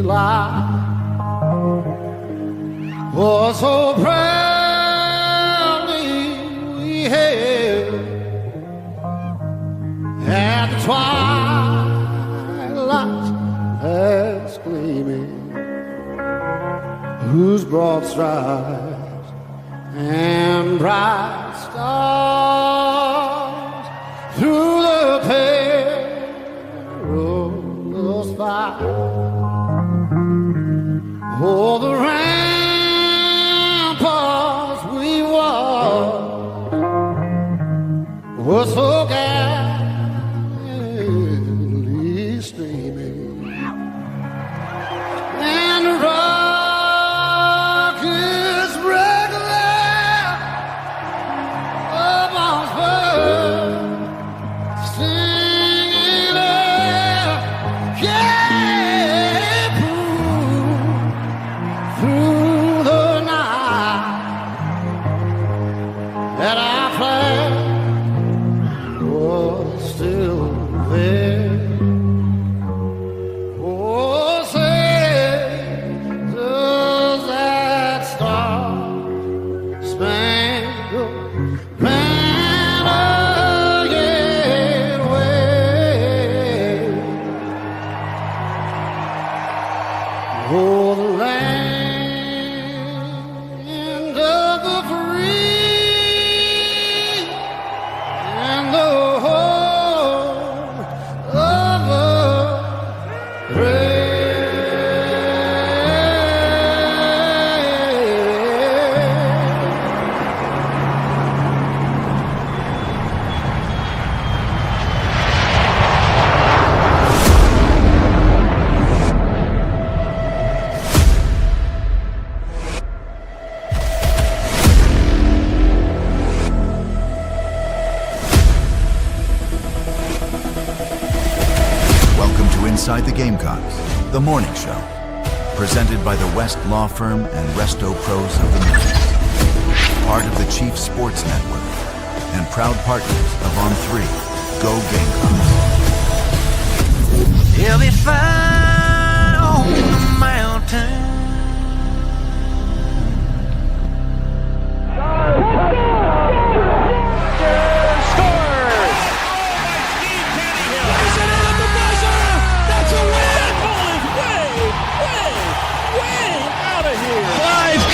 July was so proudly we hailed at the twilight's last gleaming, whose broad stripes and bright stars through the perilous fight. Oh, the ramparts we walked were so gallantly streaming, and the rockets regular up on spur, singing out, yeah, through the night that our flag was still there. Oh, say, does that star-spangled banner yet wave? Oh, the land of the free and the home of the brave. Welcome to Inside the Gamecocks, the morning show, presented by the West Law Firm and Resto Pros of the Midlands, part of the Chief Sports Network, and proud partners of On 3, Go Gamecocks. He'll be fine on the mountain.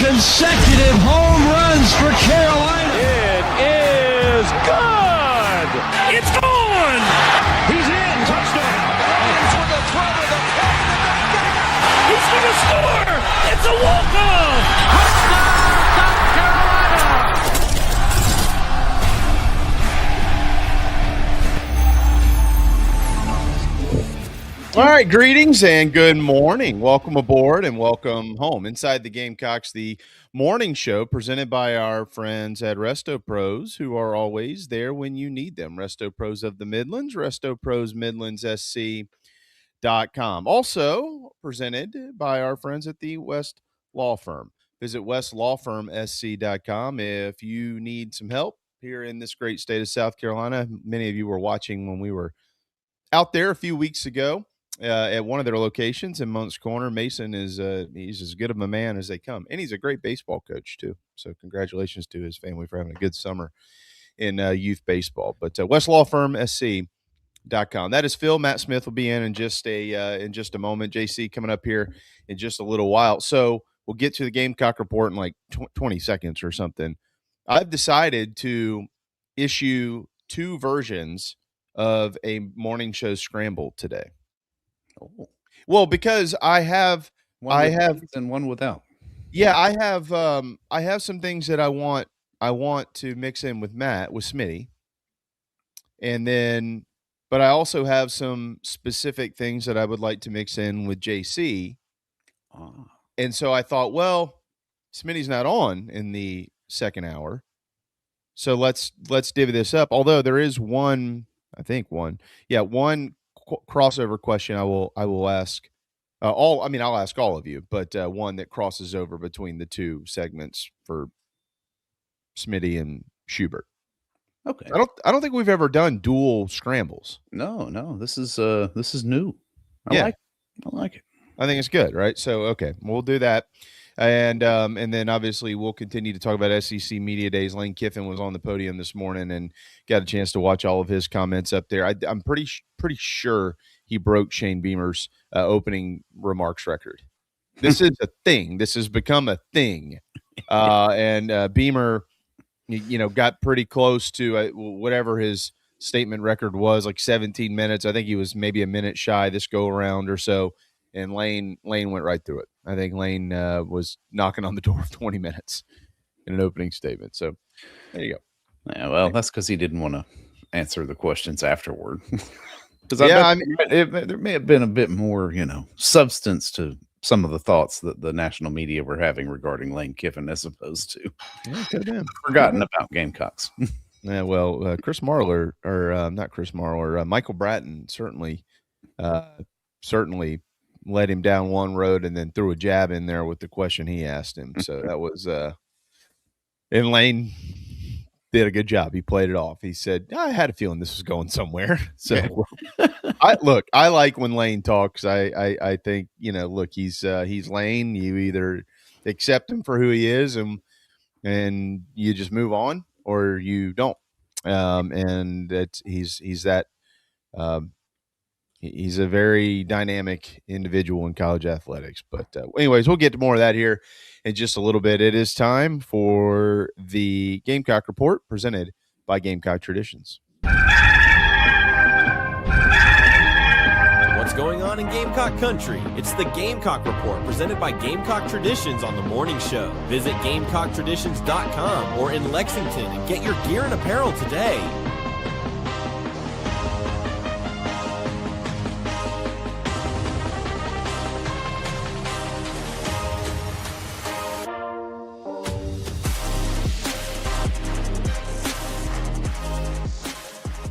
Consecutive home runs for Carolina. It is good. It's gone. He's in. Touchdown. Williams with the throw to the plate. He's going to score. It's a walk-off. Touchdown, South Carolina. All right, greetings and good morning. Welcome aboard and welcome home. Inside the Gamecocks, the morning show presented by our friends at Resto Pros, who are always there when you need them. Resto Pros of the Midlands, Resto Pros MidlandsSC.com. Also presented by our friends at the West Law Firm. Visit westlawfirmsc.com if you need some help here in this great state of South Carolina. Many of you were watching when we were out there a few weeks ago. At one of their locations in Moncks Corner. Mason is he's as good of a man as they come, and he's a great baseball coach too. So congratulations to his family for having a good summer in youth baseball. But westlawfirmsc.com. That is Phil. Matt Smith will be in just a moment. JC coming up here in just a little while. So we'll get to the Gamecock report in like 20 seconds or something. I've decided to issue two versions of a morning show Scramble today. Oh. Well, because I have and one without. Yeah, I have some things that I want to mix in with Matt, with Smitty. And then but I also have some specific things that I would like to mix in with JC. And so I thought, well, Smitty's not on in the second hour. So let's divvy this up. Although there is one crossover question I will ask I'll ask all of you, but one that crosses over between the two segments for Smitty and Schubert. Okay. I don't think we've ever done dual scrambles. No, this is new. I like it. I think it's good, right? So, okay, we'll do that. And then obviously we'll continue to talk about SEC Media Days. Lane Kiffin was on the podium this morning and got a chance to watch all of his comments up there. I'm pretty sure he broke Shane Beamer's opening remarks record. This is a thing. This has become a thing. And Beamer, got pretty close to whatever his statement record was, like 17 minutes. I think he was maybe a minute shy this go around or so. And Lane went right through it. I think Lane was knocking on the door of 20 minutes in an opening statement. So there you go. Yeah, well, that's because he didn't want to answer the questions afterward. Because there may have been a bit more, substance to some of the thoughts that the national media were having regarding Lane Kiffin, as opposed to forgotten about Gamecocks. Yeah, well, Chris Marler, or not Chris Marler, Michael Bratton certainly led him down one road and then threw a jab in there with the question he asked him. So that was and Lane did a good job. He played it off. He said, I had a feeling this was going somewhere. So I like when Lane talks. I think, look, he's Lane. You either accept him for who he is and you just move on, or you don't. And he's that he's a very dynamic individual in college athletics. But anyways, we'll get to more of that here in just a little bit. It is time for the Gamecock Report presented by Gamecock Traditions. What's going on in Gamecock Country? It's the Gamecock Report presented by Gamecock Traditions on the morning show. Visit GamecockTraditions.com or in Lexington and get your gear and apparel today.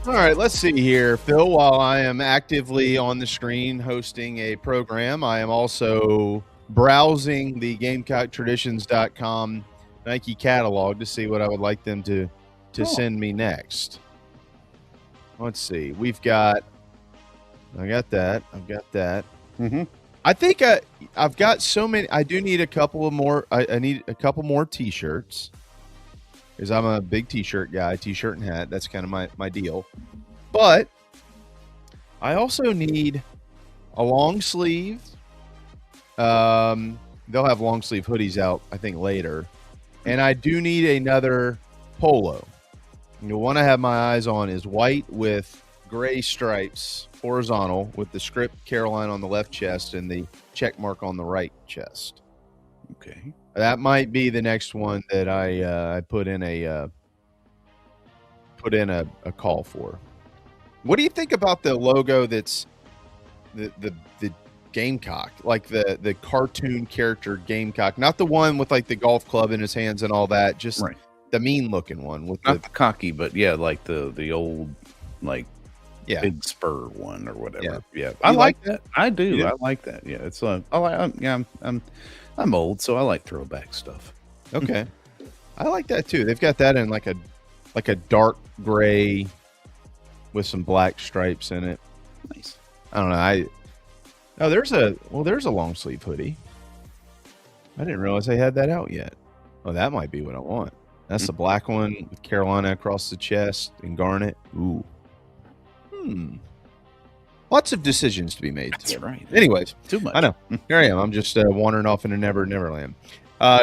All right, let's see here, Phil. While I am actively on the screen hosting a program, I am also browsing the GamecockTraditions.com Nike catalog to see what I would like them to send me next. Let's see. I got that. Mm-hmm. I think I've got so many. I do need a couple of more. I need a couple more T-shirts. Because I'm a big T-shirt guy, T-shirt and hat. That's kind of my deal. But I also need a long sleeve. They'll have long sleeve hoodies out, I think, later. And I do need another polo. The one I have my eyes on is white with gray stripes, horizontal, with the script Carolina on the left chest and the check mark on the right chest. Okay. That might be the next one that I put in a call for. What do you think about the logo that's the Gamecock, like the cartoon character Gamecock, not the one with like the golf club in his hands and all that, just right. The mean looking one with not the cocky, but yeah, like the old big spur one or whatever. Yeah. I like that. I do. Yeah. I like that. Yeah, it's I'm old, so I like throwback stuff. Okay. I like that too. They've got that in like a dark gray with some black stripes in it. Nice. I don't know. There's a long sleeve hoodie. I didn't realize they had that out yet. Oh, that might be what I want. That's the black one with Carolina across the chest and garnet. Ooh. Lots of decisions to be made. That's right. Anyways, too much. I know. Here I am. I'm just wandering off into Neverland.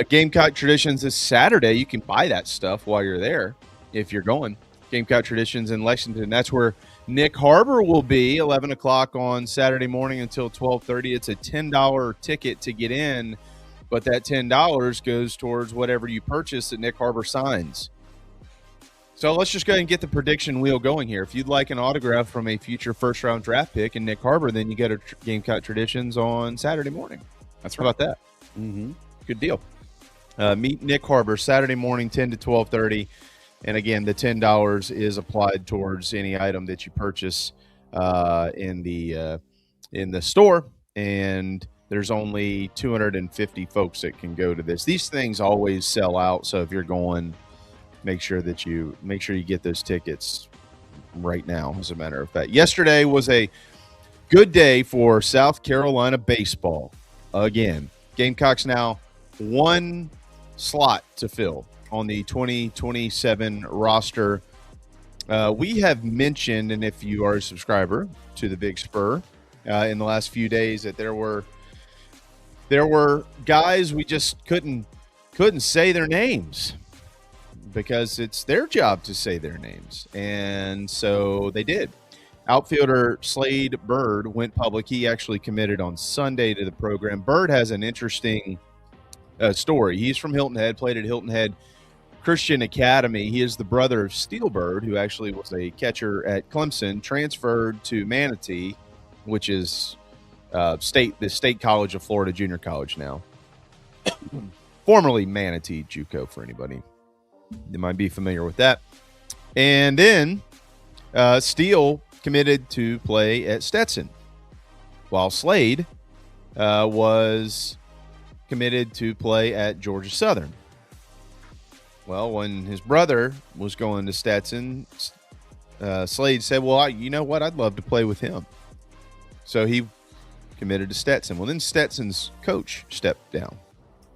Gamecock Traditions this Saturday. You can buy that stuff while you're there if you're going. Gamecock Traditions in Lexington. That's where Nick Harbor will be, 11 o'clock on Saturday morning until 12:30. It's a $10 ticket to get in, but that $10 goes towards whatever you purchase that Nick Harbor signs. So let's just go ahead and get the prediction wheel going here. If you'd like an autograph from a future first-round draft pick in Nick Harbor, then you go to Gamecock Traditions on Saturday morning. That's right. How about that? Mm-hmm. Good deal. Meet Nick Harbor Saturday morning, 10 to 12:30. And again, the $10 is applied towards any item that you purchase in the store. And there's only 250 folks that can go to this. These things always sell out. So if you're going, make sure you get those tickets right now. As a matter of fact, yesterday was a Good day for South Carolina baseball. Again, Gamecocks now one slot to fill on the 2027 roster. We have mentioned, and if you are a subscriber to the Big Spur, in the last few days, that there were guys we just couldn't say their names because it's their job to say their names, and so they did. Outfielder Slade Bird went public. He actually committed on Sunday to the program. Bird has an interesting story. He's from Hilton Head, played at Hilton Head Christian Academy. He is the brother of Steel Bird, who actually was a catcher at Clemson, transferred to Manatee, which is the State College of Florida Junior College now. Formerly Manatee JUCO for anybody that might be familiar with that. And then Steele committed to play at Stetson, while Slade was committed to play at Georgia Southern. Well, when his brother was going to Stetson, Slade said, well, you know what? I'd love to play with him. So he committed to Stetson. Well, then Stetson's coach stepped down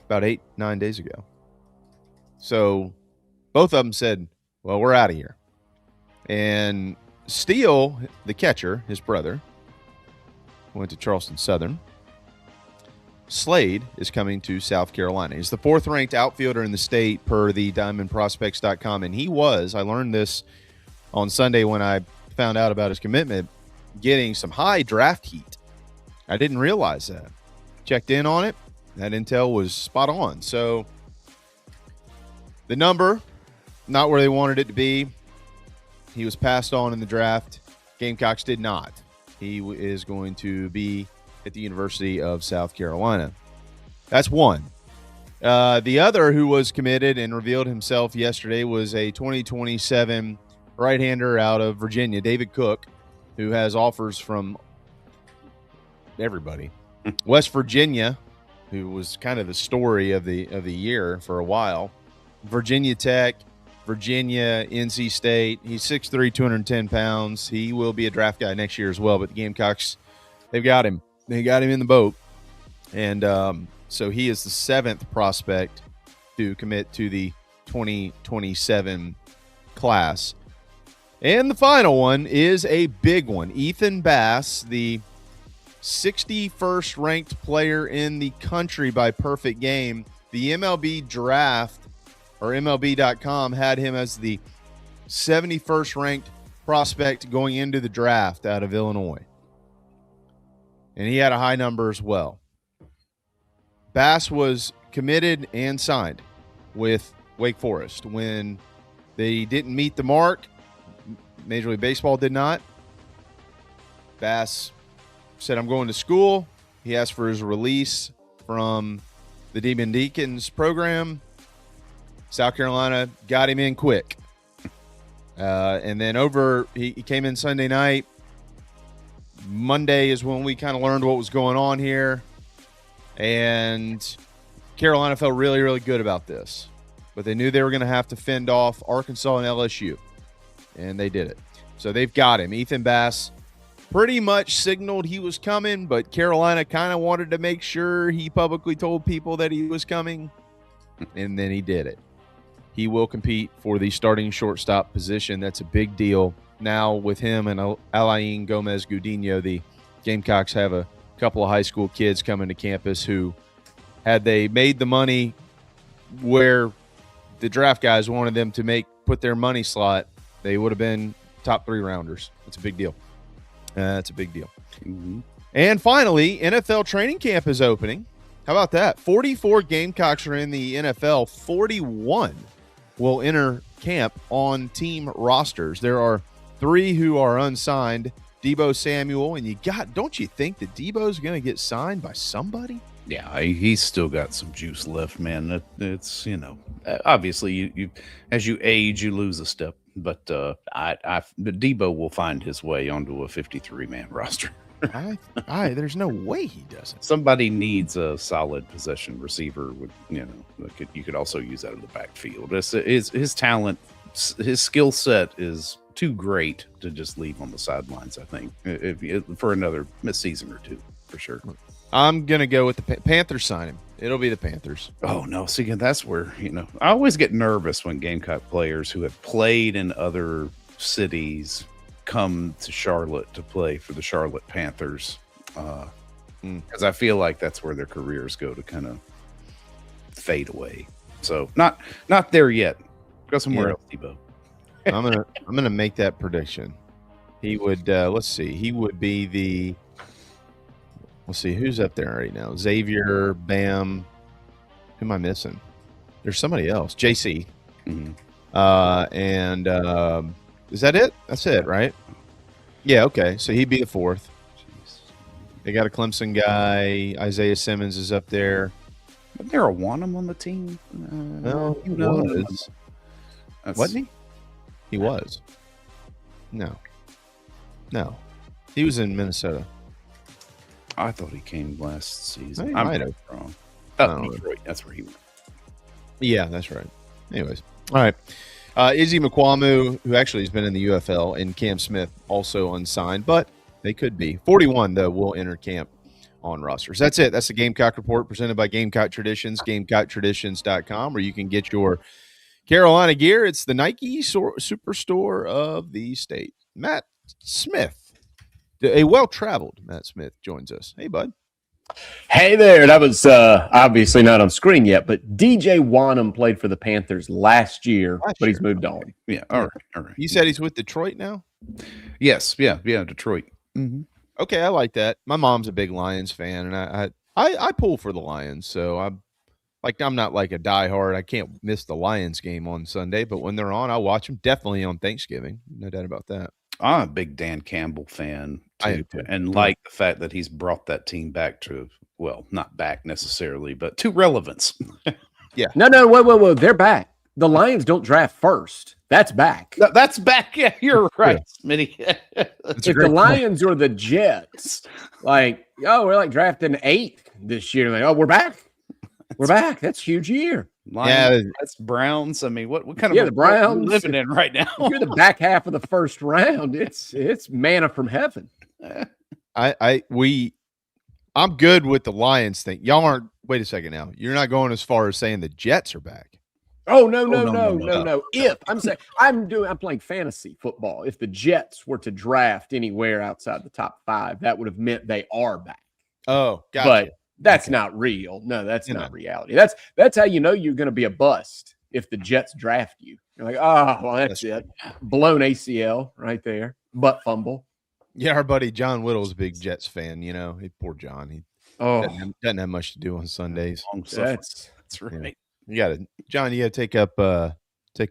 about 8-9 days ago. So both of them said, well, we're out of here. And Steele, the catcher, his brother, went to Charleston Southern. Slade is coming to South Carolina. He's the 4th-ranked outfielder in the state per the DiamondProspects.com, and he was, I learned this on Sunday when I found out about his commitment, getting some high draft heat. I didn't realize that. Checked in on it. That intel was spot on. So the number, not where they wanted it to be. He was passed on in the draft. Gamecocks did not. He is going to be at the University of South Carolina. That's one. The other who was committed and revealed himself yesterday was a 2027 right-hander out of Virginia, David Cook, who has offers from everybody. West Virginia, who was kind of the story of the year for a while. Virginia Tech, Virginia, NC State. He's 6'3", 210 pounds. He will be a draft guy next year as well, but the Gamecocks, they've got him. They got him in the boat. And so he is the 7th prospect to commit to the 2027 class. And the final one is a big one. Ethan Bass, the 61st ranked player in the country by perfect game. The MLB draft, or MLB.com, had him as the 71st ranked prospect going into the draft out of Illinois. And he had a high number as well. Bass was committed and signed with Wake Forest. When they didn't meet the mark, Major League Baseball did not, Bass said, I'm going to school. He asked for his release from the Demon Deacons program. South Carolina got him in quick. And then he came in Sunday night. Monday is when we kind of learned what was going on here. And Carolina felt really, really good about this. But they knew they were going to have to fend off Arkansas and LSU. And they did it. So they've got him. Ethan Bass pretty much signaled he was coming, but Carolina kind of wanted to make sure he publicly told people that he was coming. And then he did it. He will compete for the starting shortstop position. That's a big deal. Now with him and Alain Gomez-Gudinho, the Gamecocks have a couple of high school kids coming to campus who, had they made the money where the draft guys wanted them to put their money slot, they would have been top 3 rounders. It's a big deal. That's a big deal. Mm-hmm. And finally, NFL training camp is opening. How about that? 44 Gamecocks are in the NFL. 41 will enter camp on team rosters. There are 3 who are unsigned. Debo Samuel, and don't you think that Debo's going to get signed by somebody? Yeah, he's still got some juice left, man. It's, obviously you as you age, you lose a step, but Debo will find his way onto a 53-man roster. There's no way he doesn't. Somebody needs a solid possession receiver with, you could also use that in the backfield. His talent, his skill set is too great to just leave on the sidelines. I think for another season or two, for sure. I'm gonna go with the Panthers. Sign him. It'll be the Panthers. Oh no! See, that's where I always get nervous when Gamecock players who have played in other cities come to Charlotte to play for the Charlotte Panthers, because I feel like that's where their careers go to kind of fade away. So not there yet. Go somewhere else, Debo. I'm gonna make that prediction. He would. Let's see. He would be the. Let's see who's up there right now. Xavier, Bam. Who am I missing? There's somebody else. JC. Mm-hmm. And is that it? That's it, right? Yeah. Okay. So he'd be the fourth. They got a Clemson guy. Isaiah Simmons is up there. Wasn't there a Wanham on the team? No, he was. Wasn't he? He was. No. He was in Minnesota. I thought he came last season. He I'm might have. wrong. Detroit. That's where he went. Yeah, that's right. Anyways. All right. Izzy McQuamu, who actually has been in the UFL, and Cam Smith also unsigned, but they could be. 41, though, will enter camp on rosters. That's it. That's the Gamecock Report presented by Gamecock Traditions, GamecockTraditions.com, where you can get your Carolina gear. It's the Nike superstore of the state. Matt Smith, a well-traveled Matt Smith, joins us. Hey, bud. Hey there. That was obviously not on screen yet, but DJ Wanham played for the Panthers last year, but he's moved on. Yeah. All right. You said he's with Detroit now? Yes. Yeah. Detroit. Mm-hmm. Okay, I like that. My mom's a big Lions fan, and I pull for the Lions, so I'm not like a diehard. I can't miss the Lions game on Sunday, but when they're on, I watch them. Definitely on Thanksgiving, no doubt about that. I'm a big Dan Campbell fan too, and like the fact that he's brought that team back to, well, not back necessarily, but to relevance. Yeah. No, whoa. They're back. The Lions don't draft first. That's back. That's back. Yeah, you're right, Smitty. If the Lions or the Jets, we're drafting 8th this year. Like, we're back. We're back. That's a huge year. Lions, that's Browns. I mean, what kind of the Browns living in right now? You're the back half of the first round. It's manna from heaven. I'm good with the Lions thing. Y'all aren't. Wait a second now. You're not going as far as saying the Jets are back. Oh no. If I'm playing fantasy football. If the Jets were to draft anywhere outside the top 5, that would have meant they are back. Oh, gotcha. But that's not real. No, that's not reality. That's how you know you're going to be a bust if the Jets draft you. You're like, oh, well, that's it. Blown ACL right there. Butt fumble. Yeah, our buddy John Whittle's a big Jets fan. Poor John. He doesn't have much to do on Sundays. That's right. You got to take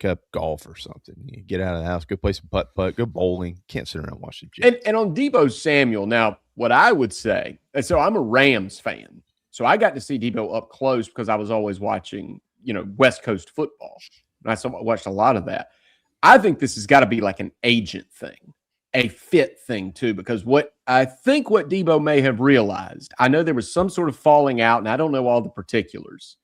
up golf or something. You get out of the house, go play some putt, go bowling. Can't sit around and watch the Jets. And on Deebo Samuel, now what I would say, and so I'm a Rams fan, so I got to see Deebo up close because I was always watching, West Coast football. And I watched a lot of that. I think this has got to be like an agent thing, a fit thing too, because what Deebo may have realized, I know there was some sort of falling out, and I don't know all the particulars,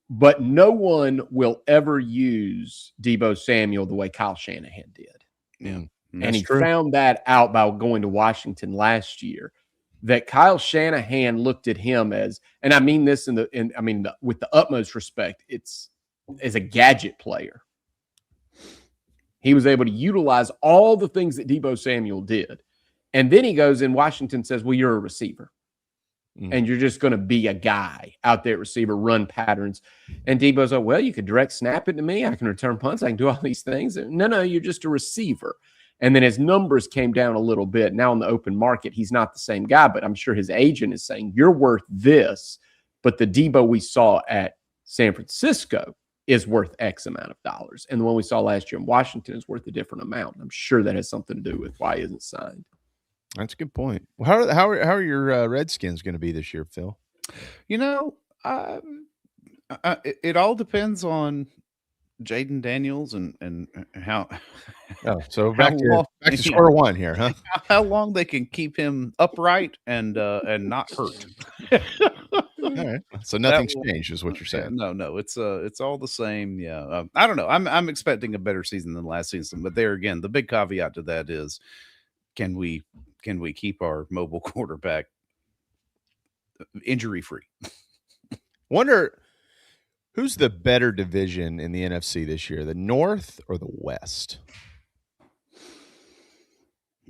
but no one will ever use Deebo Samuel the way Kyle Shanahan did. Yeah. And he found that out by going to Washington last year, that Kyle Shanahan looked at him as, and I mean this with the utmost respect, it's as a gadget player. He was able to utilize all the things that Deebo Samuel did. And then he goes in, Washington says, well, you're a receiver. And you're just going to be a guy out there at receiver, run patterns. And Deebo's like, well, you could direct snap it to me. I can return punts. I can do all these things. No, you're just a receiver. And then his numbers came down a little bit. Now in the open market, he's not the same guy, but I'm sure his agent is saying, you're worth this. But the Deebo we saw at San Francisco is worth X amount of dollars. And the one we saw last year in Washington is worth a different amount. I'm sure that has something to do with why he isn't signed. That's a good point. Well, how are your Redskins going to be this year, Phil? It all depends on Jaden Daniels and how. Oh, so back to square one here, huh? How long they can keep him upright and not hurt. All right. So nothing's changed, is what you're saying. No, it's all the same. Yeah, I don't know. I'm expecting a better season than last season, but there again, the big caveat to that is, can we keep our mobile quarterback injury free? Wonder who's the better division in the NFC this year, the North or the West?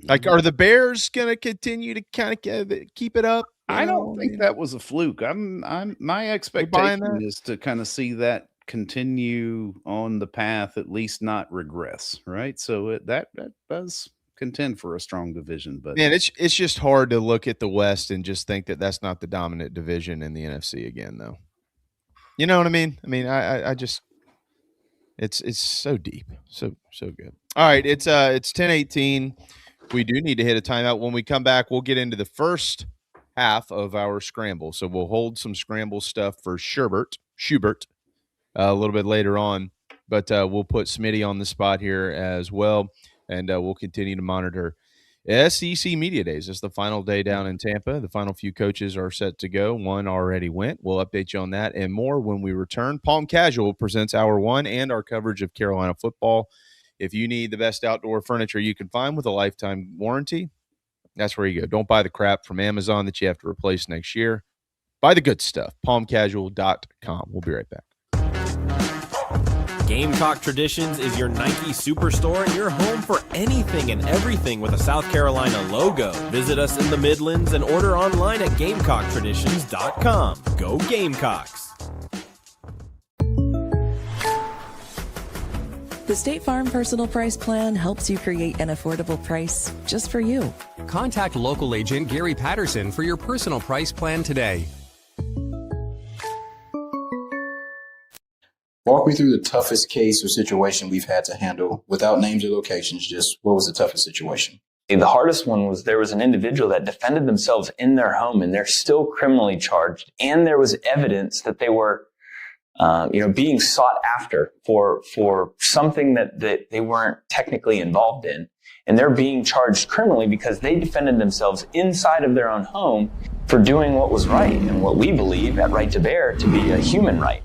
Like, are the Bears going to continue to kind of keep it up? I don't think that was a fluke. My expectation is to kind of see that continue on the path, at least not regress, right? So that does contend for a strong division. But man, it's just hard to look at the West and just think that that's not the dominant division in the NFC again, though. You know what I mean? I mean, I just it's so deep, so good. All right, it's 10:18. We do need to hit a timeout. When we come back, we'll get into the first half of our scramble. So we'll hold some scramble stuff for Schubert a little bit later on, but we'll put Smitty on the spot here as well, and we'll continue to monitor SEC Media Days. It's the final day down in Tampa. The final few coaches are set to go. One already went. We'll update you on that and more when we return. Palm Casual presents Hour 1 and our coverage of Carolina football. If you need the best outdoor furniture you can find with a lifetime warranty, that's where you go. Don't buy the crap from Amazon that you have to replace next year. Buy the good stuff. PalmCasual.com. We'll be right back. Gamecock Traditions is your Nike superstore and your home for anything and everything with a South Carolina logo. Visit us in the Midlands and order online at GamecockTraditions.com. Go Gamecocks! The State Farm Personal Price Plan helps you create an affordable price just for you. Contact local agent Gary Patterson for your personal price plan today. Walk me through the toughest case or situation we've had to handle without names or locations. Just what was the toughest situation? The hardest one was there was an individual that defended themselves in their home and they're still criminally charged. And there was evidence that they were being sought after for something that they weren't technically involved in. And they're being charged criminally because they defended themselves inside of their own home for doing what was right and what we believe at Right to Bear to be a human right.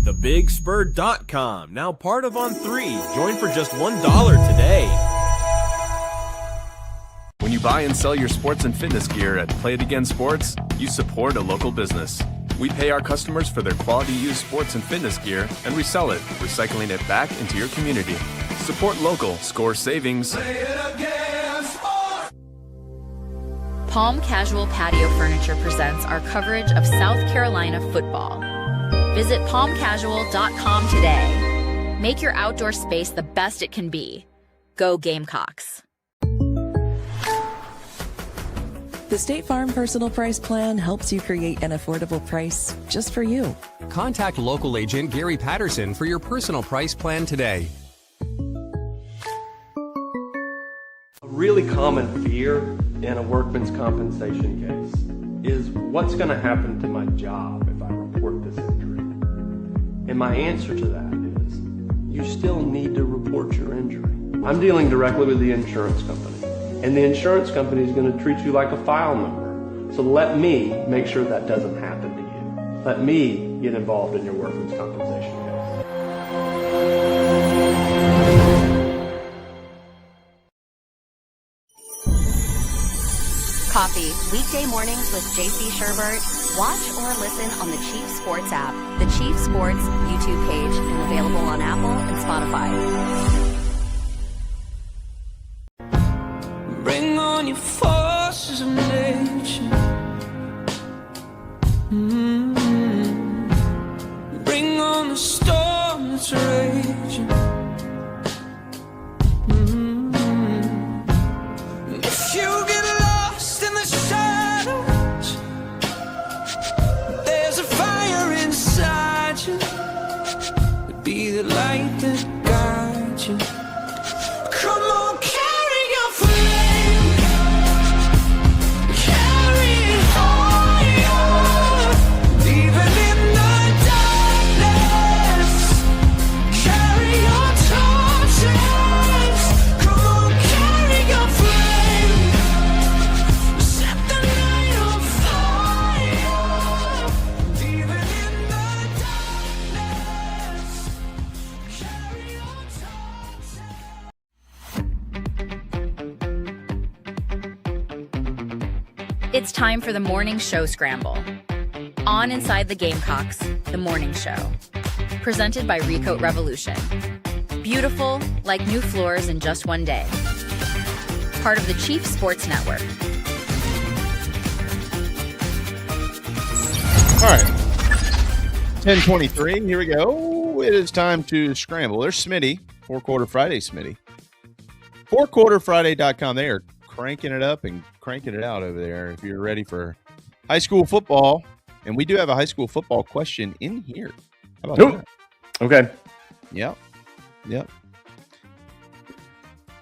TheBigSpur.com, now part of On3. Join for just $1 today. When you buy and sell your sports and fitness gear at Play It Again Sports, you support a local business. We pay our customers for their quality used sports and fitness gear and resell it, recycling it back into your community. Support local, score savings. Play it again, sports. Palm Casual Patio Furniture presents our coverage of South Carolina football. Visit palmcasual.com today. Make your outdoor space the best it can be. Go Gamecocks. The State Farm Personal Price Plan helps you create an affordable price just for you. Contact local agent Gary Patterson for your personal price plan today. A really common fear in a workman's compensation case is what's going to happen to my job if I report this injury? And my answer to that is you still need to report your injury. I'm dealing directly with the insurance company. And the insurance company is going to treat you like a file number. So let me make sure that doesn't happen to you. Let me get involved in your workman's compensation case. Coffee, weekday mornings with JC Sherbert. Watch or listen on the Chief Sports app, the Chief Sports YouTube page, and available on Apple and Spotify. Bring on your forces of nature. Bring on the storm that's raging. If you get lost in the shadows, there's a fire inside you. It'd be the light that guides you. Come on, carry your flame. Carry It's time for the morning show scramble. On Inside the Gamecocks, the morning show. Presented by Recoat Revolution. Beautiful, like new floors in just one day. Part of the Chief Sports Network. All right. 10:23. Here we go. It is time to scramble. There's Smitty. 4-Quarter Friday, Smitty. 4quarterfriday.com. They are cranking it up and cranking it out over there if you're ready for high school football. And we do have a high school football question in here. How about that? Okay. Yep.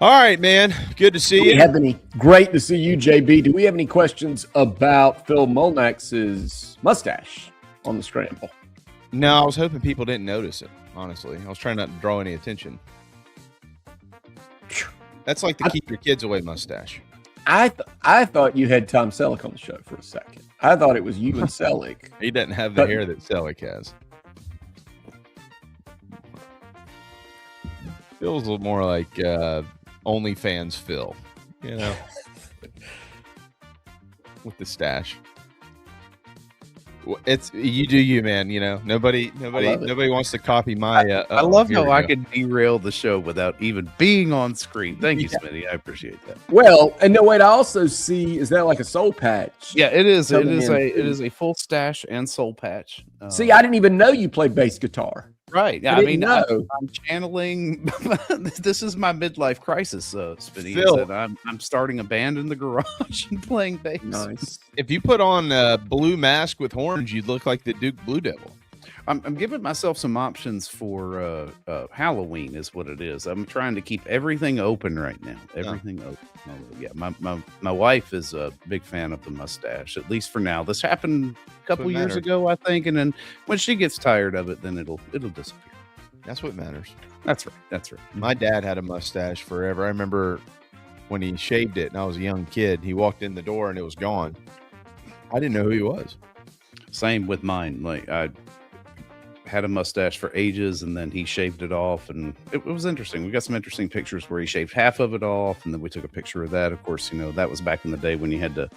All right, man. Good to see you. Great to see you, JB. Do we have any questions about Phil Molnax's mustache on the scramble? No, I was hoping people didn't notice it, honestly. I was trying not to draw any attention. That's like the keep your kids away mustache. I thought you had Tom Selleck on the show for a second. I thought it was you and Selleck. He doesn't have the hair that Selleck has. Feels a little more like OnlyFans Phil, you know, with the stash. It's you do you, man. You know, nobody wants to copy my. I love how I can derail the show without even being on screen. Thank you, Smitty. I appreciate that. Well, and no, wait. I also see. Is that like a soul patch? Yeah, it is. It is a full stash and soul patch. See, I didn't even know you played bass guitar. Right. I mean, I'm channeling. This is my midlife crisis, Smitty. Phil, I'm starting a band in the garage and playing bass. Nice. If you put on a blue mask with horns, you'd look like the Duke Blue Devil. I'm giving myself some options for Halloween, is what it is. I'm trying to keep everything open right now. Everything open. Yeah, my wife is a big fan of the mustache, at least for now. This happened a couple years ago, I think, and then when she gets tired of it, then it'll disappear. That's what matters. That's right. My dad had a mustache forever. I remember when he shaved it, and I was a young kid. He walked in the door, and it was gone. I didn't know who he was. Same with mine. Like I had a mustache for ages, and then he shaved it off, and it was interesting. We got some interesting pictures where he shaved half of it off, and then we took a picture of that. Of course, you know, that was back in the day when you had to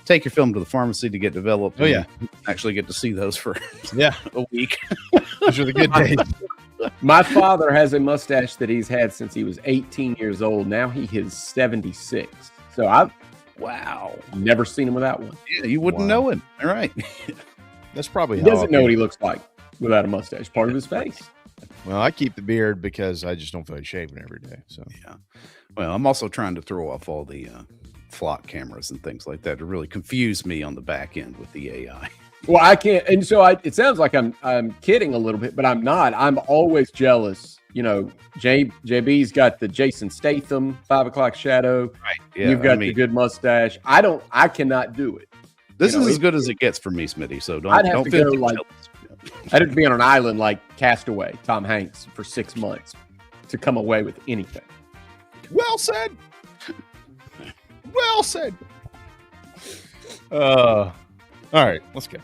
take your film to the pharmacy to get developed. Oh yeah, actually get to see those for a week. Those are the good days. My father has a mustache that he's had since he was 18 years old. Now he is 76. So I've never seen him without one. Yeah, you wouldn't know him. All right. That's probably he doesn't know what he looks like without a mustache. Part of his face. Well, I keep the beard because I just don't feel like shaving every day. So yeah. Well, I'm also trying to throw off all the flock cameras and things like that to really confuse me on the back end with the AI. Well, I can't, and so it sounds like I'm kidding a little bit, but I'm not. I'm always jealous. You know, JB's got the Jason Statham 5 o'clock shadow. Right. Yeah, You've got the good mustache. I cannot do it. This is as good as it gets for me, Smitty. So don't I'd have to feel go like I'd have to be on an island like Castaway, Tom Hanks, for 6 months to come away with anything. Well said. Well said. All right, let's go.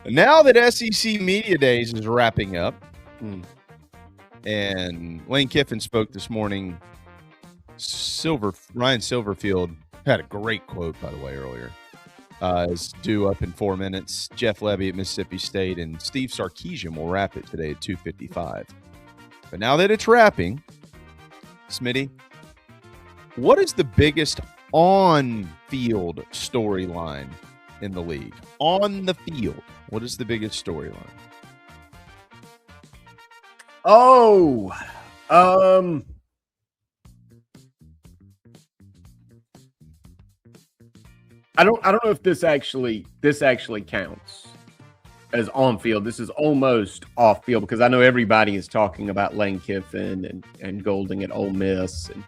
Now that SEC Media Days is wrapping up, and Lane Kiffin spoke this morning, Ryan Silverfield had a great quote, by the way, earlier. Is due up in 4 minutes. Jeff Levy at Mississippi State and Steve Sarkisian will wrap it today at 2:55. But now that it's wrapping, Smitty, what is the biggest on-field storyline in the league? On the field, what is the biggest storyline? I don't know if this actually counts as on field. This is almost off field because I know everybody is talking about Lane Kiffin and Golding at Ole Miss and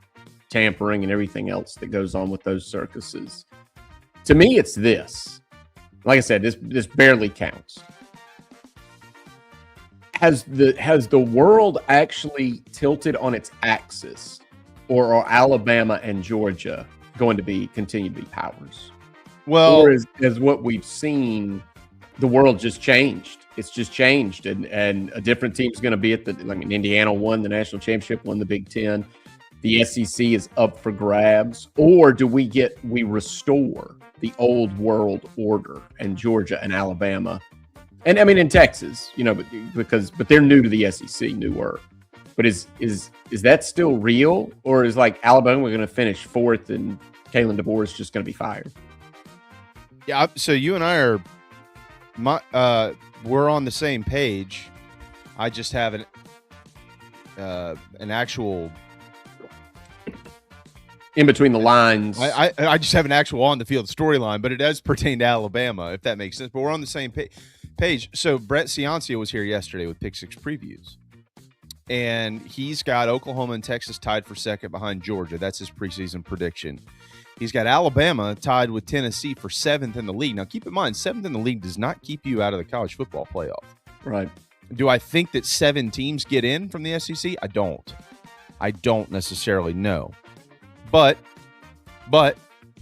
tampering and everything else that goes on with those circuses. To me, it's this. Like I said, this barely counts. Has the world actually tilted on its axis, or are Alabama and Georgia going to continue to be powers? Well, or is what we've seen, the world just changed. It's just changed, and a different team's going to be at Indiana won the national championship, won the Big Ten. the SEC is up for grabs, or do we restore the old world order and Georgia and Alabama, and I mean in Texas, but they're new to the SEC, newer. But is that still real, or is like Alabama going to finish fourth and Kalen DeBoer is just going to be fired? Yeah. So you and I are, we're on the same page. I just have an actual in between the lines. I just have an actual on the field storyline, but it does pertain to Alabama, if that makes sense. But we're on the same page. So Brett Ciancia was here yesterday with Pick Six Previews, and he's got Oklahoma and Texas tied for second behind Georgia. That's his preseason prediction. He's got Alabama tied with Tennessee for seventh in the league. Now, keep in mind, seventh in the league does not keep you out of the college football playoff. Right. Do I think that 7 teams get in from the SEC? I don't necessarily know. But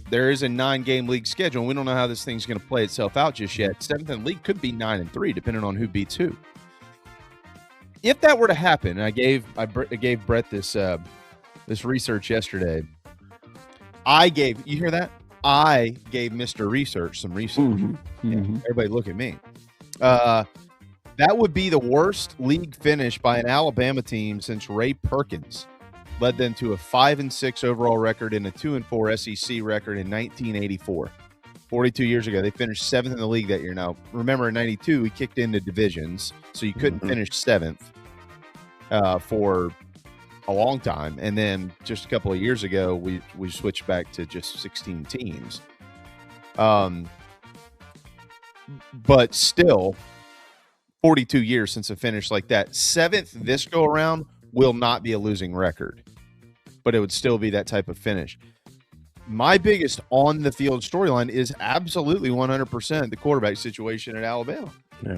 there is a 9-game league schedule, and we don't know how this thing's going to play itself out just yet. Seventh in the league could be 9-3, depending on who beats who. If that were to happen, and I gave Brett this research yesterday. You hear that? I gave Mr. Research some research. Mm-hmm. Yeah, everybody look at me. That would be the worst league finish by an Alabama team since Ray Perkins led them to a 5-6 overall record and a 2-4 SEC record in 1984. 42 years ago, they finished 7th in the league that year. Now, remember in 92, we kicked into divisions, so you couldn't finish 7th for a long time. And then just a couple of years ago, we switched back to just 16 teams. But still, 42 years since a finish like that. 7th this go around will not be a losing record, but it would still be that type of finish. My biggest on the field storyline is absolutely 100% the quarterback situation at Alabama. Yeah.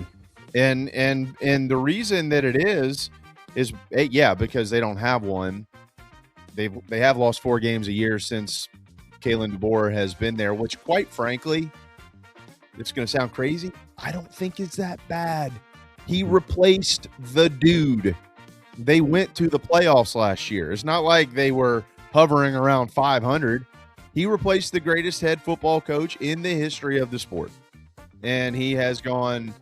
And the reason that it is because they don't have one. They have lost 4 games a year since Kalen DeBoer has been there, which quite frankly, it's going to sound crazy, I don't think it's that bad. He replaced the dude. They went to the playoffs last year. It's not like they were hovering around 500. He replaced the greatest head football coach in the history of the sport. And he has gone,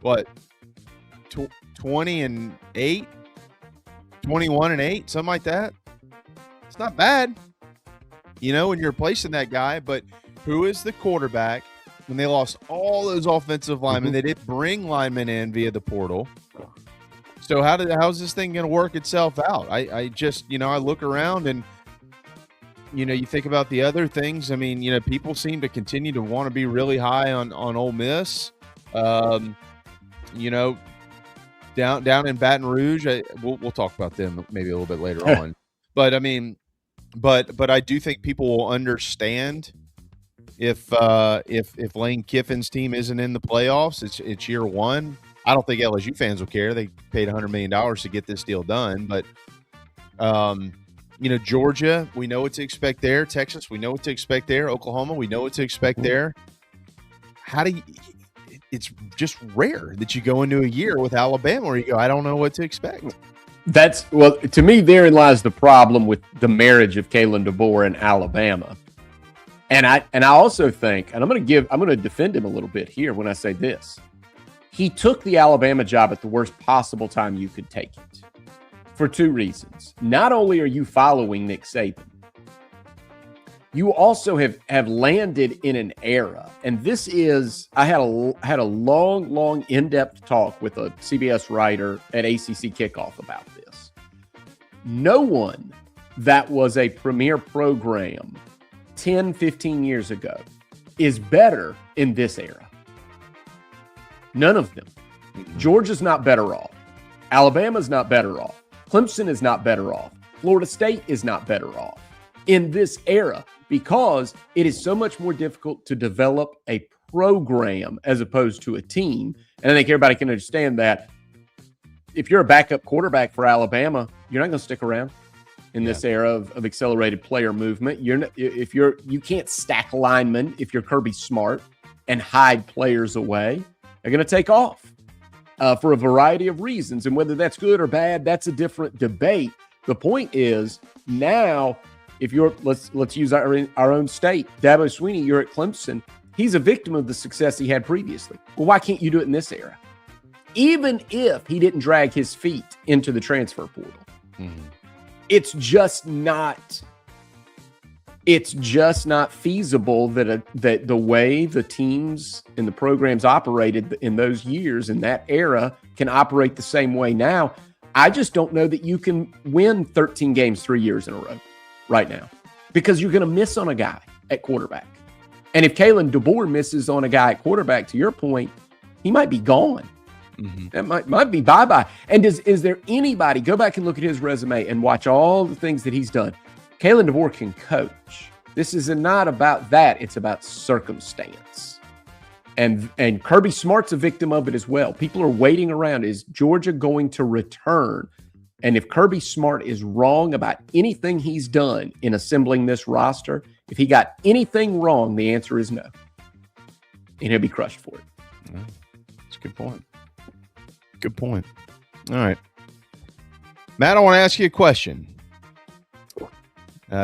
20-8, 21-8, something like that. It's not bad, when you're replacing that guy. But who is the quarterback when they lost all those offensive linemen? They did bring linemen in via the portal. So how's this thing going to work itself out? I just, I look around and, you think about the other things. I mean, people seem to continue to want to be really high on Ole Miss. Down in Baton Rouge, we'll talk about them maybe a little bit later on. But I mean, but I do think people will understand if Lane Kiffin's team isn't in the playoffs. It's year one. I don't think LSU fans will care. They paid $100 million to get this deal done. But Georgia, we know what to expect there. Texas, we know what to expect there. Oklahoma, we know what to expect there. It's just rare that you go into a year with Alabama where you go, I don't know what to expect. To me, therein lies the problem with the marriage of Kalen DeBoer and Alabama. And I also think, and I'm going to defend him a little bit here when I say this. He took the Alabama job at the worst possible time you could take it for 2 reasons. Not only are you following Nick Saban, you also have landed in an era, and this is, I had a long, in-depth talk with a CBS writer at ACC Kickoff about this. No one that was a premier program 10, 15 years ago is better in this era. None of them. Georgia's not better off. Alabama's not better off. Clemson is not better off. Florida State is not better off in this era because it is so much more difficult to develop a program as opposed to a team. And I think everybody can understand that if you're a backup quarterback for Alabama, you're not going to stick around in this era of accelerated player movement. You can't stack linemen if you're Kirby Smart and hide players away. They're going to take off for a variety of reasons. And whether that's good or bad, that's a different debate. The point is now, if you're let's use our own state, Dabo Swinney, you're at Clemson. He's a victim of the success he had previously. Well, why can't you do it in this era? Even if he didn't drag his feet into the transfer portal, it's just not feasible that the way the teams and the programs operated in those years in that era can operate the same way now. I just don't know that you can win 13 games 3 years in a row right now, because you're going to miss on a guy at quarterback. And if Kalen DeBoer misses on a guy at quarterback, to your point, he might be gone. That might be bye-bye. And is there anybody, go back and look at his resume and watch all the things that he's done. Kalen DeBoer can coach. This is not about that. It's about circumstance. And Kirby Smart's a victim of it as well. People are waiting around. Is Georgia going to return? And if Kirby Smart is wrong about anything he's done in assembling this roster, if he got anything wrong, the answer is no. And he'll be crushed for it. That's a good point. Good point. All right. Matt, I want to ask you a question.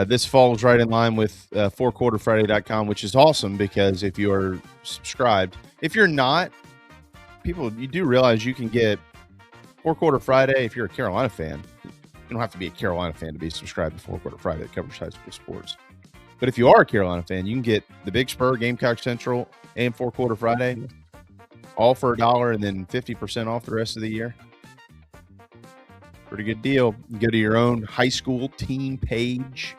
This falls right in line with fourquarterfriday.com, which is awesome because if you are subscribed, if you're not, you do realize you can get Four Quarter Friday if you're a Carolina fan. You don't have to be a Carolina fan to be subscribed to Four Quarter Friday that covers high school sports. But if you are a Carolina fan, you can get the Big Spur, Gamecock Central, and Four Quarter Friday all for $1 and then 50% off the rest of the year. Pretty good deal. You go to your own high school team page.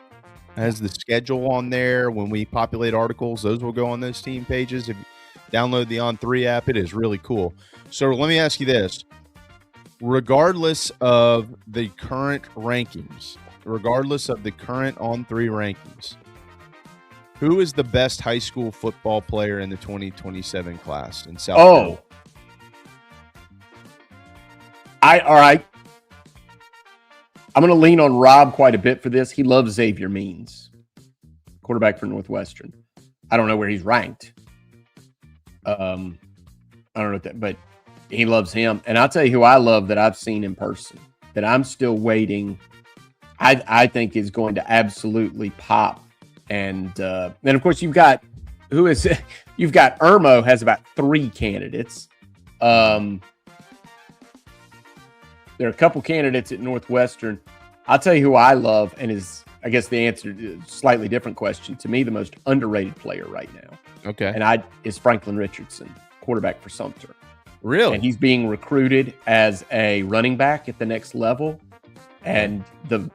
It has the schedule on there. When we populate articles, those will go on those team pages. If you download the On3 app, it is really cool. So let me ask you this. Regardless of the current rankings, regardless of the current On3 rankings, who is the best high school football player in the 2027 class in South Carolina? All right. I'm going to lean on Rob quite a bit for this. He loves Xavier Means, quarterback for Northwestern. I don't know where he's ranked. I don't know what that, but he loves him. And I'll tell you who I love that I've seen in person, that I'm still waiting, I think is going to absolutely pop. And then, of course, you've got Irmo has about 3 candidates. There are a couple candidates at Northwestern. I'll tell you who I love, and I guess the answer is a slightly different question. To me, the most underrated player right now. Okay. And is Franklin Richardson, quarterback for Sumter. Really? And he's being recruited as a running back at the next level. And the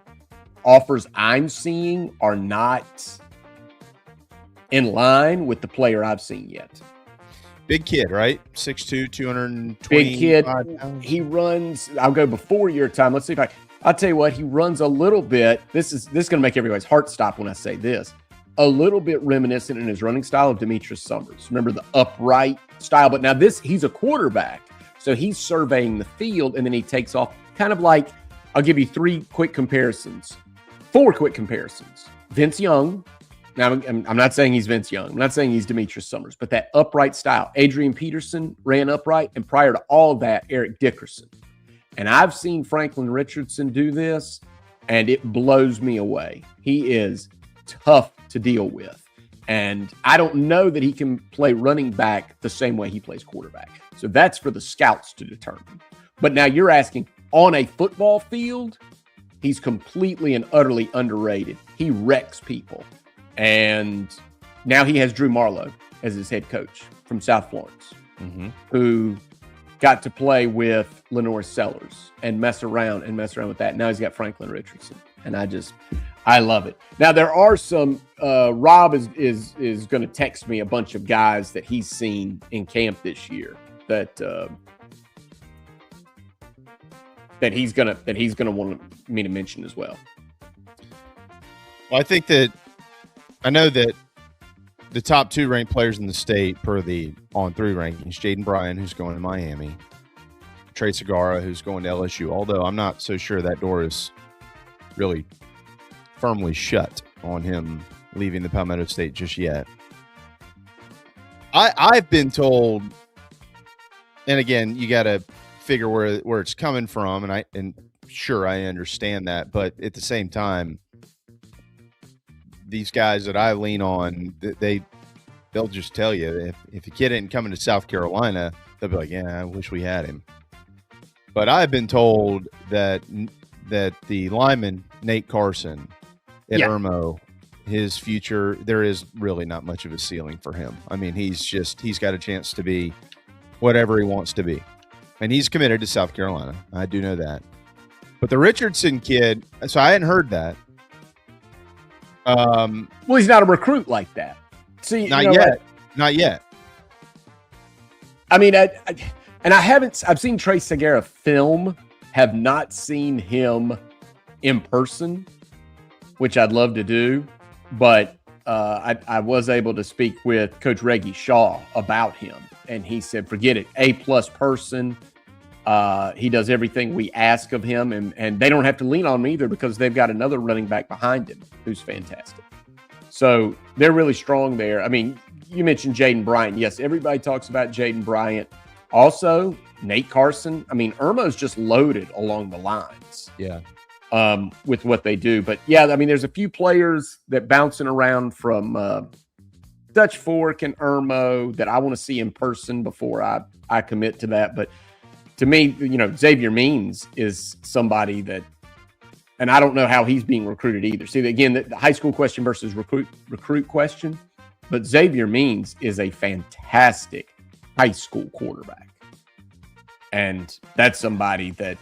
offers I'm seeing are not in line with the player I've seen yet. Big kid, right? 6'2", 220. Big kid. He runs. I'll go before your time. Let's see if I'll tell you what, he runs a little bit. This is going to make everybody's heart stop when I say this. A little bit reminiscent in his running style of Demetrius Summers. Remember the upright style, but now he's a quarterback. So he's surveying the field and then he takes off, kind of like, I'll give you 4 quick comparisons. Vince Young. Now, I'm not saying he's Vince Young. I'm not saying he's Demetrius Summers, but that upright style. Adrian Peterson ran upright, and prior to all of that, Eric Dickerson. And I've seen Franklin Richardson do this, and it blows me away. He is tough to deal with. And I don't know that he can play running back the same way he plays quarterback. So that's for the scouts to determine. But now you're asking, on a football field, he's completely and utterly underrated. He wrecks people. And now he has Drew Marlowe as his head coach from South Florence, who got to play with Lenore Sellers and mess around with that. Now he's got Franklin Richardson, and I love it. Now there are some. Rob is going to text me a bunch of guys that he's seen in camp this year that he's gonna want me to mention as well. Well, I know that the top 2 ranked players in the state per the On3 rankings, Jaden Bryan, who's going to Miami, Trey Segarra, who's going to LSU, although I'm not so sure that door is really firmly shut on him leaving the Palmetto State just yet. I've been told, and again, you got to figure where it's coming from, and sure, I understand that, but at the same time, these guys that I lean on, they'll just tell you if the kid isn't coming to South Carolina, they'll be like, yeah, I wish we had him. But I've been told that the lineman Nate Carson at Irmo, his future, there is really not much of a ceiling for him. I mean, he's got a chance to be whatever he wants to be. And he's committed to South Carolina. I do know that. But the Richardson kid, so I hadn't heard that. Well, he's not a recruit like that. See, not yet. Not yet. I mean, I've seen Trey Segura film, have not seen him in person, which I'd love to do. But I was able to speak with Coach Reggie Shaw about him, and he said, forget it, A+ person. He does everything we ask of him, and they don't have to lean on him either because they've got another running back behind him who's fantastic. So they're really strong there. I mean, you mentioned Jaden Bryant. Yes, everybody talks about Jaden Bryant. Also, Nate Carson. I mean, Irmo's just loaded along the lines. Yeah. With what they do. But yeah, I mean, there's a few players that bouncing around from Dutch Fork and Irmo that I want to see in person before I commit to that. But to me, Xavier Means is somebody that, and I don't know how he's being recruited either. See, again, the high school question versus recruit question, but Xavier Means is a fantastic high school quarterback. And that's somebody that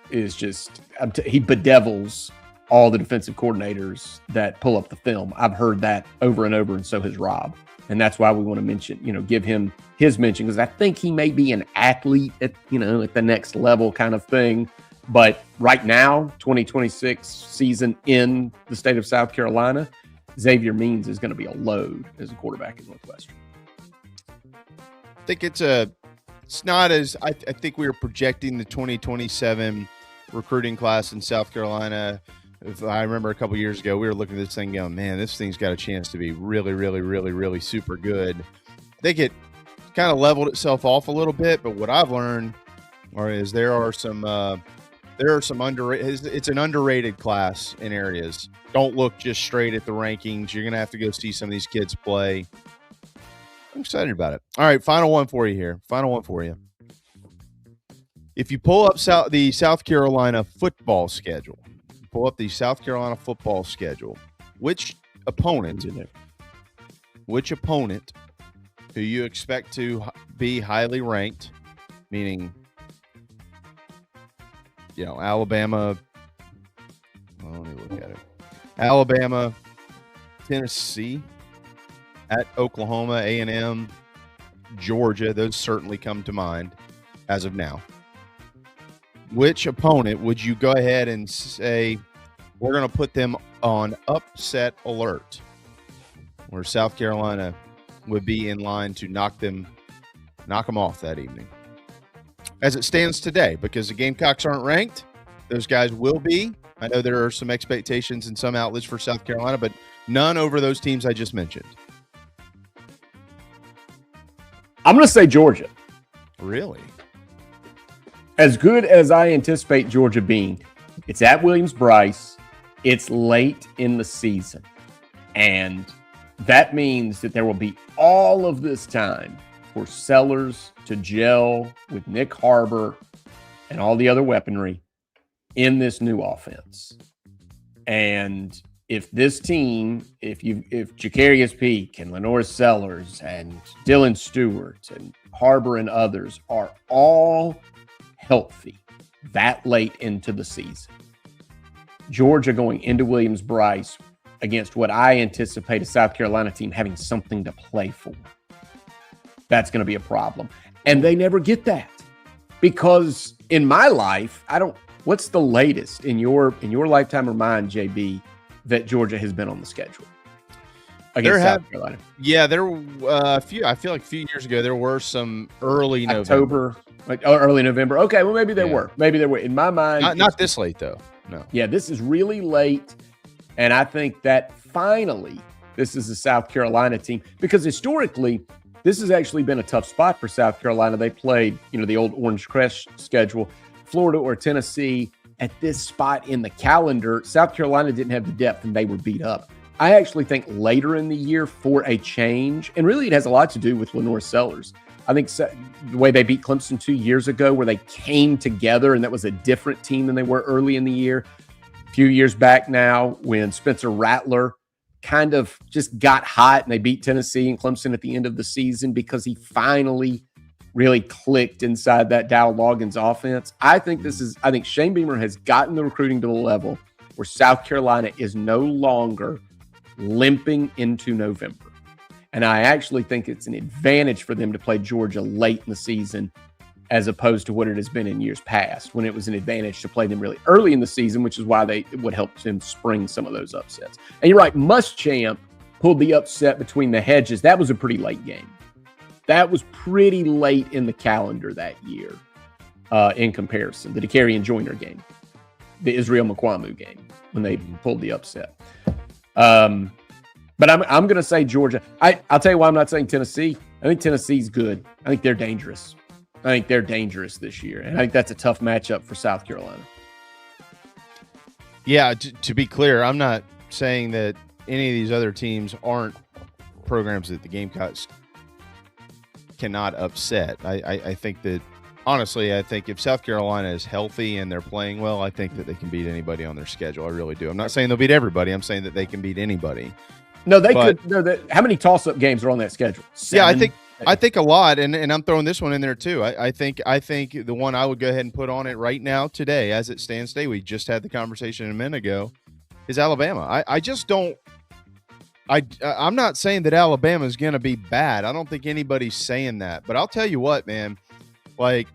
is just, he bedevils all the defensive coordinators that pull up the film. I've heard that over and over, and so has Rob. And that's why we want to mention, give him his mention, because I think he may be an athlete at the next level kind of thing. But right now, 2026 season in the state of South Carolina, Xavier Means is going to be a load as a quarterback in Northwestern. I think it's not as, I think we were projecting the 2027 recruiting class in South Carolina. If I remember a couple years ago, we were looking at this thing going, man, this thing's got a chance to be really, really, really, really super good. I think it kind of leveled itself off a little bit, but what I've learned is there are some underrated, it's an underrated class in areas. Don't look just straight at the rankings. You're going to have to go see some of these kids play. I'm excited about it. All right, final one for you here. If you pull up the South Carolina football schedule, which opponent who you expect to be highly ranked, meaning, Alabama, let me look at it. Alabama, Tennessee, at Oklahoma, A&M, Georgia, those certainly come to mind as of now. Which opponent would you go ahead and say, we're going to put them on upset alert, where South Carolina would be in line to knock them off that evening? As it stands today, because the Gamecocks aren't ranked, those guys will be. I know there are some expectations in some outlets for South Carolina, but none over those teams I just mentioned. I'm going to say Georgia. Really? As good as I anticipate Georgia being, it's at Williams-Brice. It's late in the season. And that means that there will be all of this time for Sellers to gel with Nick Harbor and all the other weaponry in this new offense. And if this team, if Jacarius Peak and Lenore Sellers and Dylan Stewart and Harbor and others are all healthy that late into the season, Georgia going into Williams-Brice against what I anticipate a South Carolina team having something to play for, that's going to be a problem. And they never get that, because in my life, what's the latest in your lifetime or mine, JB, that Georgia has been on the schedule against South Carolina? Yeah, there were a few. I feel like a few years ago there were some early October, early November. Okay, well maybe there were. Maybe there were. In my mind, not this late though. No. Yeah, this is really late, and I think that finally this is a South Carolina team, because historically this has actually been a tough spot for South Carolina. They played, the old Orange Crest schedule, Florida or Tennessee, at this spot in the calendar, South Carolina didn't have the depth and they were beat up. I actually think later in the year for a change, and really it has a lot to do with Lenore Sellers. I think the way they beat Clemson 2 years ago, where they came together, and that was a different team than they were early in the year. A few years back now, when Spencer Rattler kind of just got hot and they beat Tennessee and Clemson at the end of the season because he finally really clicked inside that Dow Loggins offense. I think Shane Beamer has gotten the recruiting to the level where South Carolina is no longer limping into November. And I actually think it's an advantage for them to play Georgia late in the season as opposed to what it has been in years past, when it was an advantage to play them really early in the season, which is why it would help them spring some of those upsets. And you're right, Muschamp pulled the upset between the Hedges. That was a pretty late game. That was pretty late in the calendar that year in comparison. The Dakarian Joyner game, the Israel Mukwamu game, when they pulled the upset. But I'm going to say Georgia. I'll tell you why I'm not saying Tennessee. I think Tennessee's good. I think they're dangerous. I think they're dangerous this year. And I think that's a tough matchup for South Carolina. Yeah, to be clear, I'm not saying that any of these other teams aren't programs that the Gamecocks cannot upset. I think that, honestly, I think if South Carolina is healthy and they're playing well, I think that they can beat anybody on their schedule. I really do. I'm not saying they'll beat everybody. I'm saying that they can beat anybody. No, they could. No, how many toss-up games are on that schedule? 7? Yeah, I think a lot, and I'm throwing this one in there too. I think the one I would go ahead and put on it right now today, as it stands today, we just had the conversation a minute ago, is Alabama. I just don't. I'm not saying that Alabama is going to be bad. I don't think anybody's saying that, but I'll tell you what, man. Like,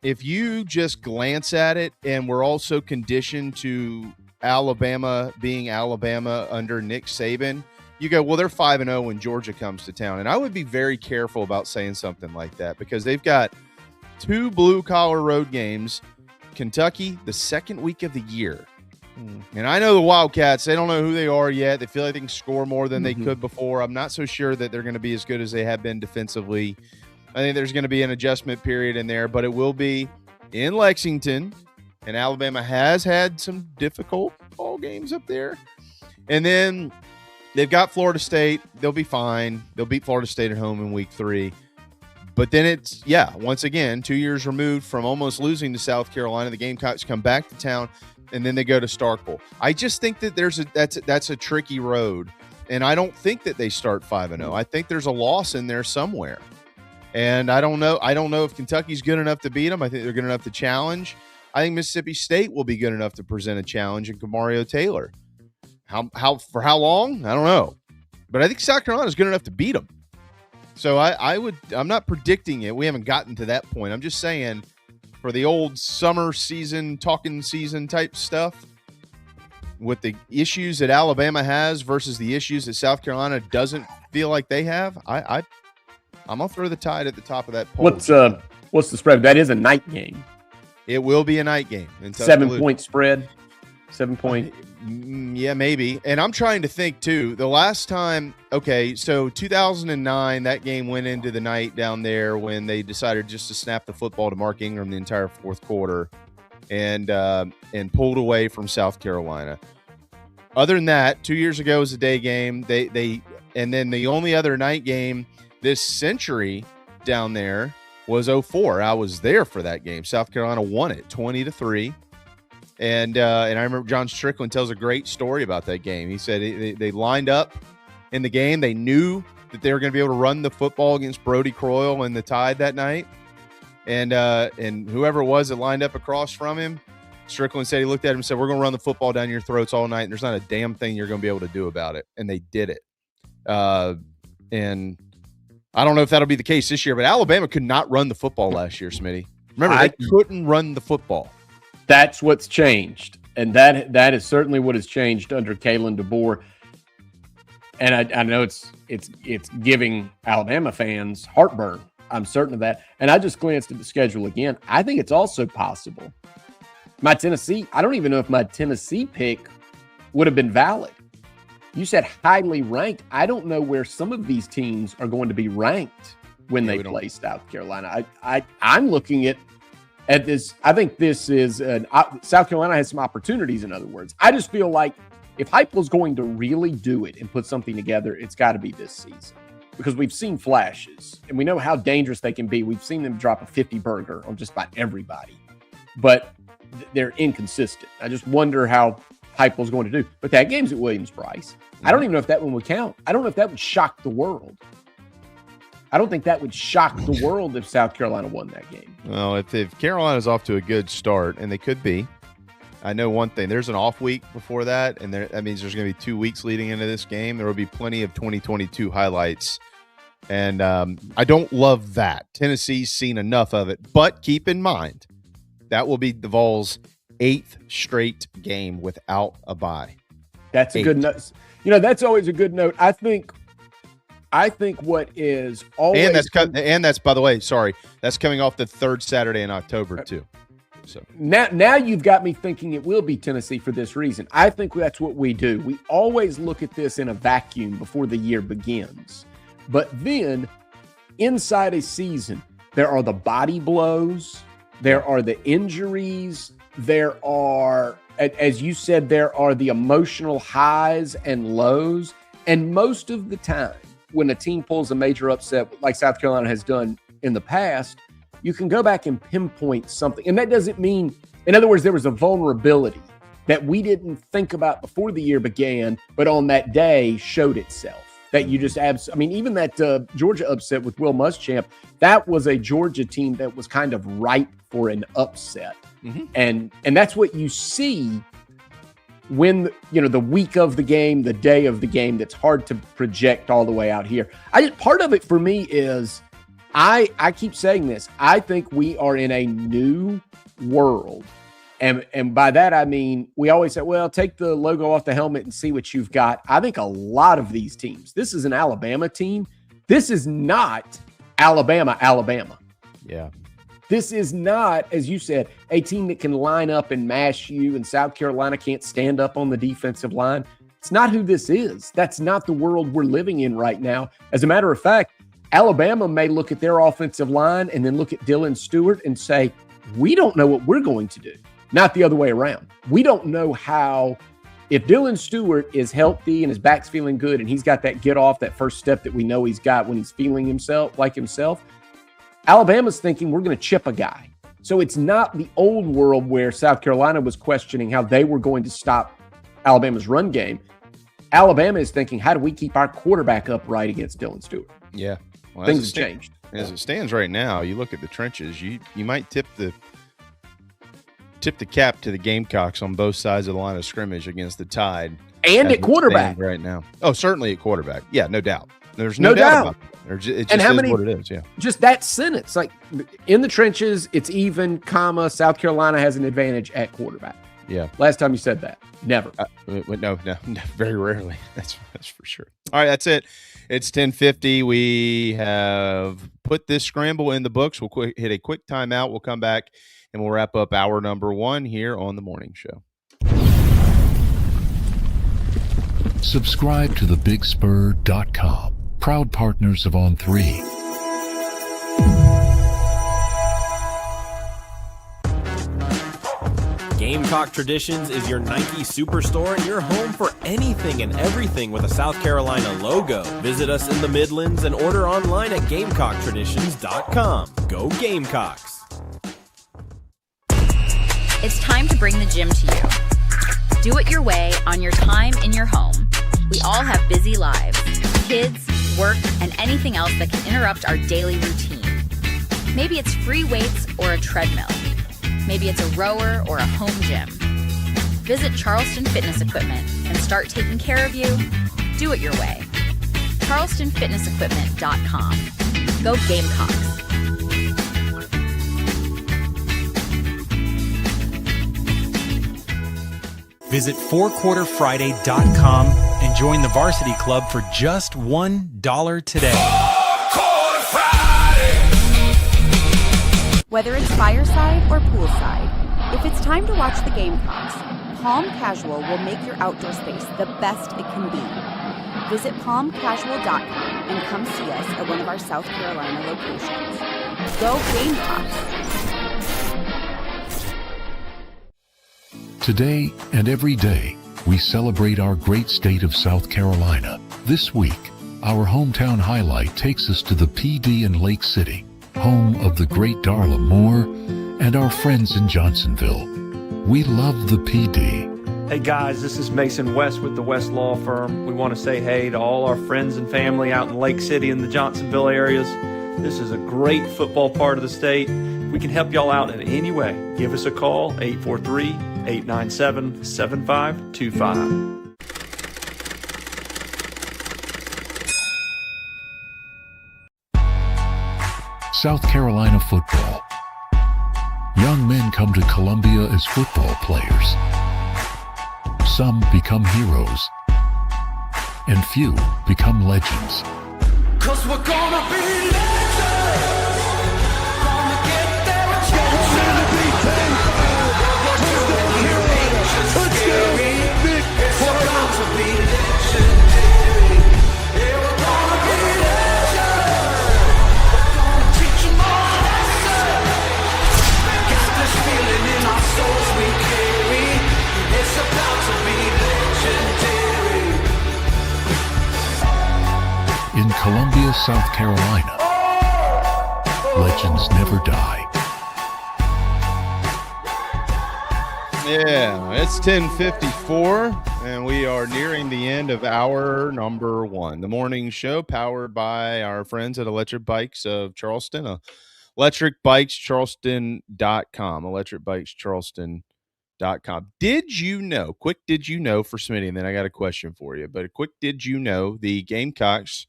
if you just glance at it, and we're also conditioned to Alabama being Alabama under Nick Saban, you go, well, they're 5-0 when Georgia comes to town. And I would be very careful about saying something like that, because they've got 2 blue-collar road games, Kentucky the second week of the year. And I know the Wildcats, they don't know who they are yet. They feel like they can score more than they could before. I'm not so sure that they're going to be as good as they have been defensively. I think there's going to be an adjustment period in there, but it will be in Lexington. And Alabama has had some difficult ball games up there. And then they've got Florida State. They'll be fine. They'll beat Florida State at home in week 3. But then it's, once again, 2 years removed from almost losing to South Carolina. The Gamecocks come back to town, and then they go to Starkville. I just think that that's a tricky road. And I don't think that they start 5-0. I think there's a loss in there somewhere. And I don't know if Kentucky's good enough to beat them. I think they're good enough to challenge. I think Mississippi State will be good enough to present a challenge in Kamario Taylor. For how long? I don't know. But I think South Carolina is good enough to beat them. So I'm not predicting it. We haven't gotten to that point. I'm just saying, for the old summer season, talking season type stuff, with the issues that Alabama has versus the issues that South Carolina doesn't feel like they have, I'm gonna throw the Tide at the top of that poll. What's the spread? That is a night game. It will be a night game. 7-point spread. 7 point. Yeah, maybe. And I'm trying to think too. The last time, so 2009, that game went into the night down there when they decided just to snap the football to Mark Ingram the entire fourth quarter, and pulled away from South Carolina. Other than that, 2 years ago was a day game. And then the only other night game this century down there was 2004. I was there for that game. South Carolina won it 20-3. And I remember John Strickland tells a great story about that game. He said they lined up in the game. They knew that they were going to be able to run the football against Brody Croyle and the Tide that night. And whoever it was that lined up across from him, Strickland said he looked at him and said, "We're going to run the football down your throats all night, and there's not a damn thing you're going to be able to do about it." And they did it. And I don't know if that'll be the case this year, but Alabama could not run the football last year, Smitty. Remember, they couldn't run the football. That's what's changed. And that is certainly what has changed under Kalen DeBoer. And I know it's giving Alabama fans heartburn. I'm certain of that. And I just glanced at the schedule again. I think it's also possible. I don't even know if my Tennessee pick would have been valid. You said highly ranked. I don't know where some of these teams are going to be ranked when they play South Carolina. I'm looking at I think this is South Carolina has some opportunities. In other words, I just feel like if Heupel's going to really do it and put something together, it's got to be this season, because we've seen flashes and we know how dangerous they can be. We've seen them drop a 50 burger on just about everybody, but they're inconsistent. I just wonder how Heupel's going to do. But that game's at Williams-Brice. I don't even know if that one would count. I don't know if that would shock the world. I don't think that would shock the world if South Carolina won that game. Well, if Carolina's off to a good start, and they could be, I know one thing. There's an off week before that, and that means there's going to be 2 weeks leading into this game. There will be plenty of 2022 highlights, and I don't love that. Tennessee's seen enough of it, but keep in mind, that will be the Vols' 8th straight game without a bye. That's a good note. That's always a good note. I think what is always and that's by the way, sorry, that's coming off the 3rd Saturday in October too. So now you've got me thinking it will be Tennessee for this reason. I think that's what we do. We always look at this in a vacuum before the year begins. But then inside a season, there are the body blows, there are the injuries, there are, as you said, there are the emotional highs and lows. And most of the time, when a team pulls a major upset like South Carolina has done in the past, you can go back and pinpoint something. And that doesn't mean, in other words, there was a vulnerability that we didn't think about before the year began, but on that day showed itself. That you just even that Georgia upset with Will Muschamp, that was a Georgia team that was kind of ripe for an upset. Mm-hmm. And that's what you see when, the week of the game, the day of the game, that's hard to project all the way out here. Part of it for me is, I keep saying this, I think we are in a new world. And by that, I mean, we always say, well, take the logo off the helmet and see what you've got. I think a lot of these teams, this is an Alabama team. This is not Alabama. Yeah. This is not, as you said, a team that can line up and mash you, and South Carolina can't stand up on the defensive line. It's not who this is. That's not the world we're living in right now. As a matter of fact, Alabama may look at their offensive line and then look at Dylan Stewart and say, we don't know what we're going to do. Not the other way around. We don't know how, if Dylan Stewart is healthy and his back's feeling good and he's got that get off, that first step that we know he's got when he's feeling himself, Alabama's thinking we're going to chip a guy. So it's not the old world where South Carolina was questioning how they were going to stop Alabama's run game. Alabama is thinking, how do we keep our quarterback upright against Dylan Stewart? Yeah. Well, things have changed. As it stands right now, you look at the trenches, you might tip the cap to the Gamecocks on both sides of the line of scrimmage against the Tide. And at quarterback. Right now. Oh, certainly at quarterback. Yeah, no doubt. There's no doubt about it. It just is what it is, yeah. Just that sentence, like in the trenches, it's even, South Carolina has an advantage at quarterback. Yeah. Last time you said that. Never. No, very rarely. That's for sure. All right, that's it. It's 10:50. We have put this scramble in the books. We'll hit a quick timeout. We'll come back and we'll wrap up hour number 1 here on the morning show. Subscribe to thebigspur.com. Proud partners of On3. Gamecock Traditions is your Nike superstore and your home for anything and everything with a South Carolina logo. Visit us in the Midlands and order online at GamecockTraditions.com. Go Gamecocks! It's time to bring the gym to you. Do it your way on your time in your home. We all have busy lives, kids, work, and anything else that can interrupt our daily routine. Maybe it's free weights or a treadmill. Maybe it's a rower or a home gym. Visit Charleston Fitness Equipment and start taking care of you. Do it your way. CharlestonFitnessEquipment.com. Go Gamecocks. Visit fourquarterfriday.com and join the Varsity Club for just $1 today. Whether it's fireside or poolside, if it's time to watch the Gamecocks, Palm Casual will make your outdoor space the best it can be. Visit palmcasual.com and come see us at one of our South Carolina locations. Go Gamecocks! Today and every day, we celebrate our great state of South Carolina. This week, our hometown highlight takes us to the PD in Lake City, home of the great Darla Moore and our friends in Johnsonville. We love the PD. Hey guys, this is Mason West with the West Law Firm. We want to say hey to all our friends and family out in Lake City and the Johnsonville areas. This is a great football part of the state. We can help y'all out in any way. Give us a call, 843-897-7525. South Carolina football. Young men come to Columbia as football players. Some become heroes, and few become legends. 'Cause we're gonna be legends. Gonna get there a chance to be It's about to be legendary. Yeah, we're gonna be legends. We're gonna teach them all a lesson. Got this feeling in our souls we carry. It's about to be legendary. In Columbia, South Carolina, legends never die. Yeah, it's 10:54, and we are nearing the end of hour number 1. The morning show powered by our friends at Electric Bikes of Charleston, electricbikescharleston.com, electricbikescharleston.com. Did you know for Smitty, and then I got a question for you, but a quick did you know the Gamecocks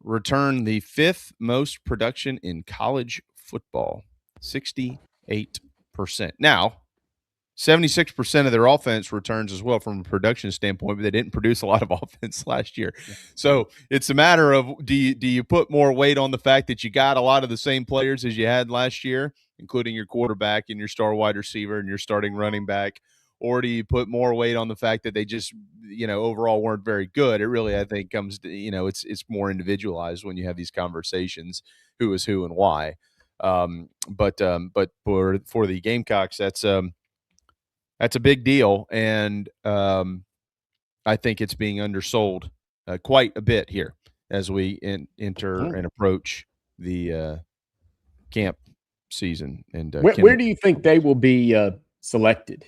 return the 5th most production in college football, 68%. Now, 76% of their offense returns as well from a production standpoint, but they didn't produce a lot of offense last year. Yeah. So it's a matter of do you put more weight on the fact that you got a lot of the same players as you had last year, including your quarterback and your star wide receiver and your starting running back, or do you put more weight on the fact that they just, overall weren't very good? It really, I think, comes to, it's more individualized when you have these conversations, who is who and why. But for the Gamecocks, that's a big deal, and I think it's being undersold quite a bit here as we enter and approach the camp season. And where do you think they will be selected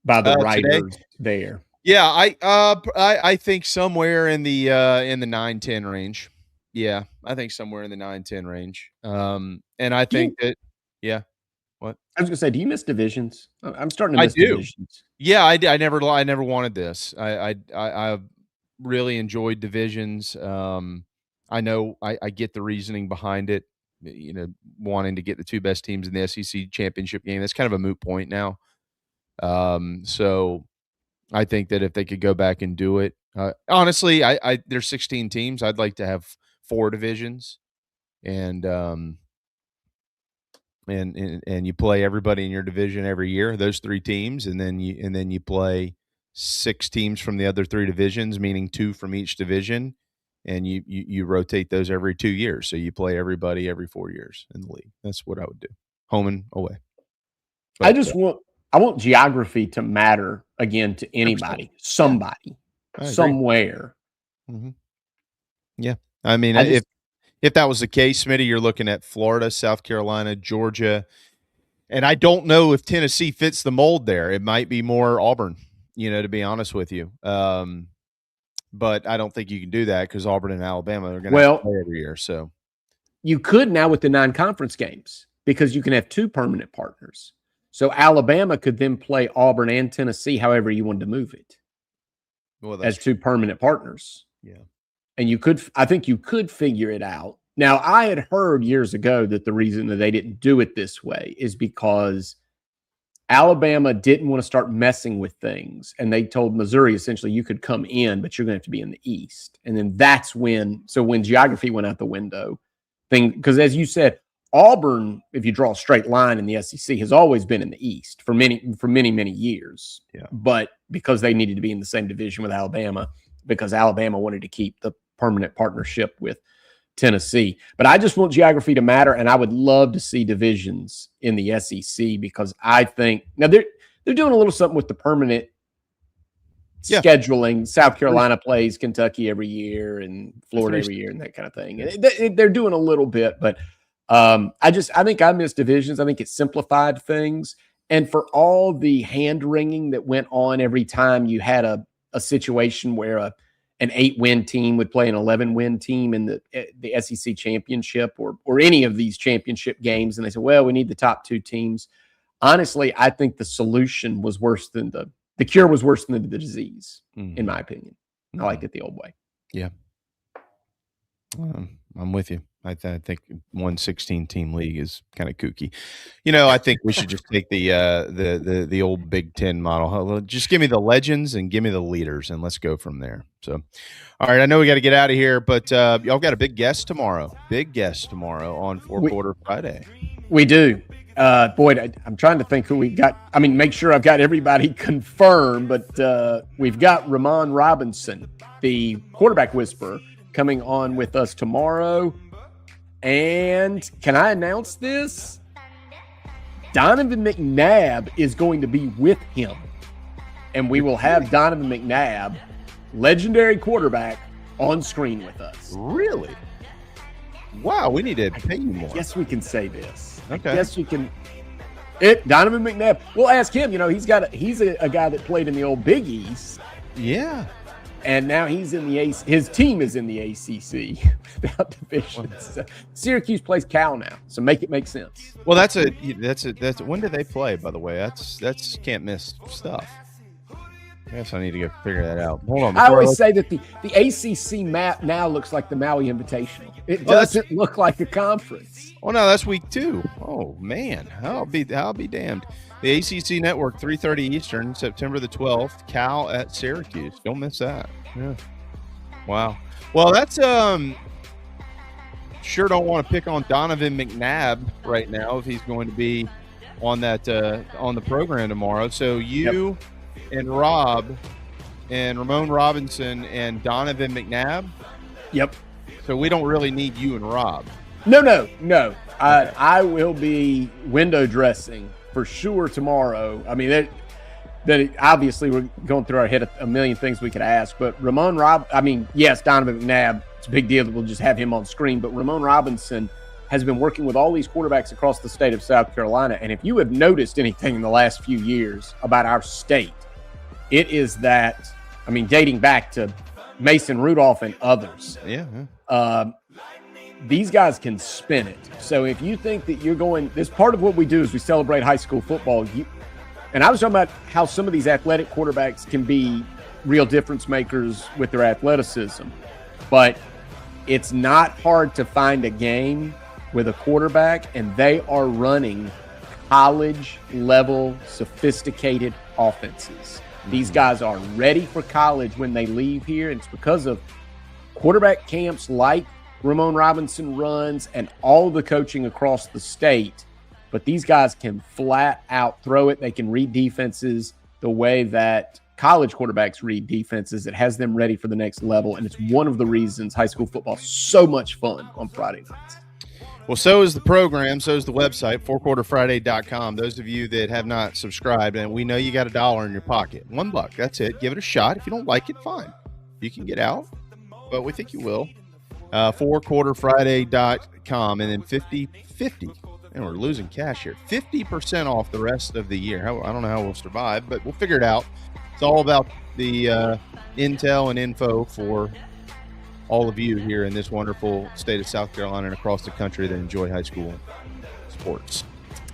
by the writers today? There? Yeah, I think somewhere in the 9-10 range. Yeah, I think somewhere in the 9-10 range. And I think that, yeah. What? I was gonna say, do you miss divisions? I'm starting to miss divisions. Yeah, I never wanted this. I really enjoyed divisions. I know I get the reasoning behind it. Wanting to get the 2 best teams in the SEC championship game. That's kind of a moot point now. So I think that if they could go back and do it, honestly, there's 16 teams. I'd like to have 4 divisions, and you play everybody in your division every year, those 3 teams, and then you play 6 teams from the other 3 divisions, meaning 2 from each division, and you rotate those every 2 years. So you play everybody every 4 years in the league. That's what I would do, home and away. But, I want geography to matter again to anybody, somebody, somewhere. Mm-hmm. Yeah, I mean, if that was the case, Smitty, you're looking at Florida, South Carolina, Georgia, and I don't know if Tennessee fits the mold there. It might be more Auburn, to be honest with you. But I don't think you can do that because Auburn and Alabama are going to play every year. So you could now with the non-conference games because you can have 2 permanent partners. So Alabama could then play Auburn and Tennessee, however you wanted to move it, as 2 permanent partners. Yeah. And I think you could figure it out. Now, I had heard years ago that the reason that they didn't do it this way is because Alabama didn't want to start messing with things. And they told Missouri, essentially, you could come in, but you're going to have to be in the East. And then that's when geography went out the window, because as you said, Auburn, if you draw a straight line in the SEC, has always been in the East for many, many years. Yeah. But because they needed to be in the same division with Alabama, because Alabama wanted to keep the permanent partnership with Tennessee. But I just want geography to matter, and I would love to see divisions in the SEC because I think now they're doing a little something with the permanent scheduling. South Carolina plays Kentucky every year and Florida every year and that kind of thing. And they're doing a little bit, but I think I miss divisions. I think it simplified things. And for all the hand wringing that went on every time you had a situation where an 8-win team would play an 11-win team in the SEC championship or any of these championship games, and they said, well, we need the top 2 teams. Honestly, I think the solution was worse than the cure was worse than the disease, in my opinion. I liked it the old way. Yeah. I'm with you. I think 116 team league is kind of kooky. I think we should just take the old Big Ten model. Just give me the legends and give me the leaders, and let's go from there. So, all right, I know we got to get out of here, but y'all got a big guest tomorrow. Big guest tomorrow on Four-Quarter Friday. We do. Boyd, I'm trying to think who we got. I mean, make sure I've got everybody confirmed, but we've got Ramon Robinson, the quarterback whisperer, coming on with us tomorrow. And can I announce this? Donovan McNabb is going to be with him. And we will have Donovan McNabb, legendary quarterback, on screen with us. Really? Wow, we need to pay you more. Yes, we can say this. Okay. Yes, we can. Donovan McNabb. We'll ask him. He's a guy that played in the old Big East. Yeah. And now he's in the his team is in the ACC without divisions. Syracuse plays Cal now, so make it make sense. Well, that's when do they play? By the way, that's can't miss stuff. I guess I need to go figure that out. Hold on. I always say that the ACC map now looks like the Maui Invitational. It doesn't look like a conference. Oh no, that's week 2. Oh man, I'll be damned. The ACC Network, 3:30 Eastern, September the 12th. Cal at Syracuse. Don't miss that. Yeah. Wow. Well, that's sure don't want to pick on Donovan McNabb right now if he's going to be on that on the program tomorrow. So you and Rob and Ramon Robinson and Donovan McNabb. Yep. So we don't really need you and Rob. No. I will be window dressing for sure tomorrow. I mean, that obviously we're going through our head a million things we could ask, but yes, Donovan McNabb, it's a big deal that we'll just have him on screen, but Ramon Robinson has been working with all these quarterbacks across the state of South Carolina, and if you have noticed anything in the last few years about our state, it is that, dating back to Mason Rudolph and others. Yeah. These guys can spin it. So if you think that you're going, this part of what we do is we celebrate high school football. And I was talking about how some of these athletic quarterbacks can be real difference makers with their athleticism. But it's not hard to find a game with a quarterback, and they are running college-level, sophisticated offenses. These guys are ready for college when they leave here, and it's because of quarterback camps like Ramon Robinson runs and all the coaching across the state. But these guys can flat out throw it. They can read defenses the way that college quarterbacks read defenses. It has them ready for the next level, and it's one of the reasons high school football is so much fun on Friday nights. Well, so is the program, so is the website, fourquarterfriday.com. Those of you that have not subscribed, and we know you got $1 in your pocket. $1, that's it. Give it a shot. If you don't like it, fine. You can get out, but we think you will. Fourquarterfriday.com, and then 50-50. And we're losing cash here. 50% off the rest of the year. I don't know how we'll survive, but we'll figure it out. It's all about the intel and info for all of you here in this wonderful state of South Carolina and across the country that enjoy high school sports.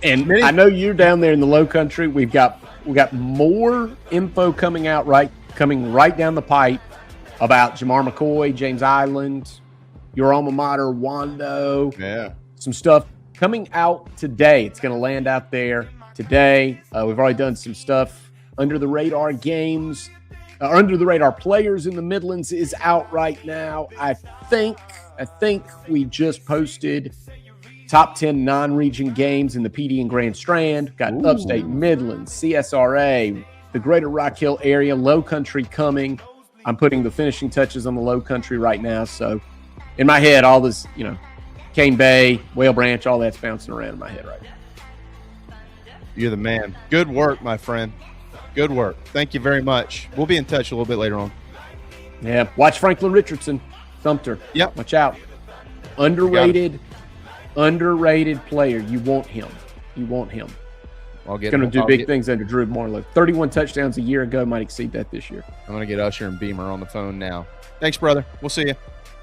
And Smitty, I know you're down there in the Low Country. We've got more info coming right down the pipe about Jamar McCoy, James Island, your alma mater, Wando. Yeah. Some stuff coming out today. It's going to land out there today. We've already done some stuff. Under the radar games, under the radar players in the Midlands is out right now. I think we just posted top 10 non-region games in the PD and Grand Strand. Got Upstate Midlands, CSRA, the Greater Rock Hill area, Low Country coming. I'm putting the finishing touches on the Low Country right now. So in my head, all this, Cane Bay, Whale Branch, all that's bouncing around in my head right now. You're the man. Good work, my friend. Good work. Thank you very much. We'll be in touch a little bit later on. Yeah. Watch Franklin Richardson. Thumped her. Yep. Watch out. Underrated player. You want him. He's going to do big things under Drew Marlowe. 31 touchdowns a year ago. Might exceed that this year. I'm going to get Usher and Beamer on the phone now. Thanks, brother. We'll see you.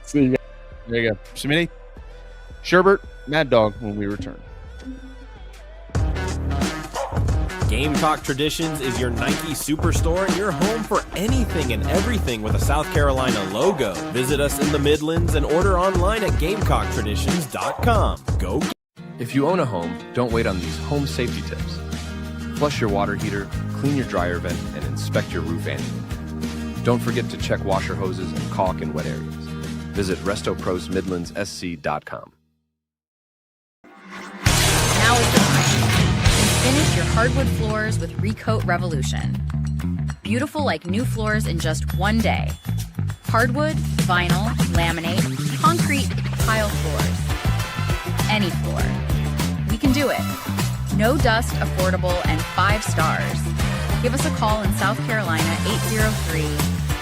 See you. There you go. Smitty, Sherbert, Mad Dog when we return. Gamecock Traditions is your Nike superstore and your home for anything and everything with a South Carolina logo. Visit us in the Midlands and order online at GamecockTraditions.com. Go. If you own a home, don't wait on these home safety tips. Flush your water heater, clean your dryer vent, and inspect your roof annually. Don't forget to check washer hoses and caulk in wet areas. Visit RestoProsMidlandsSC.com. Now is the time. Finish your hardwood floors with Recoat Revolution. Beautiful like new floors in just one day. Hardwood, vinyl, laminate, concrete, tile floors. Any floor. We can do it. No dust, affordable, and 5 stars. Give us a call in South Carolina,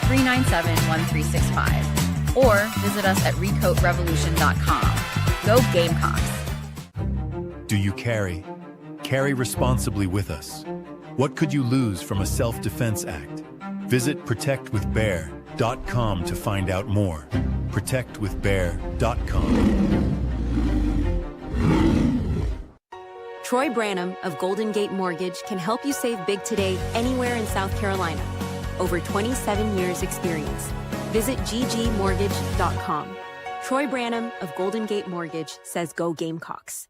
803-397-1365. Or visit us at recoatrevolution.com. Go Gamecocks. Do you carry? Carry responsibly with us. What could you lose from a self-defense act? Visit protectwithbear.com to find out more. Protectwithbear.com. Troy Branham of Golden Gate Mortgage can help you save big today anywhere in South Carolina. Over 27 years experience. Visit ggmortgage.com. Troy Branham of Golden Gate Mortgage says go Gamecocks.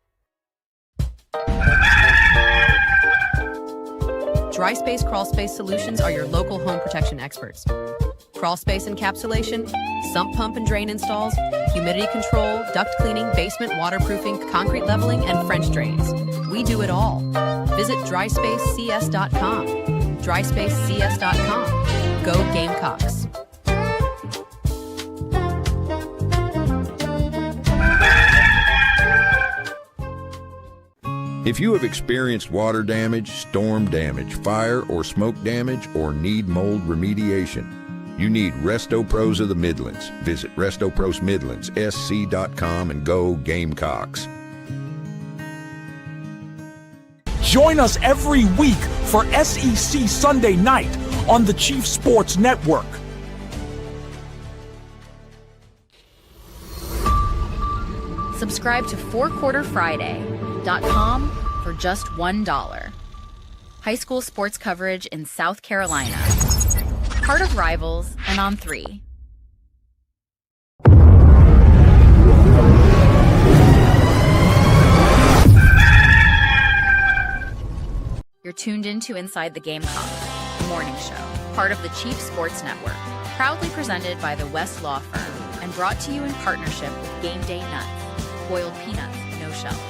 Dry Space Crawl Space Solutions are your local home protection experts. Crawl space encapsulation, sump pump and drain installs, humidity control, duct cleaning, basement waterproofing, concrete leveling, and French drains. We do it all. Visit dryspacecs.com. dryspacecs.com. Go Gamecocks. If you have experienced water damage, storm damage, fire or smoke damage, or need mold remediation, you need Resto Pros of the Midlands. Visit RestoProsMidlandsSC.com and go Gamecocks. Join us every week for SEC Sunday Night on the Chief Sports Network. Subscribe to fourquarterfriday.com for just $1. High school sports coverage in South Carolina. Part of Rivals and on 3. You're tuned into Inside the Gamecocks, the morning show, part of the Chief Sports Network, proudly presented by the West Law Firm and brought to you in partnership with Game Day Nuts. Boiled peanuts, no shells.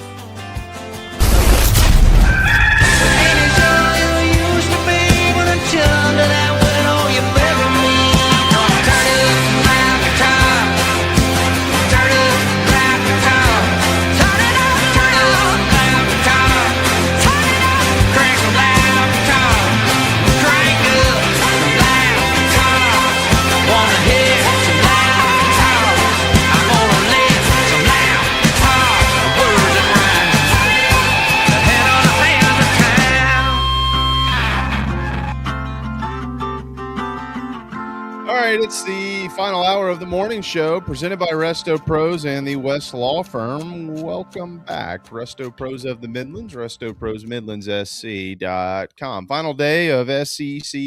It's the final hour of the morning show presented by Resto Pros and the West Law Firm. Welcome back. Resto Pros of the Midlands, RestoProsMidlandsSC.com. Final day of SEC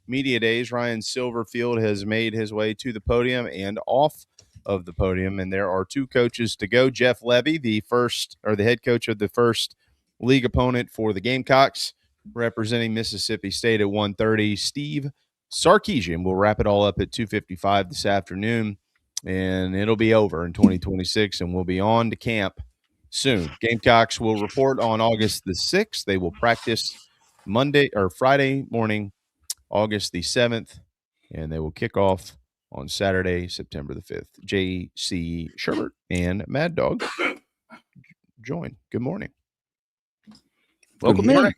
Media Days. Ryan Silverfield has made his way to the podium and off of the podium, and there are 2 coaches to go. Jeff Levy, the head coach of the first league opponent for the Gamecocks, representing Mississippi State at 1:30. Steve Sarkisian will wrap it all up at 2:55 this afternoon, and it'll be over in 2026, and we'll be on to camp soon. Gamecocks will report on August the 6th. They will practice Friday morning, August the 7th, and they will kick off on Saturday, September the 5th. J.C. Sherbert and Mad Dog join. Good morning. Welcome in.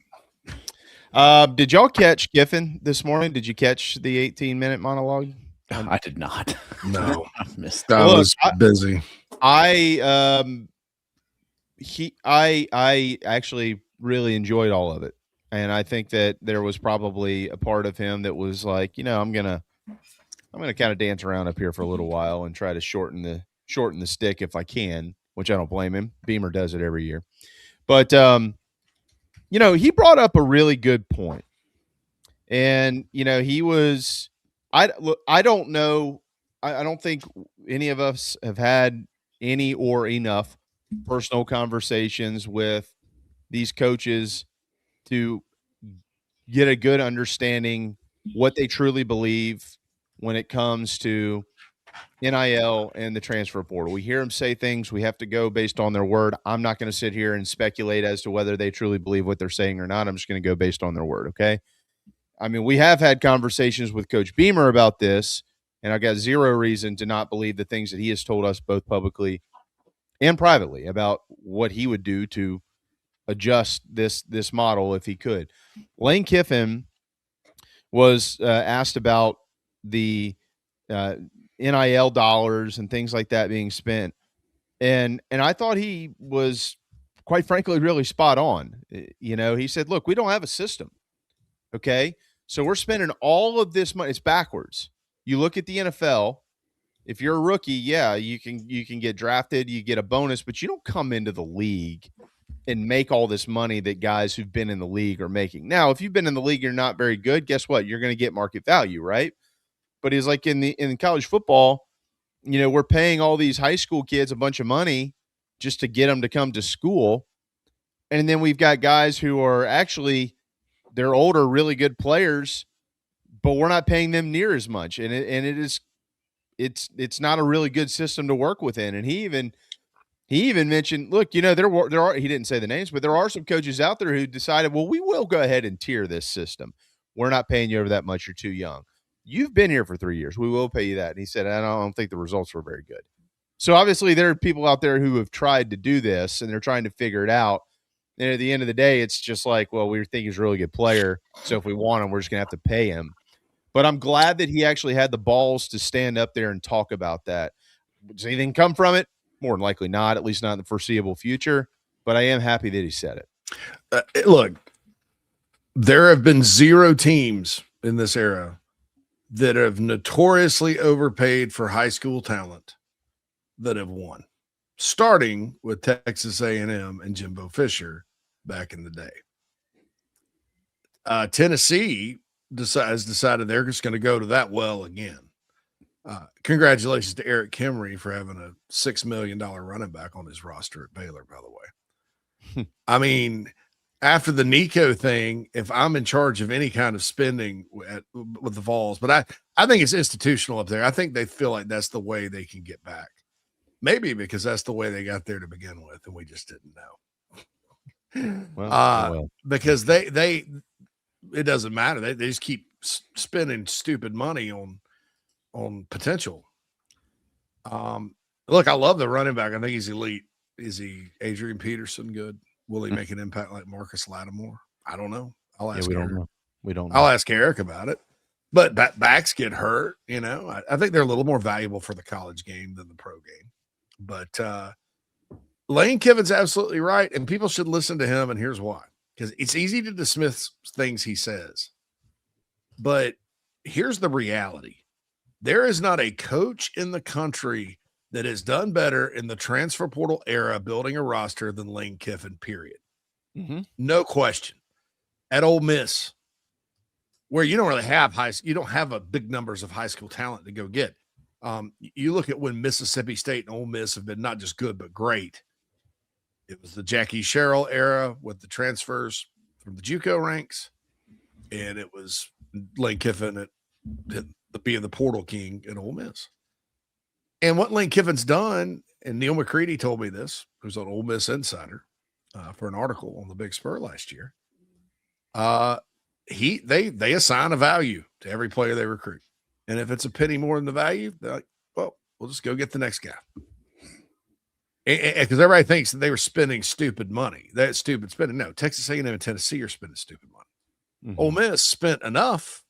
Did y'all catch Kiffin this morning? Did you catch the 18-minute monologue? I did not. No, I missed. I was busy. I actually really enjoyed all of it, and I think that there was probably a part of him that was like, I'm gonna kind of dance around up here for a little while and try to shorten the stick if I can, which I don't blame him. Beamer does it every year, but he brought up a really good point, and he was. I don't know. I don't think any of us have had any or enough personal conversations with these coaches to get a good understanding what they truly believe when it comes to NIL and the transfer portal. We hear them say things. We have to go based on their word. I'm not going to sit here and speculate as to whether they truly believe what they're saying or not. I'm just going to go based on their word. Okay. I mean, we have had conversations with Coach Beamer about this, and I've got zero reason to not believe the things that he has told us both publicly and privately about what he would do to adjust this model if he could. Lane Kiffin was asked about the NIL dollars and things like that being spent, and I thought he was, quite frankly, really spot on. He said, "Look, we don't have a system. Okay, so we're spending all of this money. It's backwards. You look at the NFL. If you're a rookie, yeah, you can get drafted, you get a bonus, but you don't come into the league and make all this money that guys who've been in the league are making. Now, if you've been in the league, you're not very good. Guess what? You're going to get market value, right? But he's like in college football, we're paying all these high school kids a bunch of money just to get them to come to school, and then we've got guys who are actually they're older, really good players, but we're not paying them near as much, and it's not a really good system to work within. And he even mentioned, look, there are, he didn't say the names, but there are some coaches out there who decided, well, we will go ahead and tier this system. We're not paying you over that much. You're too young. You've been here for 3 years. We will pay you that. And he said, I don't think the results were very good. So obviously there are people out there who have tried to do this and they're trying to figure it out. And at the end of the day, it's just like, well, we think he's a really good player. So if we want him, we're just going to have to pay him. But I'm glad that he actually had the balls to stand up there and talk about that. Does anything come from it? More than likely not, at least not in the foreseeable future. But I am happy that he said it. Look, there have been 0 teams in this era that have notoriously overpaid for high school talent that have won, starting with Texas A&M and Jimbo Fisher back in the day. Tennessee has decided they're just going to go to that well again. Congratulations to Eric Kimry for having a $6 million running back on his roster at Baylor, by the way. I mean, after the Nico thing, if I'm in charge of any kind of spending with the Vols, but I think it's institutional up there. I think they feel like that's the way they can get back. Maybe because that's the way they got there to begin with, and we just didn't know. Well. Because they it doesn't matter. They just keep spending stupid money on potential. Look, I love the running back. I think he's elite. Is he Adrian Peterson good? Will he make an impact like Marcus Lattimore? I don't know. I'll ask we Eric. don't know. We don't know. I'll ask Eric about it. But backs get hurt, I think they're a little more valuable for the college game than the pro game. But Lane Kiffin's absolutely right, and people should listen to him, and here's why. Because it's easy to dismiss things he says. But here's the reality. There is not a coach in the country that has done better in the transfer portal era building a roster than Lane Kiffin, period. Mm-hmm. No question. At Ole Miss, where you don't really have you don't have a big numbers of high school talent to go get. You look at when Mississippi State and Ole Miss have been not just good, but great. It was the Jackie Sherrill era with the transfers from the JUCO ranks. And it was Lane Kiffin at being the portal king at Ole Miss. And what Lane Kiffin's done, and Neil McCready told me this, who's on Ole Miss Insider for an article on the Big Spur last year. They assign a value to every player they recruit. And if it's a penny more than the value, they're like, well, we'll just go get the next guy. Because everybody thinks that they were spending stupid money. That's stupid spending. No, Texas A&M and Tennessee are spending stupid money. Mm-hmm. Ole Miss spent enough,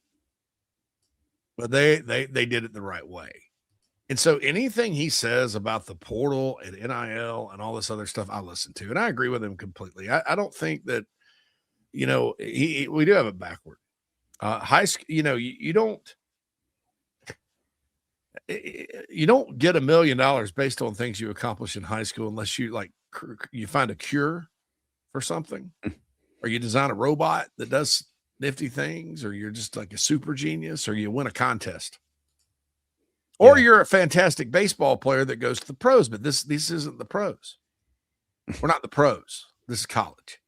but they did it the right way. And so anything he says about the portal and NIL and all this other stuff, I listen to, and I agree with him completely. I don't think that, we do have it backward. High school, you don't get $1 million based on things you accomplish in high school unless you you find a cure for something, or you design a robot that does nifty things, or you're just like a super genius, or you win a contest, or you're a fantastic baseball player that goes to the pros. But this isn't the pros. We're not the pros. This is college.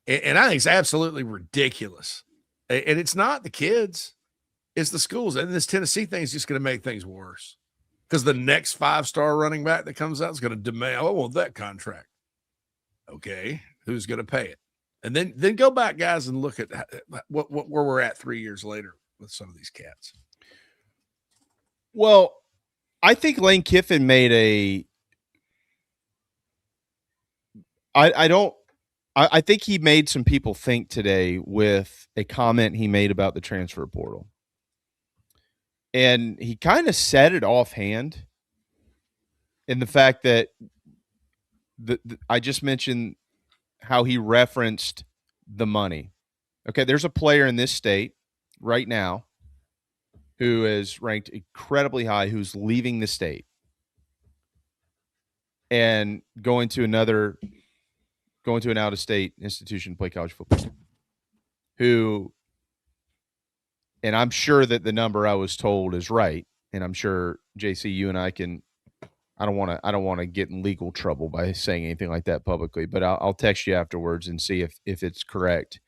And I think it's absolutely ridiculous. And it's not the kids, it's the schools. And this Tennessee thing is just going to make things worse, because the next 5-star running back that comes out is going to demand, I want that contract. Okay, who's going to pay it? And then go back, guys, and look at where we're at 3 years later with some of these cats. Well, I think Lane Kiffin made I think he made some people think today with a comment he made about the transfer portal. And he kind of said it offhand in the fact that I just mentioned how he referenced the money. Okay, there's a player in this state right now who is ranked incredibly high, who's leaving the state and going to an out-of-state institution to play college football, who, and I'm sure that the number I was told is right, and I'm sure, JC, you and I can, I don't want to get in legal trouble by saying anything like that publicly, but I'll text you afterwards and see if it's correct.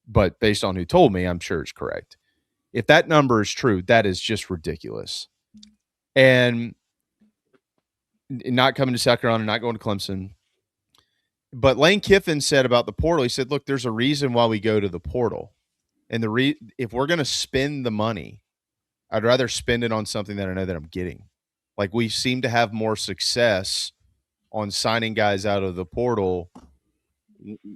But based on who told me, I'm sure it's correct. If that number is true, that is just ridiculous. And not coming to South Carolina, not going to Clemson. But Lane Kiffin said about the portal, he said, look, there's a reason why we go to the portal. And if we're going to spend the money, I'd rather spend it on something that I know that I'm getting. Like, we seem to have more success on signing guys out of the portal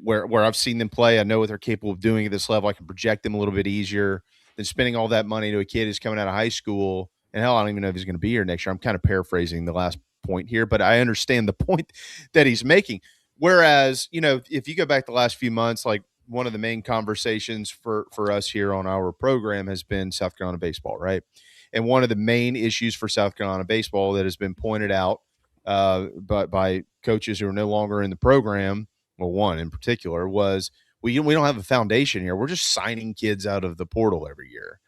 where I've seen them play. I know what they're capable of doing at this level. I can project them a little bit easier than spending all that money to a kid who's coming out of high school. And hell, I don't even know if he's going to be here next year. I'm kind of paraphrasing the last point here, but I understand the point that he's making. Whereas, if you go back the last few months, like, one of the main conversations for us here on our program has been South Carolina baseball, right? And one of the main issues for South Carolina baseball that has been pointed out by coaches who are no longer in the program, well, one in particular, was we don't have a foundation here. We're just signing kids out of the portal every year.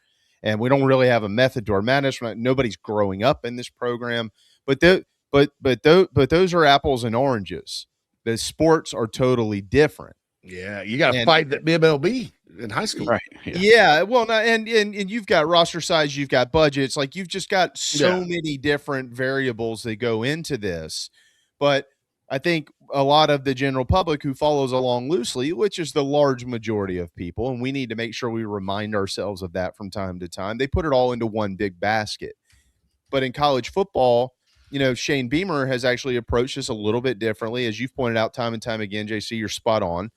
And we don't really have a method to our madness. Nobody's growing up in this program. But those are apples and oranges. The sports are totally different. Yeah, you got to fight that MLB in high school, right? Yeah, well, and you've got roster size, you've got budgets, like, you've just got so many different variables that go into this. But I think a lot of the general public who follows along loosely, which is the large majority of people, and we need to make sure we remind ourselves of that from time to time, they put it all into one big basket. But in college football, Shane Beamer has actually approached this a little bit differently. As you've pointed out time and time again, JC, you're spot on.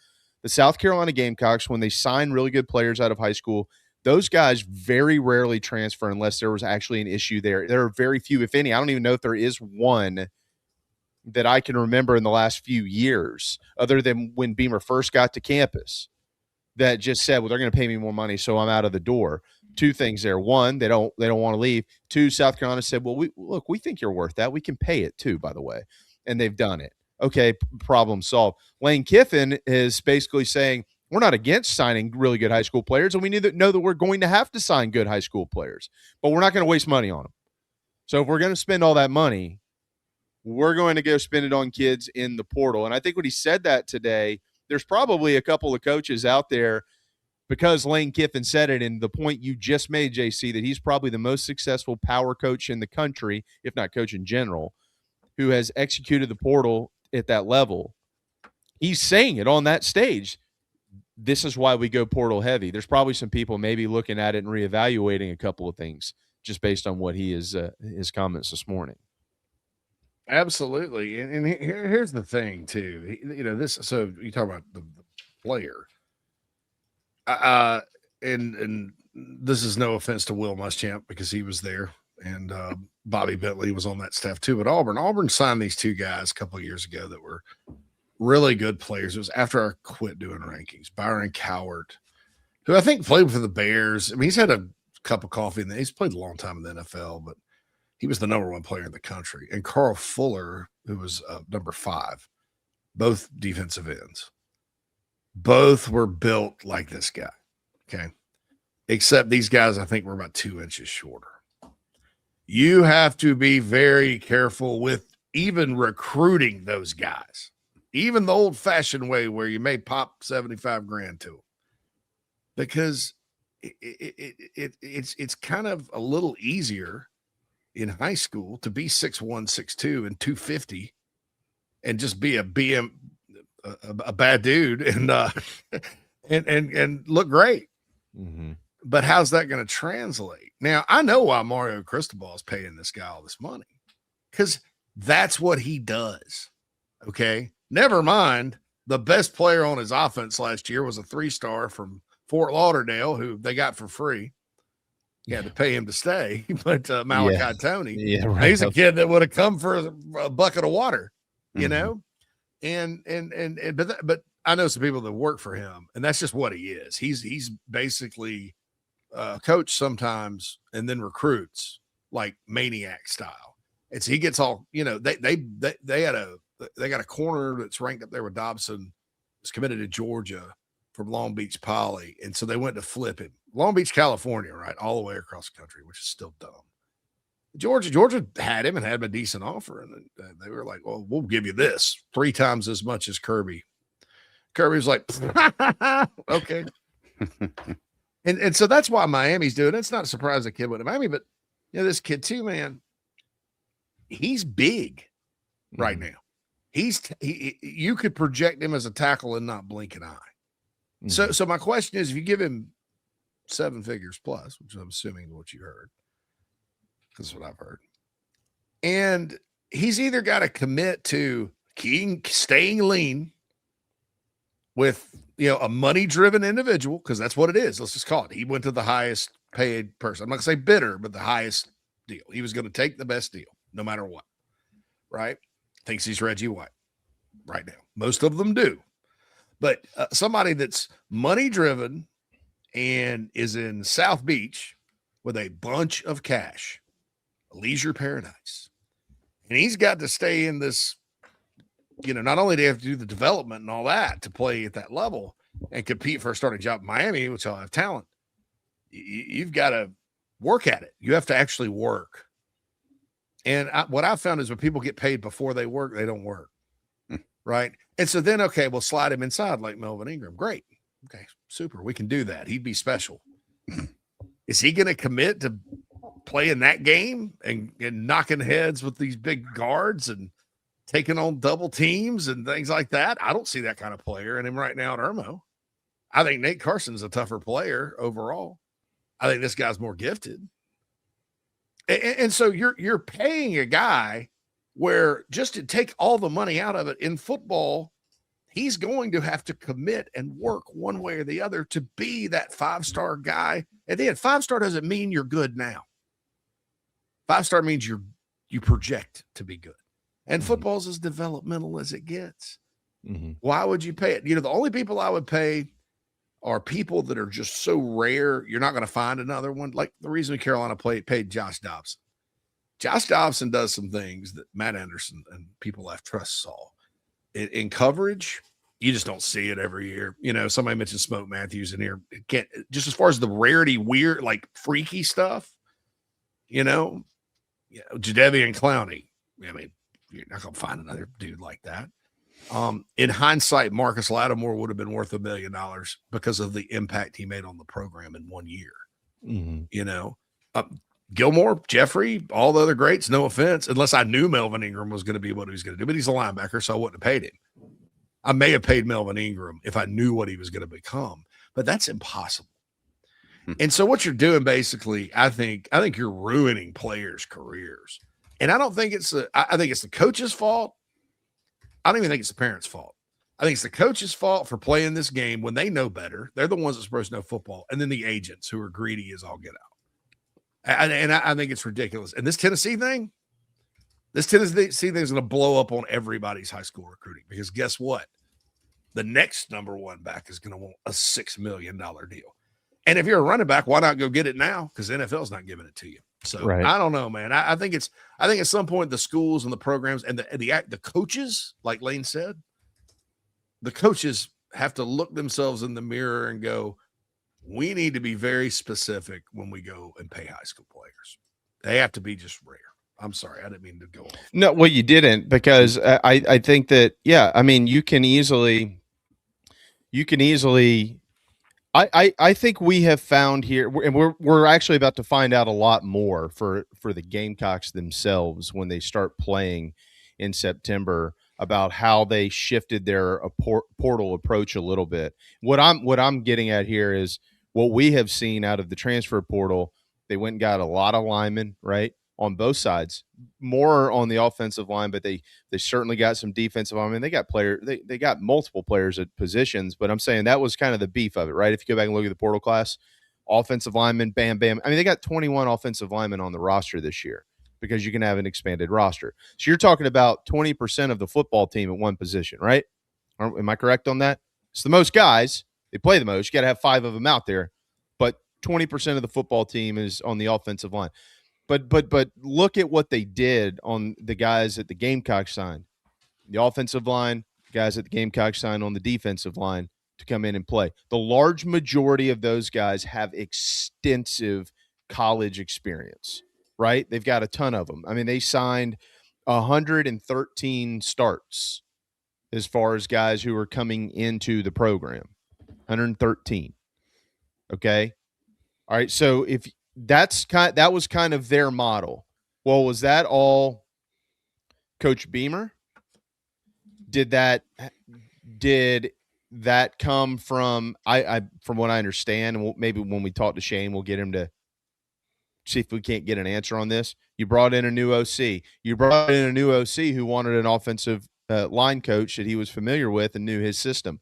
The South Carolina Gamecocks, when they sign really good players out of high school, those guys very rarely transfer unless there was actually an issue there. There are very few, if any. I don't even know if there is one that I can remember in the last few years, other than when Beamer first got to campus, that just said, well, they're going to pay me more money, so I'm out of the door. Two things there. One, they don't want to leave. Two, South Carolina said, well, we think you're worth that. We can pay it too, by the way. And they've done it. Okay, problem solved. Lane Kiffin is basically saying, we're not against signing really good high school players, and we know that we're going to have to sign good high school players, but we're not going to waste money on them. So if we're going to spend all that money, we're going to go spend it on kids in the portal. And I think when he said that today, there's probably a couple of coaches out there, because Lane Kiffin said it, and the point you just made, JC, that he's probably the most successful power coach in the country, if not coach in general, who has executed the portal at that level. He's saying it on that stage. This is why we go portal heavy. There's probably some people maybe looking at it and reevaluating a couple of things just based on what he is his comments this morning. Absolutely. And here's the thing too. So you talk about the player. and this is no offense to Will Muschamp because he was there, and Bobby Bentley was on that staff too. But Auburn signed these two guys a couple of years ago that were really good players. It was after I quit doing rankings. Byron Cowart, who I think played for the Bears. I mean, he's had a cup of coffee, and he's played a long time in the NFL, but he was the number one player in the country. And Carl Fuller, who was number 5, both defensive ends. Both were built like this guy, okay? Except these guys, I think, were about 2 inches shorter. You have to be very careful with even recruiting those guys, even the old-fashioned way where you may pop 75 grand to them, because it's kind of a little easier in high school to be 6'1", 6'2", and 250 and just be a bad dude and look great. Mm-hmm. But how's that going to translate? Now, I know why Mario Cristobal is paying this guy all this money, because that's what he does. Okay. Never mind, the best player on his offense last year was a 3-star from Fort Lauderdale who they got for free. You had to pay him to stay, but Malachi Tony, he's a kid that would have come for a bucket of water, you know? But I know some people that work for him, and that's just what he is. He's basically a coach sometimes and then recruits like maniac style. And so he gets all, they got a corner that's ranked up there with Dobson, was committed to Georgia from Long Beach Poly. And so they went to flip him. Long Beach, California, right? All the way across the country, which is still dumb. Georgia had him and had him a decent offer. And they were like, well, we'll give you this 3 times as much as Kirby. Kirby was like, okay. And so that's why Miami's doing it. It's not a surprise the kid went to Miami, but this kid too, man, he's big right now. You could project him as a tackle and not blink an eye. So my question is, if you give him 7 figures plus, which I'm assuming what you heard, because that's what I've heard, and he's either got to commit to staying lean with a money-driven individual, because that's what it is. Let's just call it. He went to the highest paid person. I'm not gonna say bidder, but the highest deal. He was going to take the best deal, no matter what. Right? Thinks he's Reggie White right now. Most of them do. But somebody that's money-driven and is in South Beach with a bunch of cash, a leisure paradise, and he's got to stay in this, not only do you have to do the development and all that to play at that level and compete for a starting job in Miami, which will have talent, you've got to work at it. You have to actually work. And what I've found is when people get paid before they work, they don't work. Right. And so then, okay, we'll slide him inside like Melvin Ingram. Great. Okay, super. We can do that. He'd be special. Is he going to commit to playing that game and knocking heads with these big guards and taking on double teams and things like that? I don't see that kind of player in him right now at Irmo. I think Nate Carson's a tougher player overall. I think this guy's more gifted. And so you're paying a guy where just to take all the money out of it in football, he's going to have to commit and work one way or the other to be that 5-star guy. And then 5-star doesn't mean you're good now. 5-star means you project to be good. And football's as developmental as it gets. Why would you pay it? The only people I would pay are people that are just so rare, you're not going to find another one. Like the reason Carolina paid Josh Dobson. Josh Dobson does some things that Matt Anderson and people left trust saw. In coverage, you just don't see it every year. Somebody mentioned Smoke Matthews in here. Just as far as the rarity, weird, like freaky stuff, Jadeveon Clowney. I mean, you're not going to find another dude like that. In hindsight, Marcus Lattimore would have been worth $1 million because of the impact he made on the program in 1 year. Gilmore, Jeffrey, all the other greats, no offense, unless I knew Melvin Ingram was going to be what he was going to do, but he's a linebacker, so I wouldn't have paid him. I may have paid Melvin Ingram if I knew what he was going to become, but that's impossible. And so what you're doing basically, I think you're ruining players' careers. And I don't think I think it's the coach's fault. I don't even think it's the parents' fault. I think it's the coach's fault for playing this game when they know better. They're the ones that's supposed to know football, and then the agents who are greedy as all get out. And I think it's ridiculous. And this Tennessee thing is going to blow up on everybody's high school recruiting, because guess what? The next number one back is going to want a $6 million deal. And if you're a running back, why not go get it now? Because the NFL's not giving it to you. So I don't know, man. I think at some point the schools and the programs and the coaches, like Lane said, the coaches have to look themselves in the mirror and go, we need to be very specific when we go and pay high school players. They have to be just rare. I'm sorry, I didn't mean to go off. No, well, you didn't, because I think that, yeah, I mean, you can easily I think we have found here, and we're actually about to find out a lot more for the Gamecocks themselves when they start playing in September, about how they shifted their portal approach a little bit. What I'm getting at here is what we have seen out of the transfer portal. They went and got a lot of linemen, right, on both sides, more on the offensive line, but they certainly got some defensive linemen. They got they got multiple players at positions, but I'm saying that was kind of the beef of it, right? If you go back and look at the portal class, offensive linemen, bam, bam. I mean, they got 21 offensive linemen on the roster this year, because you can have an expanded roster. So you're talking about 20% of the football team at one position, right? Am I correct on that? It's the most guys. They play the most. You got to have 5 of them out there. But 20% of the football team is on the offensive line. But look at what they did on the guys at the Gamecocks signed. The offensive line, guys at the Gamecocks signed on the defensive line to come in and play. The large majority of those guys have extensive college experience. Right? They've got a ton of them. I mean, they signed 113 starts as far as guys who are coming into the program. 113. Okay? All right, so if that was kind of their model. Well, was that all Coach Beamer? Did that come from from what I understand, and maybe when we talk to Shane, we'll get him to see if we can't get an answer on this. You brought in a new OC. You brought in a new OC who wanted an offensive line coach that he was familiar with and knew his system.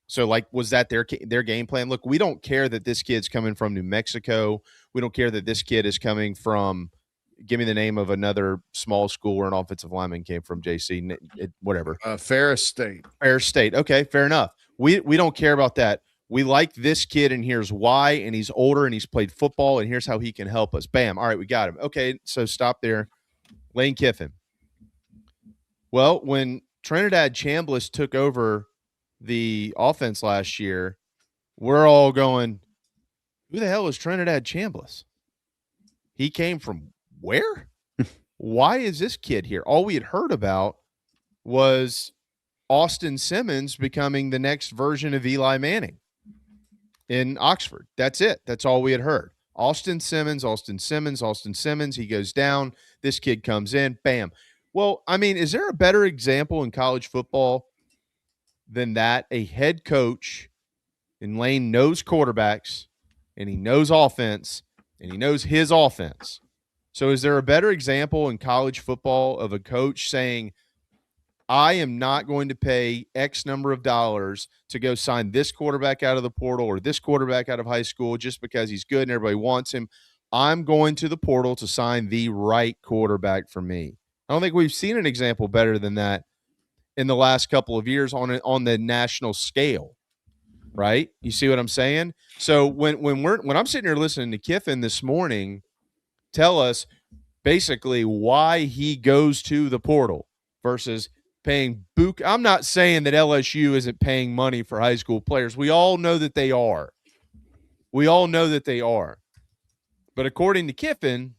So, was that their game plan? Look, we don't care that this kid's coming from New Mexico. We don't care that this kid is coming from, give me the name of another small school where an offensive lineman came from, JC, whatever. Ferris State. Ferris State. Okay, fair enough. We don't care about that. We like this kid, and here's why, and he's older, and he's played football, and here's how he can help us. Bam. All right, we got him. Okay, so stop there. Lane Kiffin. Well, when Trinidad Chambliss took over the offense last year, we're all going, who the hell is Trinidad Chambliss? He came from where? Why is this kid here? All we had heard about was Austin Simmons becoming the next version of Eli Manning in Oxford. That's it. That's all we had heard. Austin Simmons. He goes down. This kid comes in. Bam. Well, I mean, is there a better example in college football than that? A head coach, and Lane knows quarterbacks, and he knows offense, and he knows his offense. So is there a better example in college football of a coach saying, I am not going to pay X number of dollars to go sign this quarterback out of the portal or this quarterback out of high school just because he's good and everybody wants him. I'm going to the portal to sign the right quarterback for me. I don't think we've seen an example better than that in the last couple of years on the national scale, right? You see what I'm saying? So when I'm sitting here listening to Kiffin this morning tell us basically why he goes to the portal versus paying book. I'm not saying that LSU isn't paying money for high school players. We all know that they are. But according to Kiffin,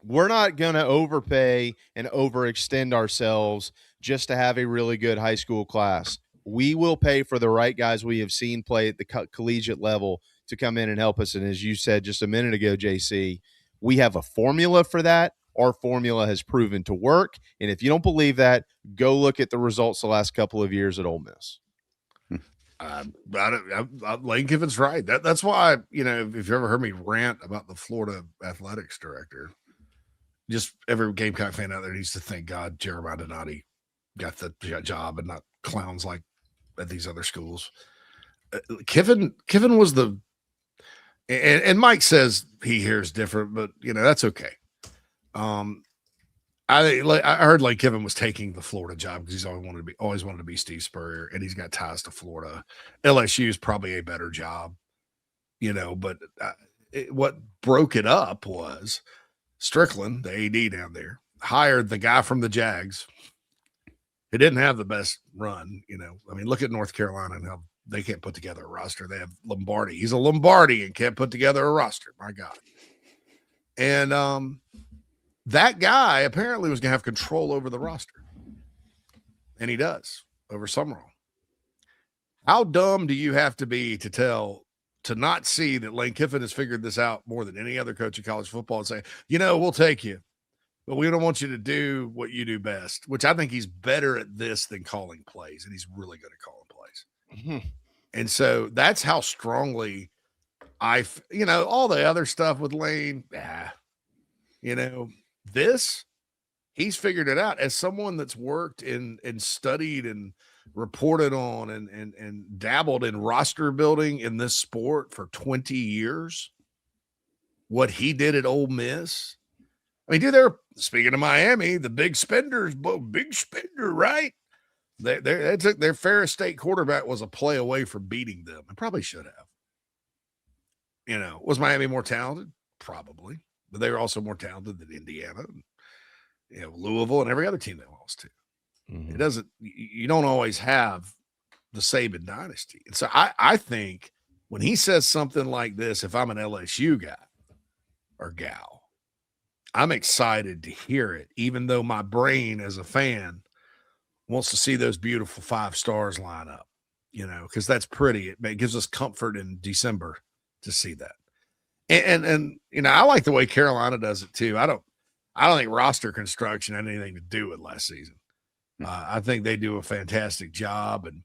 we're not going to overpay and overextend ourselves just to have a really good high school class. We will pay for the right guys we have seen play at the collegiate level to come in and help us. And as you said just a minute ago, JC, we have a formula for that. Our formula has proven to work. And if you don't believe that, go look at the results the last couple of years at Ole Miss. Lane Kiffin's right. That's why, if you ever heard me rant about the Florida athletics director, just every Gamecock fan out there needs to thank God Jeremiah Donati got the job and not clowns like at these other schools. Kiffin was and Mike says he hears different, but that's okay. I heard Lane Kiffin was taking the Florida job because he's always wanted to be Steve Spurrier, and he's got ties to Florida. LSU is probably a better job, but what broke it up was Strickland, the AD down there, hired the guy from the Jags. It didn't have the best run, look at North Carolina and how they can't put together a roster. They have Lombardi. He's a Lombardi and can't put together a roster. My God. And that guy apparently was going to have control over the roster. And he does over Summerall. How dumb do you have to be to not see that Lane Kiffin has figured this out more than any other coach in college football and say, we'll take you, but we don't want you to do what you do best, which I think he's better at this than calling plays. And he's really good at calling plays. Mm-hmm. And so that's how strongly all the other stuff with Lane, this, he's figured it out as someone that's worked and studied and reported on and dabbled in roster building in this sport for 20 years. What he did at Ole Miss. Speaking of Miami, the big spenders, big spender, right? They took their Ferris State quarterback was a play away from beating them and probably should have. Was Miami more talented? Probably. But they were also more talented than Indiana, and, Louisville, and every other team they lost to. Mm-hmm. You don't always have the Saban dynasty. And so I think when he says something like this, if I'm an LSU guy or gal, I'm excited to hear it, even though my brain as a fan wants to see those beautiful 5 stars line up, because that's pretty. It gives us comfort in December to see that. And I like the way Carolina does it too. I don't think roster construction had anything to do with last season. I think they do a fantastic job and,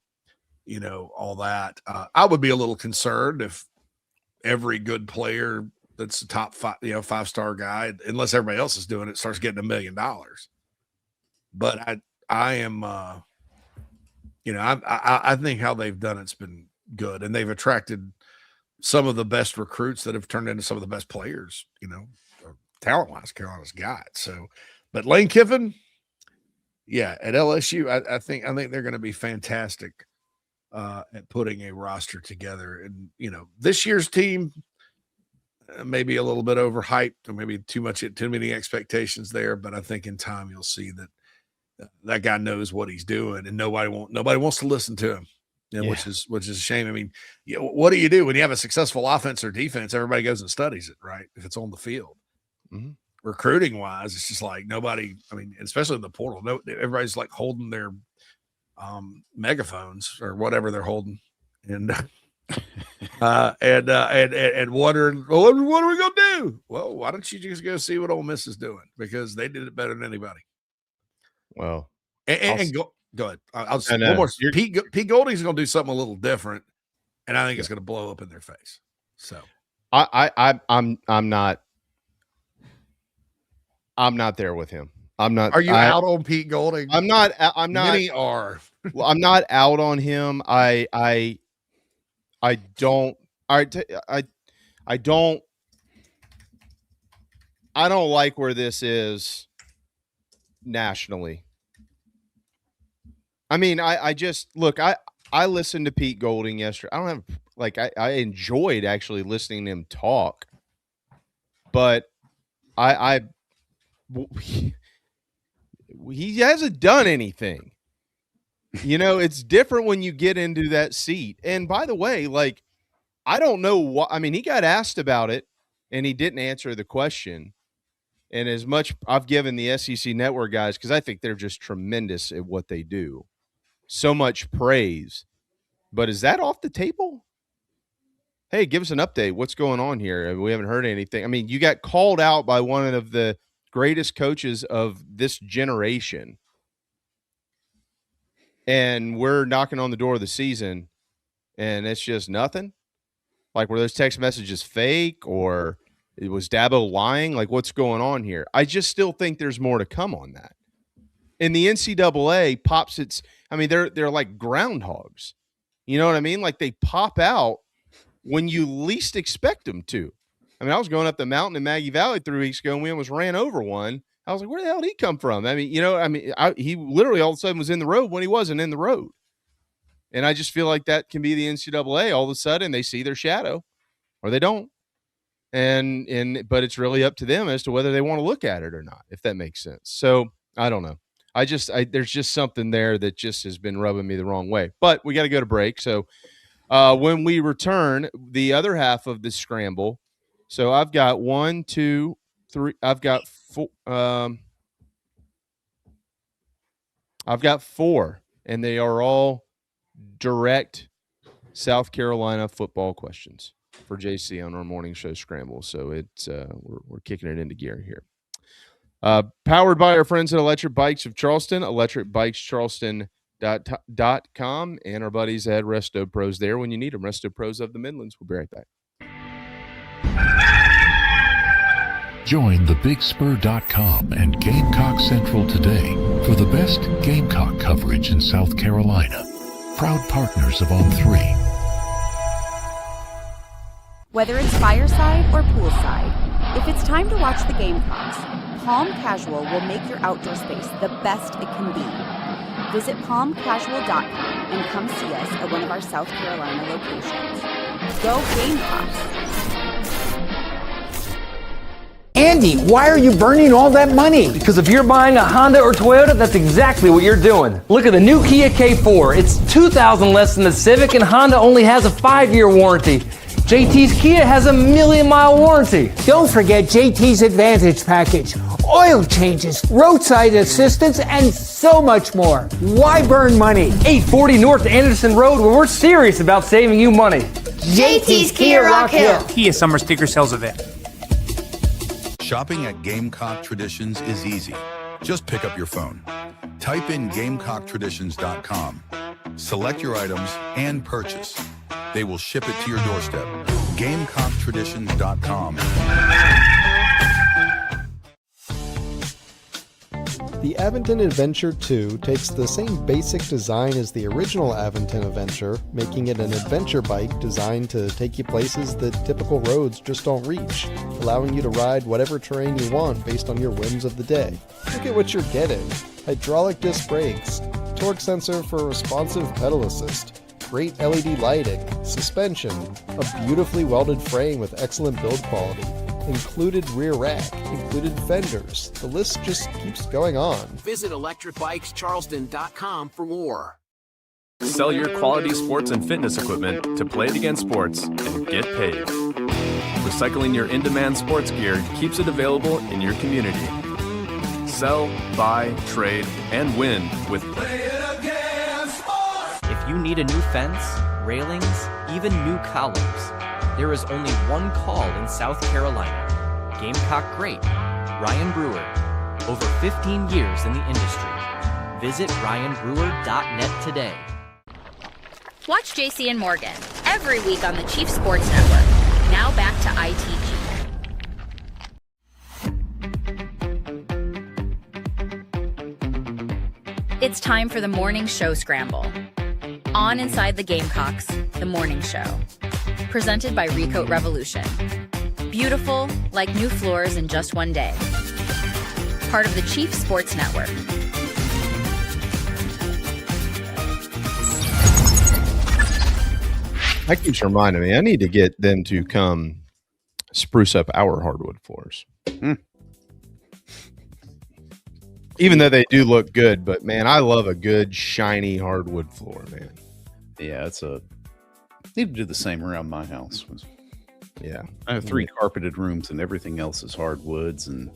all that. I would be a little concerned if every good player that's a top 5-star guy, unless everybody else is doing it, starts getting $1 million. But I am, I think how they've done it's been good, and they've attracted some of the best recruits that have turned into some of the best players, talent-wise, Carolina's got. So, but Lane Kiffin, at LSU, I think they're going to be fantastic at putting a roster together. And, this year's team maybe a little bit overhyped, or maybe too many expectations there. But I think in time you'll see that guy knows what he's doing, and nobody wants to listen to him. Which is a shame. What do you do when you have a successful offense or defense? Everybody goes and studies it, right? If it's on the field. Mm-hmm. Recruiting wise, it's just like nobody. Especially in the portal, everybody's like holding their megaphones or whatever they're holding, and wondering, well, what are we gonna do? Well, why don't you just go see what Ole Miss is doing, because they did it better than anybody. Well, Go ahead. I'll just one more. Pete Golding's going to do something a little different, and I think it's going to blow up in their face. So, I'm not there with him. I'm not. Are you out on Pete Golding? I'm not. Many are. Well, I'm not out on him. I don't. I don't like where this is nationally. I just look. I listened to Pete Golding yesterday. I don't have I enjoyed actually listening to him talk, but he hasn't done anything. It's different when you get into that seat. And by the way, I don't know what. He got asked about it, and he didn't answer the question. And as much I've given the SEC Network guys, because I think they're just tremendous at what they do, so much praise. But is that off the table? Hey, give us an update. What's going on here? We haven't heard anything. You got called out by one of the greatest coaches of this generation, and we're knocking on the door of the season, and it's just nothing? Were those text messages fake, or was Dabo lying? What's going on here? I just still think there's more to come on that. And the NCAA pops its – they're like groundhogs. You know what I mean? Like they pop out when you least expect them to. I mean, I was going up the mountain in Maggie Valley 3 weeks ago and we almost ran over one. I was like, where the hell did he come from? I mean, he literally all of a sudden was in the road when he wasn't in the road. And I just feel like that can be the NCAA. All of a sudden they see their shadow or they don't. But it's really up to them as to whether they want to look at it or not, if that makes sense. So I don't know. There's just something there that just has been rubbing me the wrong way, but we got to go to break. So when we return, the other half of the scramble. So I've got 1, 2, 3. I've got 4. I've got 4, and they are all direct South Carolina football questions for JC on our morning show Scramble. So it's we're kicking it into gear here. Powered by our friends at Electric Bikes of Charleston, electricbikescharleston.com, and our buddies at Resto Pros there when you need them. Resto Pros of the Midlands. We'll be right back. Join thebigspur.com and Gamecock Central today for the best Gamecock coverage in South Carolina. Proud partners of On3. Whether it's fireside or poolside, if it's time to watch the Gamecocks, Palm Casual will make your outdoor space the best it can be. Visit palmcasual.com and come see us at one of our South Carolina locations. Go Gamecocks! Andy, why are you burning all that money? Because if you're buying a Honda or Toyota, that's exactly what you're doing. Look at the new Kia K4. It's $2,000 less than the Civic, and Honda only has a 5-year warranty. JT's Kia has a 1,000,000-mile warranty. Don't forget JT's Advantage package. Oil changes, roadside assistance, and so much more. Why burn money? 840 North Anderson Road, where we're serious about saving you money. JT's Kia Rock Hill. Kia summer sticker sales event. Shopping at Gamecock Traditions is easy. Just pick up your phone. Type in GamecockTraditions.com. Select your items and purchase. They will ship it to your doorstep. GamecockTraditions.com. The Aventon Adventure 2 takes the same basic design as the original Aventon Adventure, making it an adventure bike designed to take you places that typical roads just don't reach, allowing you to ride whatever terrain you want based on your whims of the day. Look at what you're getting. Hydraulic disc brakes, torque sensor for responsive pedal assist, great LED lighting, suspension, a beautifully welded frame with excellent build quality, included rear rack, included fenders. The list just keeps going on. Visit electricbikescharleston.com for more. Sell your quality sports and fitness equipment to Play It Again Sports and get paid. Recycling your in-demand sports gear keeps it available in your community. Sell, buy, trade, and win with Play It Again Sports. If you need a new fence, railings, even new columns, there is only one call in South Carolina. Gamecock great, Ryan Brewer. Over 15 years in the industry. Visit ryanbrewer.net today. Watch JC and Morgan every week on the Chief Sports Network. Now back to ITG. It's time for the morning show Scramble. On Inside the Gamecocks, the morning show. Presented by Recoat Revolution. Beautiful, like new floors in just one day. Part of the Chief Sports Network. That keeps reminding me, I need to get them to come spruce up our hardwood floors. Even though they do look good, but man, I love a good shiny hardwood floor, man. Yeah, need to do the same around my house. Yeah, I have 3 carpeted rooms and everything else is hardwoods, and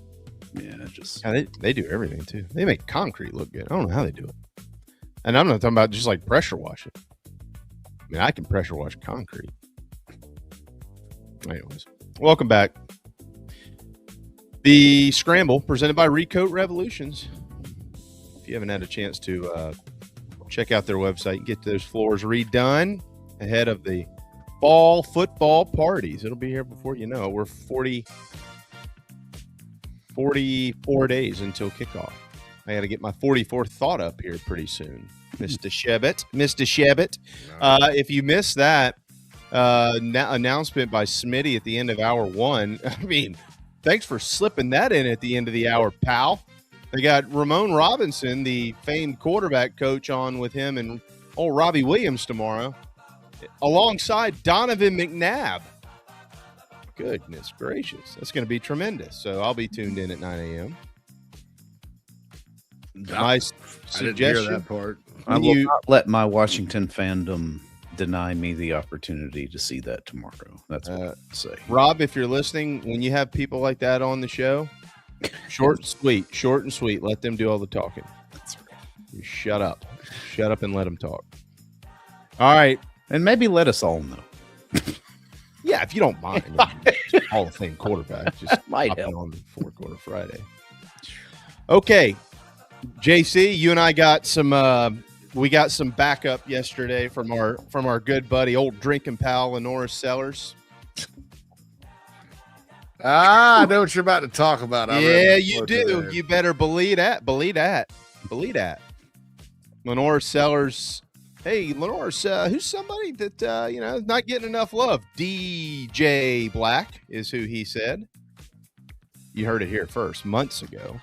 they do everything too. They make concrete look good. I don't know how they do it, and I'm not talking about just like pressure wash it. I mean, I can pressure wash concrete. Anyways, welcome back. The Scramble presented by Recoat Revolutions. If you haven't had a chance to check out their website, get those floors redone ahead of the fall football parties. It'll be here before you know it. We're 44 days until kickoff. I got to get my 44th thought up here pretty soon. Mr. Shebbet. If you missed that announcement by Smitty at the end of hour 1, I mean, thanks for slipping that in at the end of the hour, pal. They got Ramon Robinson, the famed quarterback coach, on with him and old Robbie Williams tomorrow, alongside Donovan McNabb. Goodness gracious. That's going to be tremendous. So I'll be tuned in at 9 a.m. Nice suggestion. I didn't hear that part. I will not let my Washington fandom deny me the opportunity to see that tomorrow. That's what I have to say. Rob, if you're listening, when you have people like that on the show, short and sweet. Let them do all the talking. That's right. You shut up and let them talk. All right. And maybe let us all know. Yeah, if you don't mind. Hall of Fame quarterback. Just might help on the 4-Quarter Friday. Okay. JC, you and I got some we got some backup yesterday from our good buddy, old drinking pal, Lenora Sellers. I know what you're about to talk about. Yeah, you do. Today. You better believe that. Lenora Sellers. Hey, Lenora, who's somebody that is not getting enough love? DJ Black is who he said. You heard it here first, months ago.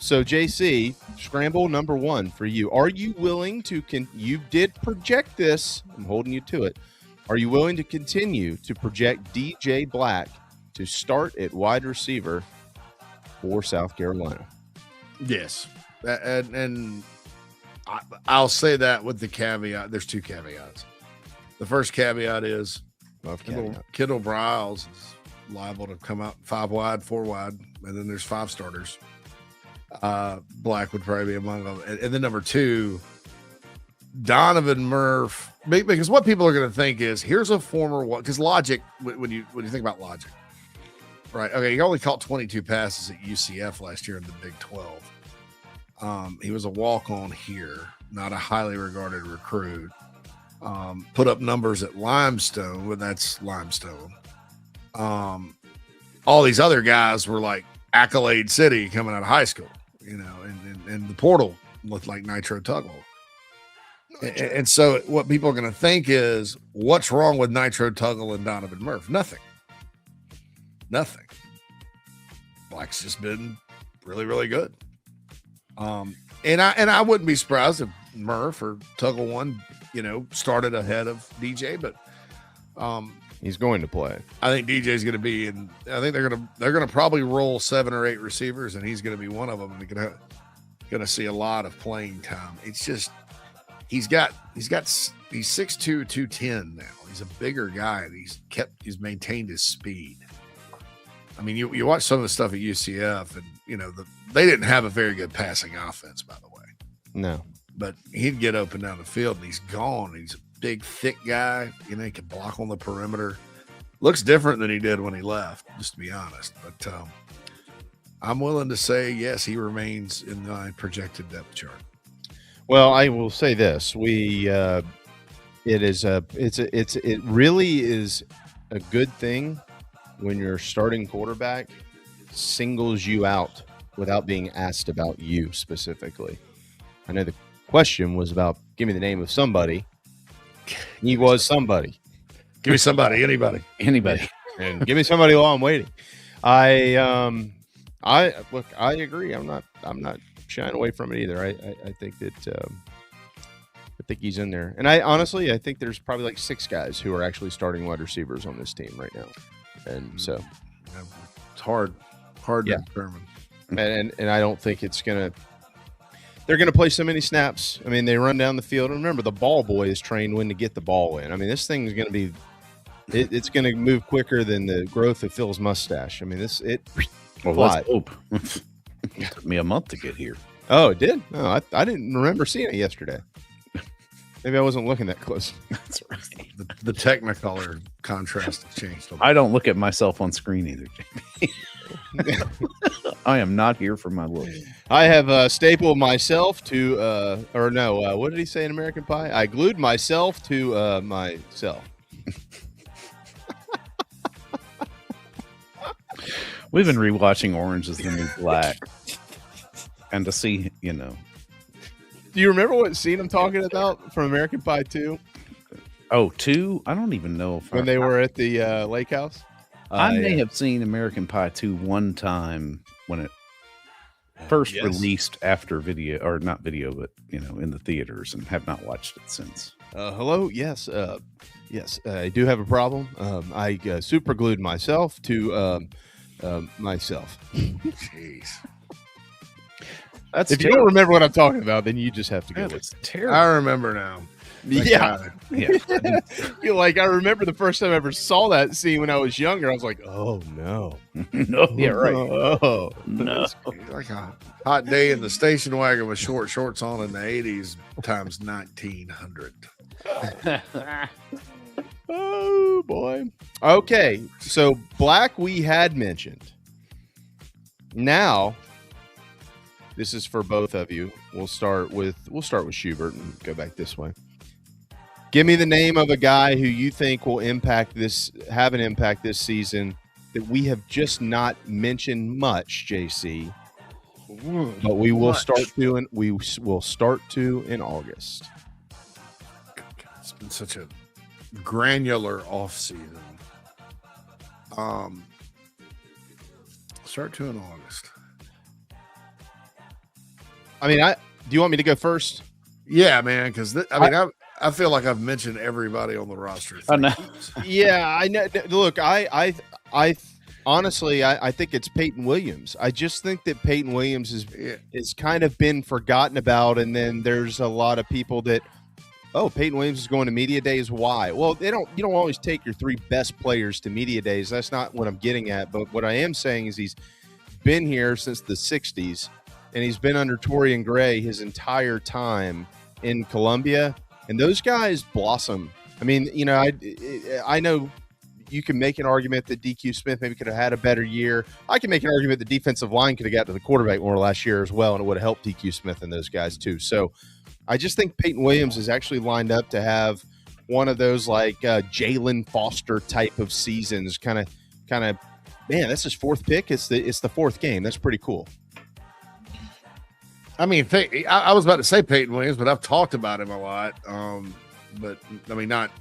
So JC, Scramble number 1 for you. Are you willing to you did project this. I'm holding you to it. Are you willing to continue to project DJ Black to start at wide receiver for South Carolina? Yes. And I'll say that with the caveat. There's 2 caveats. The first caveat is Kendall Briles is liable to come out 5 wide, 4 wide, and then there's 5 starters. Black would probably be among them. And then number 2, Donovan Murph, because what people are going to think is here's a former one, because logic, when you think about logic, right? Okay, he only caught 22 passes at UCF last year in the Big 12. He was a walk-on here, not a highly regarded recruit. Put up numbers at Limestone, but that's Limestone. All these other guys were like Accolade City coming out of high school, and the portal looked like Nitro Tuggle. And so what people are going to think is, what's wrong with Nitro Tuggle and Donovan Murph? Nothing. Black's just been really, really good. And I wouldn't be surprised if Murph or Tuggle one, started ahead of DJ, but he's going to play. I think DJ's going to be in. I think they're going to probably roll 7 or 8 receivers, and he's going to be one of them. And they're going to see a lot of playing time. It's just he's 6'2", 210 now. He's a bigger guy, and he's maintained his speed. I mean, you watch some of the stuff at UCF, and they didn't have a very good passing offense, by the way. No, but he'd get open down the field, and he's gone. He's a big, thick guy. He can block on the perimeter. Looks different than he did when he left, just to be honest. But I'm willing to say yes, he remains in the projected depth chart. Well, I will say this: it really is a good thing when your starting quarterback singles you out without being asked about you specifically. I know the question was about give me the name of somebody. He was somebody. Give me somebody, anybody. And give me somebody while I'm waiting. I agree. I'm not shying away from it either. I think that I think he's in there. And I think there's probably like 6 guys who are actually starting wide receivers on this team right now. And so it's hard to determine. And I don't think they're going to play so many snaps. I mean, they run down the field. And remember, the ball boy is trained when to get the ball in. I mean, this thing is going to be it's going to move quicker than the growth of Phil's mustache. I mean, let's hope. It took me a month to get here. Oh, it did? No, I didn't remember seeing it yesterday. Maybe I wasn't looking that close. That's right. The Technicolor contrast has changed a lot. I don't look at myself on screen either, JP. I am not here for my look. I have stapled myself to, what did he say in American Pie? I glued myself to myself. We've been rewatching Orange is the New Black. And to see, you know. Do you remember what scene I'm talking about from American Pie 2? Oh, 2? I don't even know if when they were at the lake house. I may have seen American Pie 2 one time when it first released after video, or not video, but you know, in the theaters, and have not watched it since. Hello, yes, yes, I do have a problem. I super glued myself to myself. Jeez. That's if you don't remember what I'm talking about, then you just have to go. It's terrible. I remember now. Yeah. You're like, I remember the first time I ever saw that scene when I was younger. I was like, oh no. No, yeah, right. Oh no. Like a hot day in the station wagon with short shorts on in the 80s times 1900. Oh boy. Okay, so Black we had mentioned. Now, this is for both of you. We'll start with Schubert and go back this way. Give me the name of a guy who you think will have an impact this season that we have just not mentioned much, JC. But we will start to in August. It's been such a granular off season. Start to in August. I mean, do you want me to go first? Yeah, man, because I feel like I've mentioned everybody on the roster. I know. Yeah, I know. Look, I honestly, I think it's Peyton Williams. I just think that Peyton Williams is kind of been forgotten about, and then there's a lot of people that, Peyton Williams is going to media days. Why? Well, you don't always take your 3 best players to media days. That's not what I'm getting at. But what I am saying is he's been here since the 60s, and he's been under Torian Gray his entire time in Columbia. And those guys blossom. I mean, you know, I know you can make an argument that DQ Smith maybe could have had a better year. I can make an argument the defensive line could have got to the quarterback more last year as well, and it would have helped DQ Smith and those guys too. So I just think Peyton Williams is actually lined up to have one of those like Jalen Foster type of seasons. Kind of, man, that's his 4th pick. It's the 4th game. That's pretty cool. I mean, I was about to say Peyton Williams, but I've talked about him a lot. But I mean, not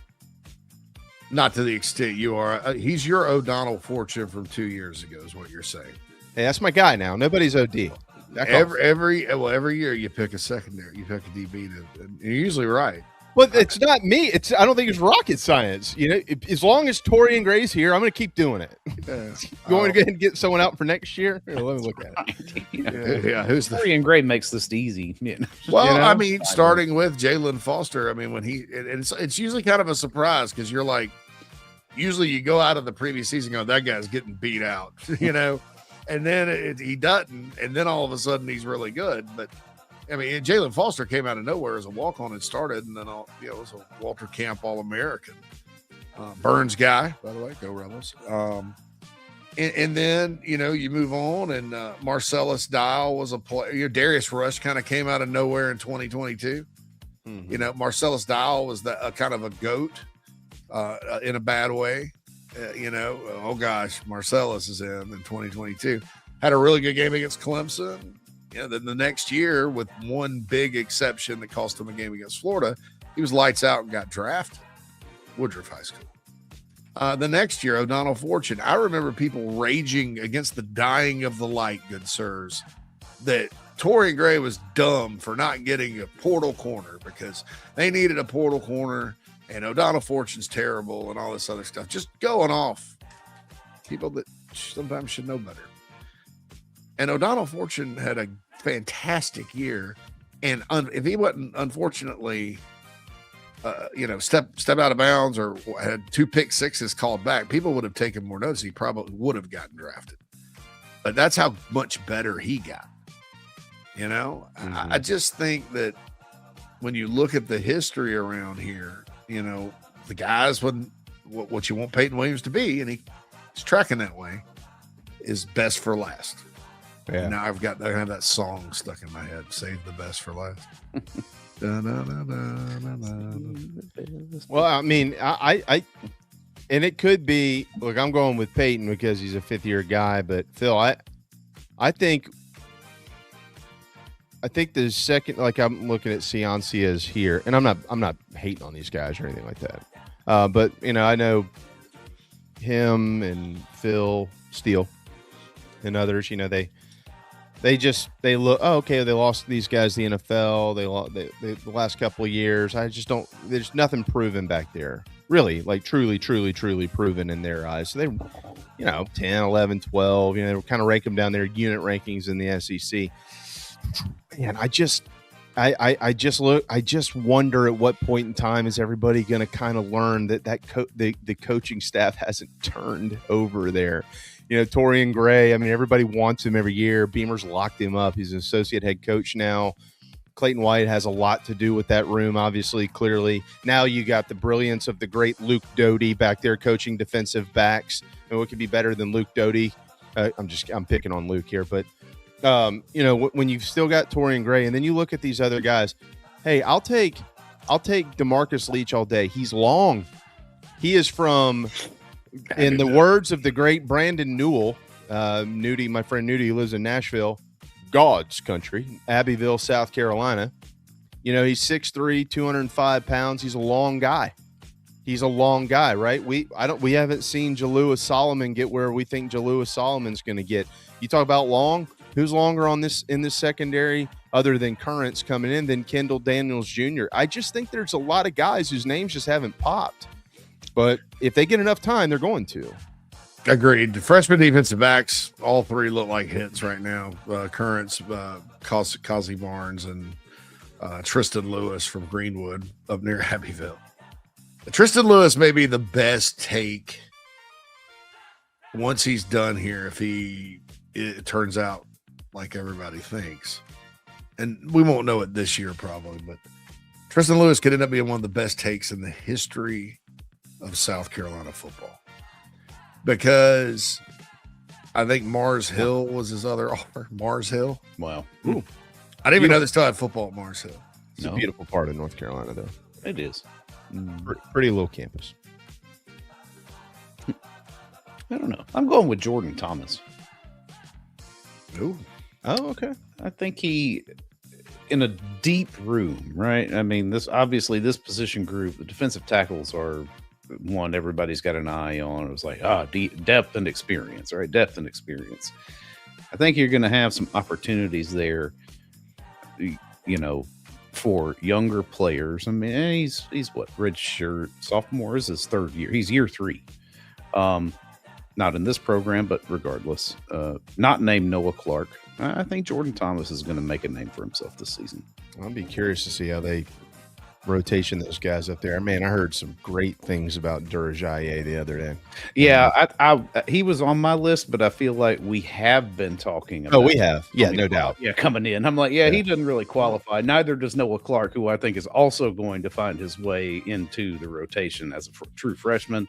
to the extent you are. He's your O'Donnell Fortune from 2 years ago, is what you're saying. Hey, that's my guy now. Nobody's OD. Every year you pick a secondary, you pick a DB, and you're usually right. But it's not me. I don't think it's rocket science. You know, as long as Torian Gray's here, I'm going to keep doing it. You want me to go ahead and get someone out for next year? Here, let me look at it. Yeah, who's Torian Gray makes this easy. Well, you know? I mean, starting with Jalen Foster. I mean, when it's usually kind of a surprise because you're like, usually you go out of the previous season going, that guy's getting beat out, you know, and then he doesn't, and then all of a sudden he's really good, but. I mean, Jalen Foster came out of nowhere as a walk-on and started, and then it was a Walter Camp All-American. Burns guy, by the way, go Rebels. And then, you know, you move on, and Marcellus Dial was a player. Darius Rush kind of came out of nowhere in 2022. Mm-hmm. You know, Marcellus Dial was kind of a goat in a bad way. You know, oh gosh, Marcellus is in 2022. Had a really good game against Clemson. Yeah, then the next year, with one big exception that cost him a game against Florida, he was lights out and got drafted. Woodruff High School. The next year, O'Donnell Fortune. I remember people raging against the dying of the light, good sirs, that Torian Gray was dumb for not getting a portal corner because they needed a portal corner, and O'Donnell Fortune's terrible and all this other stuff. Just going off people that sometimes should know better. And O'Donnell Fortune had a fantastic year, and if he wasn't unfortunately, step out of bounds or had 2 pick sixes called back, people would have taken more notice. He probably would have gotten drafted. But that's how much better he got. You know, mm-hmm. I just think that when you look at the history around here, you know, the guys what you want Peyton Williams to be, and he's tracking that way, is best for last. Yeah. And now I have that song stuck in my head. Save the best for last. Well, I mean, I and it could be. Look, I'm going with Peyton because he's a 5th-year guy. But Phil, I think I think the second, like I'm looking at Ciancia's here, and I'm not hating on these guys or anything like that. But I know him and Phil Steele and others. They look. Oh, okay. They lost these guys the NFL. They the last couple of years. I just don't. There's nothing proven back there. Really, like truly proven in their eyes. So they, 10, 11, 12. They kind of rank them down their unit rankings in the SEC. And I just wonder at what point in time is everybody going to kind of learn that the coaching staff hasn't turned over there. Torian Gray, everybody wants him every year. Beamer's locked him up. He's an associate head coach now. Clayton White has a lot to do with that room, obviously, clearly. Now you got the brilliance of the great Luke Doty back there coaching defensive backs. What could be better than Luke Doty? I'm picking on Luke here, but when you've still got Torian Gray, and then you look at these other guys, hey, I'll take DeMarcus Leach all day. He's long. He is from, in the words of the great Brandon Newell, Nudie, my friend Nudie, who lives in Nashville, God's country, Abbeville, South Carolina. He's 6'3", 205 pounds. He's a long guy. Right? We haven't seen Jalua Solomon get where we think Jalua Solomon's going to get. You talk about long. Who's longer in this secondary other than Currents coming in than Kendall Daniels Jr.? I just think there's a lot of guys whose names just haven't popped. But if they get enough time, they're going to. Agreed. The freshman defensive backs, all three look like hits right now. Currents, Kazi Barnes, and Tristan Lewis from Greenwood up near Abbeville. Tristan Lewis may be the best take once he's done here if it turns out like everybody thinks. And we won't know it this year probably, but Tristan Lewis could end up being one of the best takes in the history of South Carolina football. Because I think Mars Hill was his other offer. Mars Hill. Wow. Ooh. I didn't even know they still had football at Mars Hill. It's a beautiful part of North Carolina, though. It is. Pretty little campus. I don't know. I'm going with Jordan Thomas. Ooh. Oh, okay. I think he, in a deep room, right? This position group, the defensive tackles are one everybody's got an eye on. It was like, depth and experience, right? Depth and experience. I think you're going to have some opportunities there, for younger players. He's what, redshirt sophomore is his third year. He's year 3. Not in this program, but regardless, not named Noah Clark. I think Jordan Thomas is going to make a name for himself this season. I'll be curious to see how they rotation those guys up there. Man, I heard some great things about Durajaye the other day. Yeah, he was on my list, but I feel like we have been talking about. Oh, we have. Yeah, no doubt. Yeah, coming in. I'm like, he doesn't really qualify. Neither does Noah Clark, who I think is also going to find his way into the rotation as a true freshman.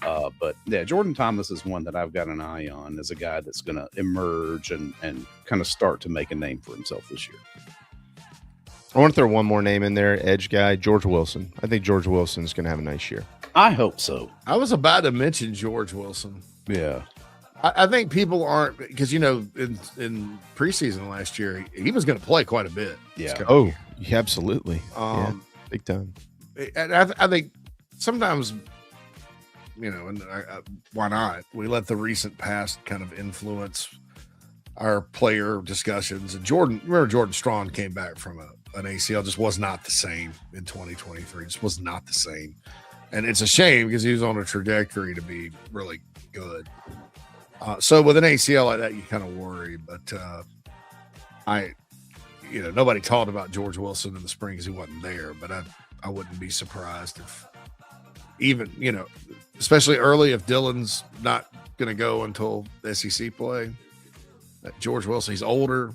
But yeah, Jordan Thomas is one that I've got an eye on as a guy that's going to emerge and kind of start to make a name for himself this year. I want to throw one more name in there, edge guy, George Wilson. I think George Wilson's going to have a nice year. I hope so. I was about to mention George Wilson. Yeah. I think people aren't, because, in preseason last year, he was going to play quite a bit. Yeah. Oh, absolutely. Big time. And I think sometimes, why not? We let the recent past kind of influence our player discussions. And Jordan Strong came back from an ACL, just was not the same in 2023. Just was not the same. And it's a shame because he was on a trajectory to be really good. So with an ACL like that, you kind of worry. But nobody talked about George Wilson in the spring because he wasn't there. But I wouldn't be surprised if even, especially early, if Dylan's not going to go until SEC play. George Wilson, he's older,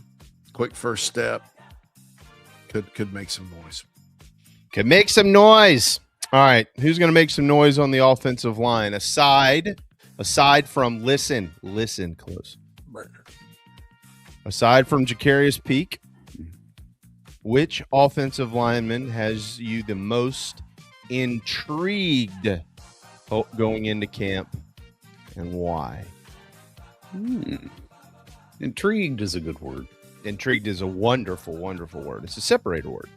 quick first step, could make some noise. Could make some noise. All right, who's going to make some noise on the offensive line? Aside from, listen close. Aside from Jacarius Peak, which offensive lineman has you the most intrigued going into camp, and why? Intrigued is a good word. intrigued is a wonderful, wonderful word. It's a separator word.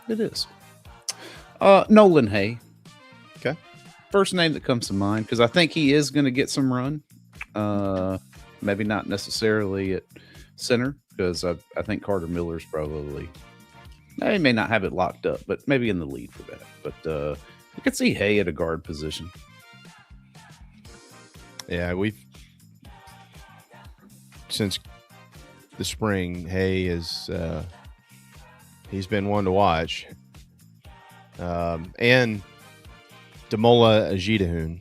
It is. Nolan Hay. Okay. First name that comes to mind, because I think he is going to get some run. Maybe not necessarily at center, because I think Carter Miller's probably, he may not have it locked up, but maybe in the lead for that. But I could see Hay at a guard position. Yeah, since the spring, Hay is he's been one to watch. And Damola Ajitahun.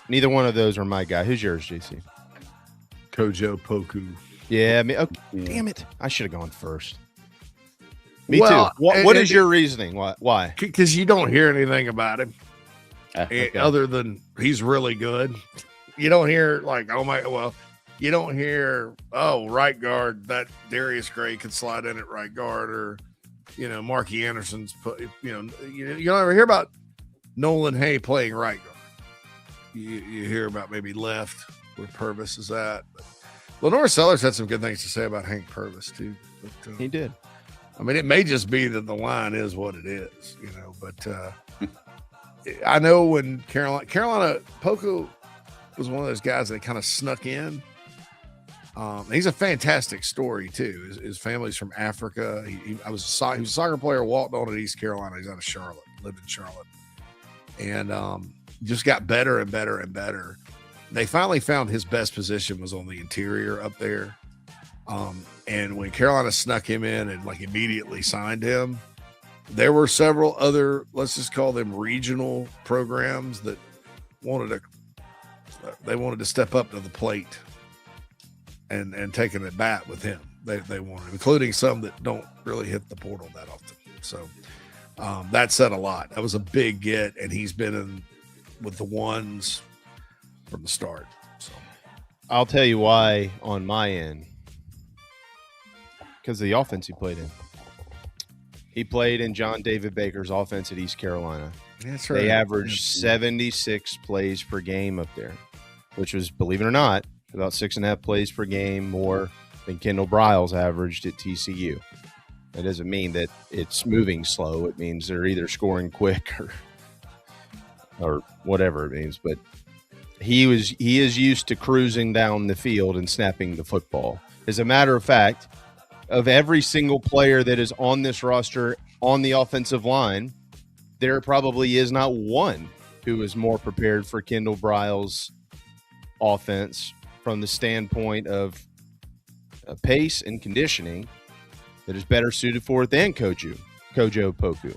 Neither one of those are my guy. Who's yours, JC? Kojo Poku. Yeah, damn it. I should have gone first. Me too. What is your reasoning? Why? Because you don't hear anything about him okay. other than he's really good. You don't hear you don't hear, right guard, that Darius Gray could slide in at right guard, or, Marky Anderson's you don't ever hear about Nolan Hay playing right guard. You hear about maybe left where Purvis is at. But Lenore Sellers had some good things to say about Hank Purvis too. But, he did. I mean, it may just be that the line is what it is, but I know when Carolina Poku was one of those guys that kind of snuck in. He's a fantastic story too. His family's from Africa. He was a soccer player, walked on at East Carolina. He's out of Charlotte, lived in Charlotte, and just got better and better and better. They finally found his best position was on the interior up there. And when Carolina snuck him in and immediately signed him, there were several other, let's just call them regional programs that wanted to step up to the plate and take an at bat with him. They wanted, including some that don't really hit the portal that often. So that said a lot. That was a big get, and he's been in with the ones from the start. So I'll tell you why on my end. Because of the offense he played in. He played in John David Baker's offense at East Carolina. That's right. They averaged 76 plays per game up there, which was, believe it or not, about 6.5 plays per game more than Kendall Briles averaged at TCU. That doesn't mean that it's moving slow. It means they're either scoring quick or whatever it means. But he is used to cruising down the field and snapping the football. As a matter of fact, of every single player that is on this roster on the offensive line, there probably is not one who is more prepared for Kendall Briles' offense from the standpoint of pace and conditioning that is better suited for it than Kojo Poku.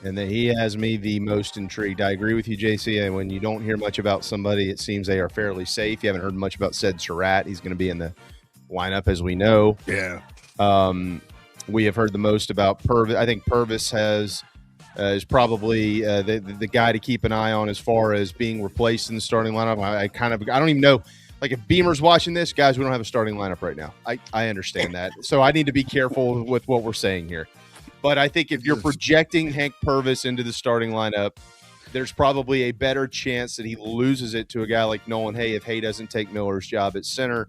And that he has me the most intrigued. I agree with you, JC. And when you don't hear much about somebody, it seems they are fairly safe. You haven't heard much about Ced Surratt. He's going to be in the lineup, as we know. Yeah. We have heard the most about Purvis. I think Purvis is probably the guy to keep an eye on as far as being replaced in the starting lineup. I don't even know. Like, if Beamer's watching this, guys, we don't have a starting lineup right now. I understand that. So I need to be careful with what we're saying here. But I think if you're projecting Hank Purvis into the starting lineup, there's probably a better chance that he loses it to a guy like Nolan Hay if Hay doesn't take Miller's job at center.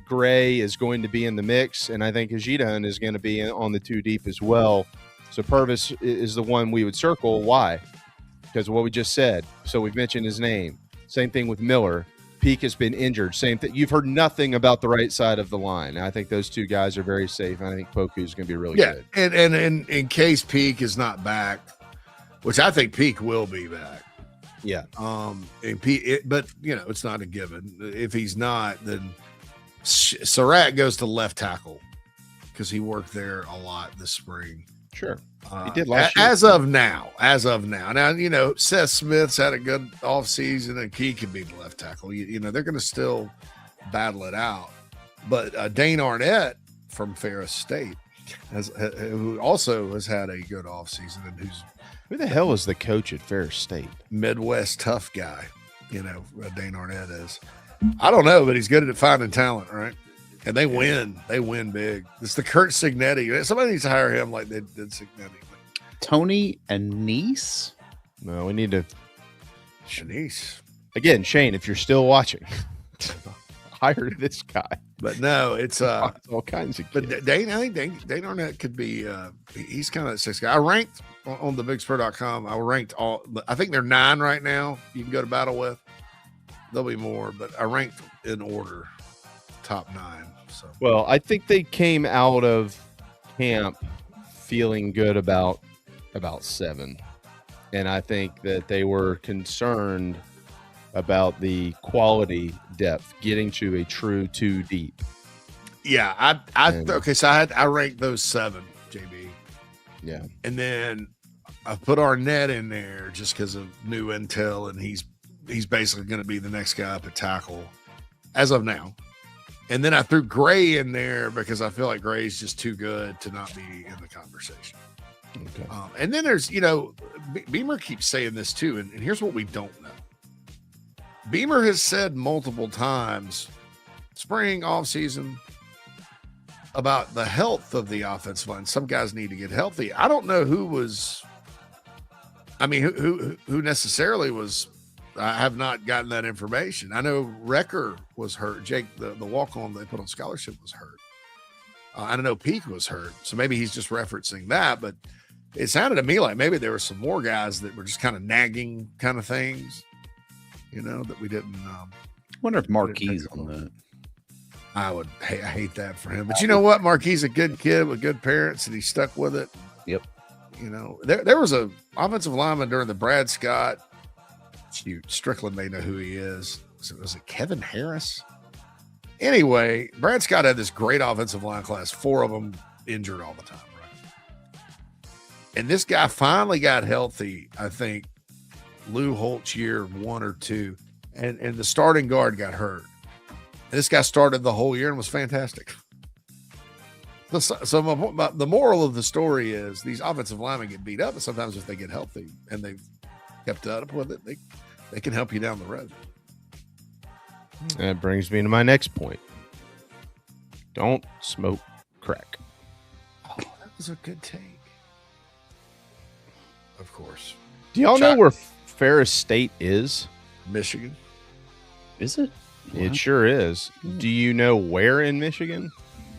Gray is going to be in the mix, and I think Ajitahun is going to be on the 2 deep as well. So Purvis is the one we would circle. Why? Because of what we just said. So we've mentioned his name. Same thing with Miller. Peak has been injured. Same thing. You've heard nothing about the right side of the line. I think those two guys are very safe. I think Poku is going to be really good. And in case Peak is not back, which I think Peak will be back. Yeah. But it's not a given. If he's not, then Surratt goes to left tackle because he worked there a lot this spring. Sure. He did last year. As of now. Now, Seth Smith's had a good offseason, and he could be the left tackle. They're going to still battle it out. But Dane Arnett from Ferris State, who also has had a good offseason, and who the hell is the coach at Ferris State? Midwest tough guy, Dane Arnett is. I don't know, but he's good at finding talent, right? And they win. They win big. It's the Kurt Cignetti. Somebody needs to hire him like they did Cignetti. Tony Anise? No, we need to. Anise. Again, Shane, if you're still watching, hire this guy. But no, it's all kinds of kids. But Dane, I think Dane Arnett could be. He's kind of a six guy. I ranked on the BigSpur.com. I ranked all. I think they're 9 right now. You can go to battle with. There'll be more, but I ranked in order, top 9. So well, I think they came out of camp feeling good about 7, and I think that they were concerned about the quality depth, getting to a true 2 deep. Yeah, okay. So I ranked those 7, JB. Yeah, and then I put Arnett in there just because of new intel, and he's basically going to be the next guy up at tackle as of now. And then I threw Gray in there because I feel like Gray's just too good to not be in the conversation. Okay. And then there's, Beamer keeps saying this too, and here's what we don't know. Beamer has said multiple times, spring, off season, about the health of the offensive line. Some guys need to get healthy. I don't know who necessarily was. I have not gotten that information. I know Wrecker was hurt. Jake, the walk-on they put on scholarship, was hurt. I don't know Peak was hurt. So maybe he's just referencing that, but it sounded to me like maybe there were some more guys that were just kind of nagging kind of things. That we didn't. I wonder if Marquis on that. I hate that for him. But you know what? Marquis is a good kid with good parents, and he stuck with it. Yep. There was a offensive lineman during the Brad Scott. Shoot, Strickland may know who he is. Was it Kevin Harris? Anyway, Brad Scott had this great offensive line class. 4 of them injured all the time, right? And this guy finally got healthy, I think, Lou Holt's year 1 or 2, and the starting guard got hurt. And this guy started the whole year and was fantastic. So the moral of the story is these offensive linemen get beat up, and sometimes if they get healthy and they've kept up with it, they can help you down the road. That brings me to my next point. Don't smoke crack. Oh, that was a good take. Of course. Do y'all know where Ferris State is? Michigan. Is it? It sure is. Do you know where in Michigan?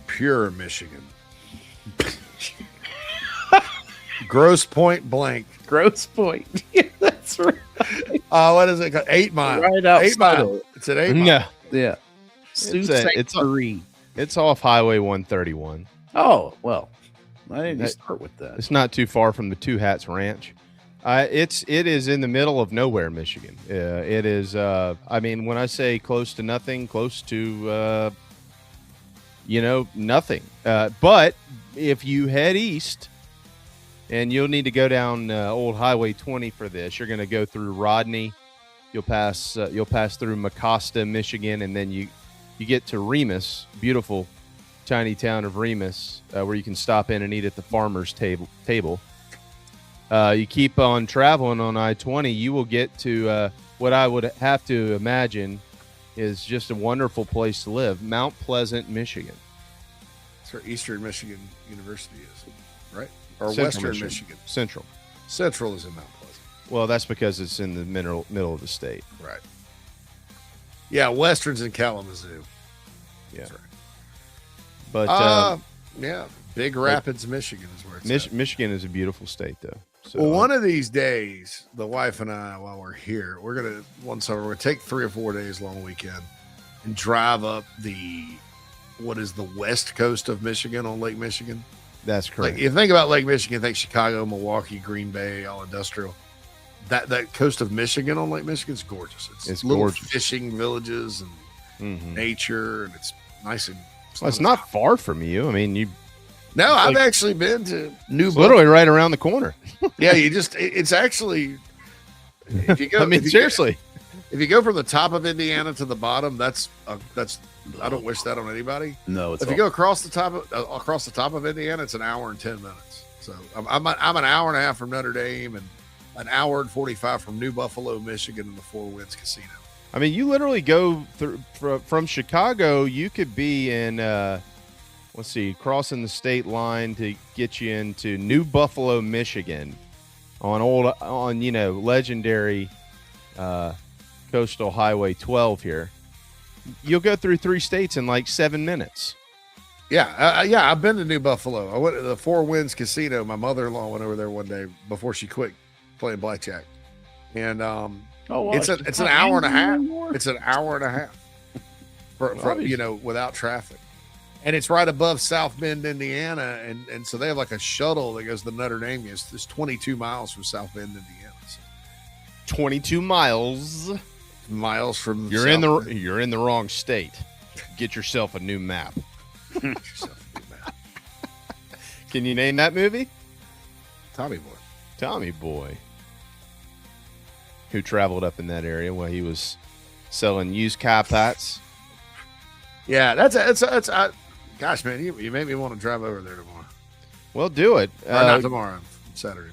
Pure Michigan. Grosse Point blank. Grosse Point. Yeah, that's right. What is it called? 8 Mile. Right outside. 8 Mile. It's at 8 Mile. No. Yeah. It's off Highway 131. Oh, well. I didn't start with that. It's not too far from the Two Hats Ranch. It is in the middle of nowhere, Michigan. It is. When I say close to nothing, close to nothing. But if you head east, and you'll need to go down old Highway 20 for this, you're going to go through Rodney. You'll pass through Mecosta, Michigan, and then you get to Remus, beautiful tiny town of Remus, where you can stop in and eat at the farmer's table. You keep on traveling on I-20, you will get to what I would have to imagine is just a wonderful place to live, Mount Pleasant, Michigan. That's where Eastern Michigan University is, right? Or Central Western Michigan. Central. Central is in Mount Pleasant. Well, that's because it's in the middle of the state. Right. Yeah, Western's in Kalamazoo. Yeah. That's right. But Big Rapids, Michigan is where it's at. Michigan is a beautiful state, though. So, well, one of these days, the wife and I, while we're here, one summer, we're going to take 3 or 4 days long weekend and drive up the west coast of Michigan on Lake Michigan. That's correct. Like, if you think about Lake Michigan, think Chicago, Milwaukee, Green Bay, all industrial. That coast of Michigan on Lake Michigan is gorgeous. It's little gorgeous. Fishing villages and nature, and it's nice and. Well, it's not far from you. I mean, No, I've actually been to New. Literally right around the corner. Yeah, it's actually. If you go, seriously. If you go from the top of Indiana to the bottom, that's. I don't wish that on anybody. No, it's. If you go across the top of Indiana, it's an hour and 10 minutes. So I'm an hour and a half from Notre Dame and an hour and 45 from New Buffalo, Michigan, and the Four Winds Casino. I mean, you literally go through from Chicago. You could be in, crossing the state line to get you into New Buffalo, Michigan, on legendary Coastal Highway 12 here, You'll go through 3 states in like 7 minutes. Yeah, I've been to New Buffalo. I went to the Four Winds Casino. My mother-in-law went over there one day before she quit playing blackjack, and it's an hour and a half. It's an hour and a half for without traffic, and it's right above South Bend, Indiana, and so they have like a shuttle that goes to Notre Dame. It's 22 miles from South Bend, Indiana. So 22 miles from you're South in you're in the wrong state. Get yourself a new map. Can you name that movie? Tommy Boy. Who traveled up in that area while he was selling used car parts. Yeah, gosh, man, you made me want to drive over there tomorrow. Well, do it. Or not tomorrow, Saturday.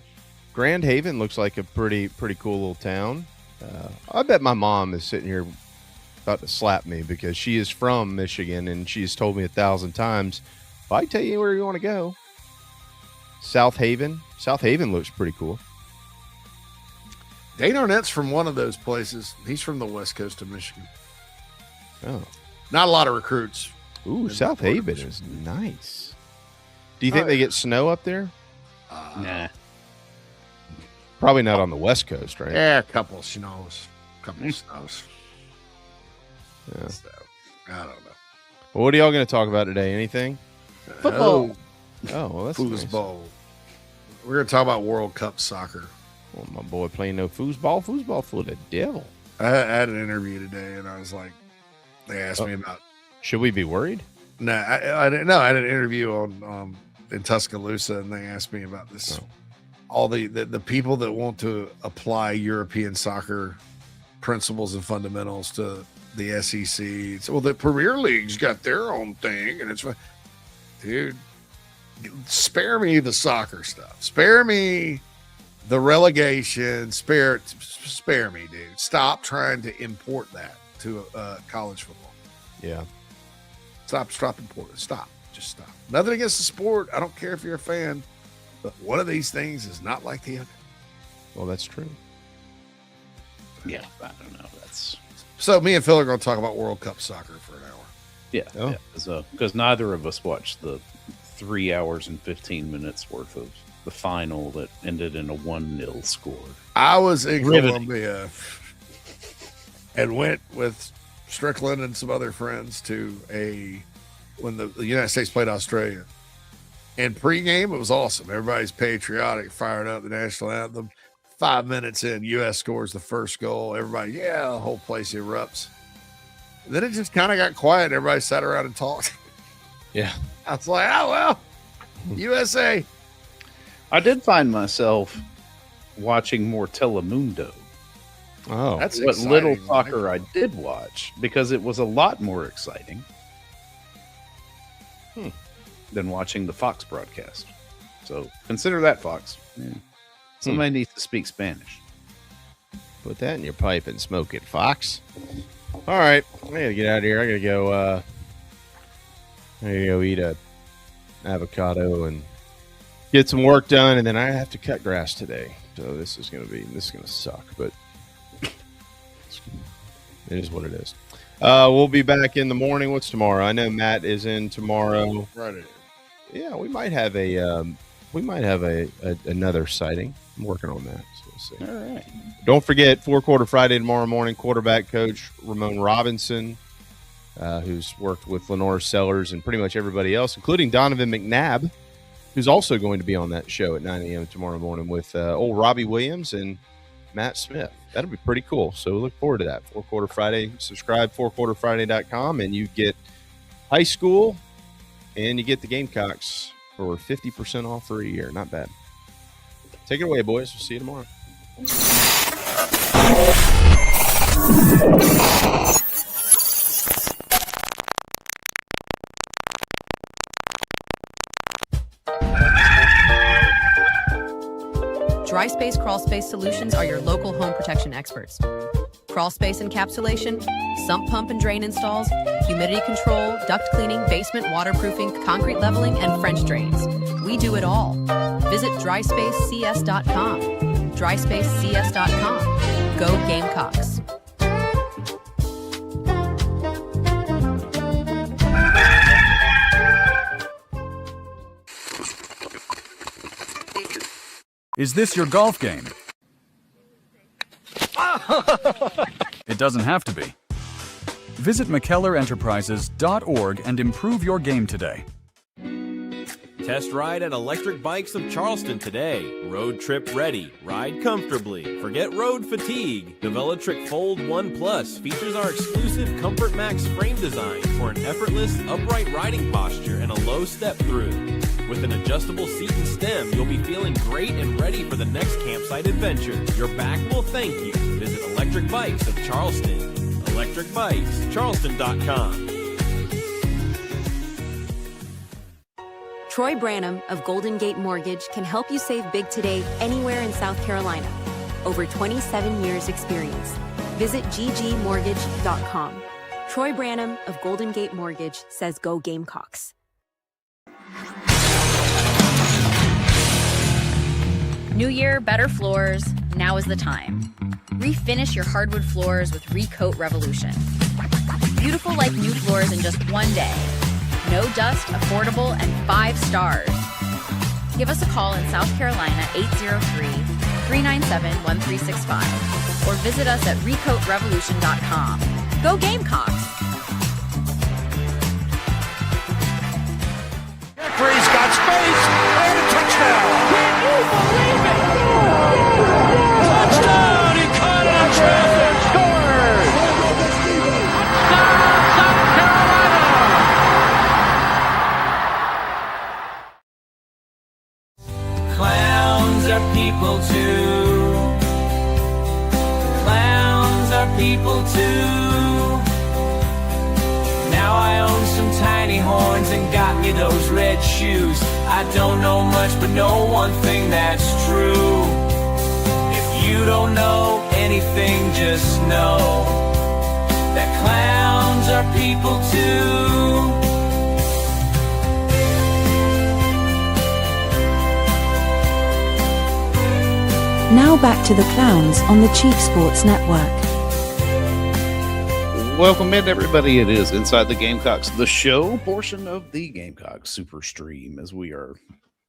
Grand Haven looks like a pretty cool little town. I bet my mom is sitting here about to slap me because she is from Michigan and she's told me 1,000 times, if I tell you where you want to go, South Haven looks pretty cool. Dane Arnett's from one of those places. He's from the west coast of Michigan. Oh, not a lot of recruits. Ooh, South Haven is nice. Do you think they get snow up there? Nah. Probably not on the west coast, right? Yeah, a couple of snows. Yeah. So, I don't know. Well, what are y'all going to talk about today? Anything? Football. Oh, well, that's foosball. Nice. We're going to talk about World Cup soccer. Well, my boy playing no foosball. Foosball for the devil. I had an interview today, and I was like, they asked me about. Should we be worried? No, I didn't. No, I had an interview on in Tuscaloosa, and they asked me about this. All the people that want to apply European soccer principles and fundamentals to the SEC. So, well, the Premier League's got their own thing, and it's, dude, spare me the soccer stuff. Spare me the relegation. Spare me, dude. Stop trying to import that to college football. Yeah. Stop importing. Stop. Just stop. Nothing against the sport. I don't care if you're a fan, but one of these things is not like the other. Well, that's true. Yeah, I don't know. So me and Phil are going to talk about World Cup soccer for an hour. Yeah, because neither of us watched the 3 hours and 15 minutes worth of the final that ended in a 1-0 score. I was in Columbia and went with Strickland and some other friends to when the United States played Australia. And pregame, it was awesome. Everybody's patriotic, fired up the national anthem. 5 minutes in, U.S. scores the first goal. Everybody, the whole place erupts. And then it just kind of got quiet. Everybody sat around and talked. Yeah. I was like, oh, well, USA. I did find myself watching more Telemundo. Oh, that's what exciting. Little soccer I did watch, because it was a lot more exciting than watching the Fox broadcast. So consider that, Fox. Yeah. Somebody needs to speak Spanish. Put that in your pipe and smoke it, Fox. All right, I gotta get out of here. I gotta go eat a avocado and get some work done, and then I have to cut grass today. So this is gonna suck, but it is what it is. We'll be back in the morning. What's tomorrow? I know Matt is in tomorrow. Right. Yeah, we might have another sighting. I'm working on that. So we'll see. All right. Don't forget, 4-Quarter Friday tomorrow morning, quarterback coach Ramon Robinson, who's worked with Lenore Sellers and pretty much everybody else, including Donovan McNabb, who's also going to be on that show at 9 a.m. tomorrow morning with old Robbie Williams and Matt Smith. That'll be pretty cool. So we look forward to that. 4-Quarter Friday. Subscribe, 4quarterfriday.com, and you get high school and you get the Gamecocks for 50% off for a year. Not bad. Take it away, boys. We'll see you tomorrow. Dry Space Crawl Space Solutions are your local home protection experts. Crawl space encapsulation, sump pump and drain installs, humidity control, duct cleaning, basement waterproofing, concrete leveling, and French drains. We do it all. Visit dryspacecs.com. Dryspacecs.com. Go Gamecocks. Is this your golf game? It doesn't have to be. Visit McKellarEnterprises.org and improve your game today. Test ride at Electric Bikes of Charleston today. Road trip ready. Ride comfortably. Forget road fatigue. The Velotric Fold 1 Plus features our exclusive Comfort Max frame design for an effortless, upright riding posture and a low step through. With an adjustable seat and stem, you'll be feeling great and ready for the next campsite adventure. Your back will thank you. Visit Electric Bikes of Charleston. ElectricBikesCharleston.com. Troy Branham of Golden Gate Mortgage can help you save big today anywhere in South Carolina. Over 27 years experience. Visit ggmortgage.com. Troy Branham of Golden Gate Mortgage says go Gamecocks. New year, better floors. Now is the time. Refinish your hardwood floors with Recoat Revolution. Beautiful like new floors in just one day. No dust, affordable, and 5 stars. Give us a call in South Carolina, 803-397-1365, or visit us at recoatrevolution.com. Go Gamecocks! Jeffrey's got space and a touchdown. Can you believe it? Touchdown! He caught it on traffic and scored. Touchdown, South Carolina! Clowns are people too. Clowns are people too. Now I own some tiny horns and got me those red shoes. I don't know much, but know one thing that's true. If you don't know anything, just know that clowns are people too. Now back to the clowns on the Chief Sports Network. Welcome in, everybody. It is Inside the Gamecocks, the show portion of the Gamecocks Super Stream, as we are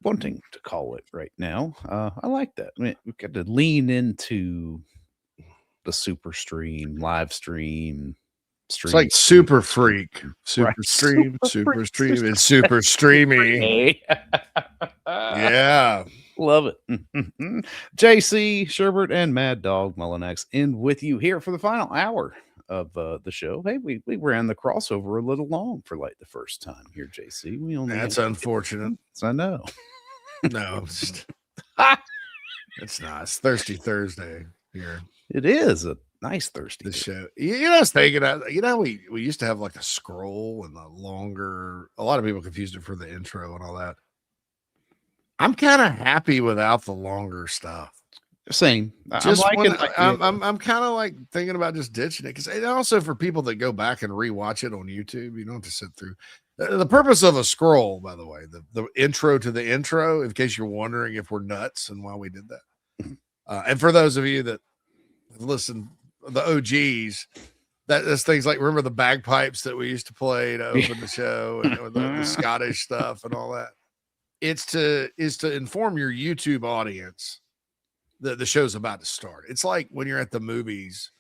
wanting to call it right now. I like that. I mean, we've got to lean into the Super Stream, live stream. It's like Super Freak, Super right. Stream, Super Stream, and Super Streamy. Yeah. Love it. JC, Sherbert, and Mad Dog Mullinax in with you here for the final hour of the show. Hey, we ran the crossover a little long for like the first time here, JC. We only That's unfortunate. I know. No, it's not. It's Thirsty Thursday here. It is a nice Thursday. The show. You know, I was thinking, we used to have like a scroll and a longer. A lot of people confused it for the intro and all that. I'm kind of happy without the longer stuff. Same. I'm kind of like thinking about just ditching it, because also for people that go back and rewatch it on YouTube, you don't have to sit through. The purpose of a scroll, by the way, the intro to the intro, in case you're wondering if we're nuts and why we did that. And for those of you that listen, the OGs, that's things like, remember the bagpipes that we used to play to open the show, and the Scottish stuff and all that. Is to inform your YouTube audience that the show's about to start. It's like when you're at the movies,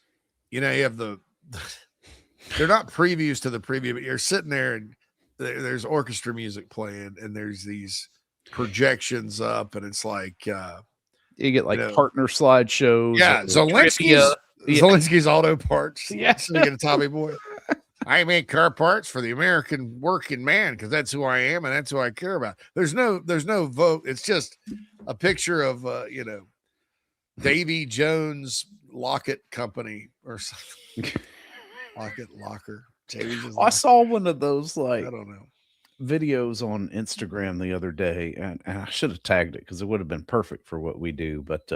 you have they're not previews to the preview, but you're sitting there and there's orchestra music playing and there's these projections up, and it's like you get like partner slideshows. Yeah, Zelensky's auto parts. Yeah, so you get a Tommy Boy. I make car parts for the American working man because that's who I am and that's who I care about. There's no vote. It's just a picture of Davy Jones Locket Company or something. Locker. I saw one of those I don't know videos on Instagram the other day, and I should have tagged it because it would have been perfect for what we do. But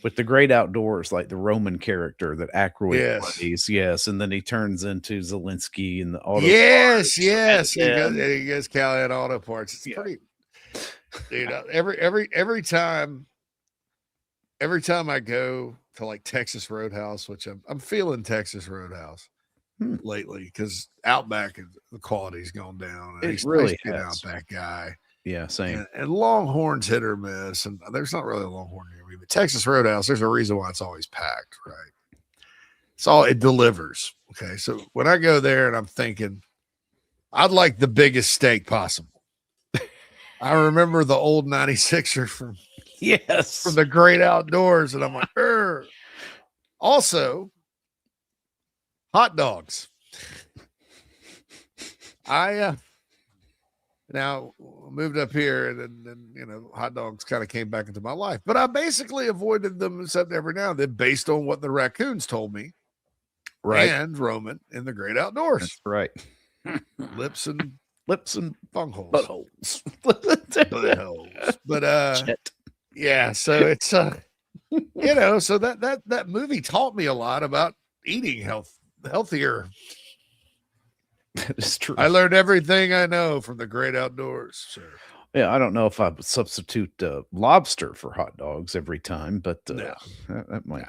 with the Great Outdoors, like the Roman character that Aykroyd plays, yes, and then he turns into Zelensky in the auto. Yes. He goes Callahan Auto Parts. It's pretty. Dude, every time I go to like Texas Roadhouse, which I'm feeling Texas Roadhouse lately, because Outback, the quality's gone down. It really has. Outback guy. Yeah, same. And Longhorns hit or miss, and there's not really a Longhorn near me, but Texas Roadhouse, there's a reason why it's always packed, right? It delivers. Okay, so when I go there and I'm thinking, I'd like the biggest steak possible. I remember the old 96er from the Great Outdoors, and I'm like, Urgh. Also, hot dogs. I now moved up here, and then hot dogs kind of came back into my life, but I basically avoided them except every now and then, based on what the raccoons told me. Right. And Roman in the Great Outdoors. That's right. Lips and bungholes. Buttholes. Buttholes. But yeah, so it's so that movie taught me a lot about eating healthier. That is true. I learned everything I know from the Great Outdoors, sir. Yeah, I don't know if I would substitute lobster for hot dogs every time, but that might.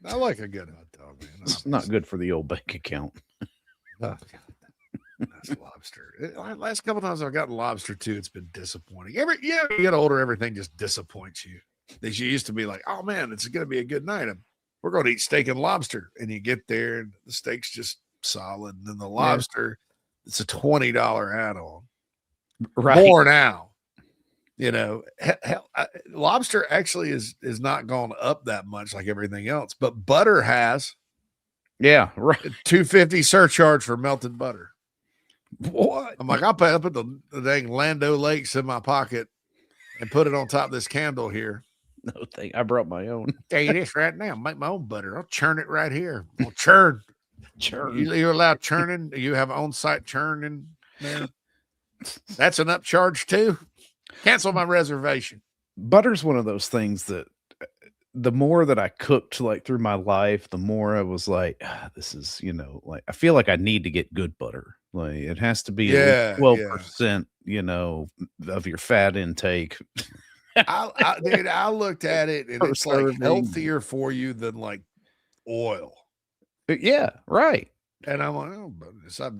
I like a good hot dog, man. It's not good for the old bank account. Oh, God. That's lobster. Last couple times I've gotten lobster too, it's been disappointing. You get older, everything just disappoints you. You used to be like, oh man, it's going to be a good night. We're going to eat steak and lobster, and you get there, and the steak's just solid, and then the lobster, it's a $20 add-on. Right. More now. Lobster actually is not gone up that much like everything else, but butter has. Yeah, right. $2.50 surcharge for melted butter. What? I'm like, I'll put the dang Lando Lakes in my pocket and put it on top of this candle here. No thing. I brought my own. Tell you this right now, make my own butter. I'll churn it right here. I'll churn. You're allowed churning. You have on-site churning there. That's an upcharge too. Cancel my reservation. Butter's one of those things that the more that I cooked like through my life, the more I was like, this is, like I feel like I need to get good butter. Like it has to be 12%, of your fat intake. I looked at it and it's like healthier for you than like oil. Yeah, right. And I'm like,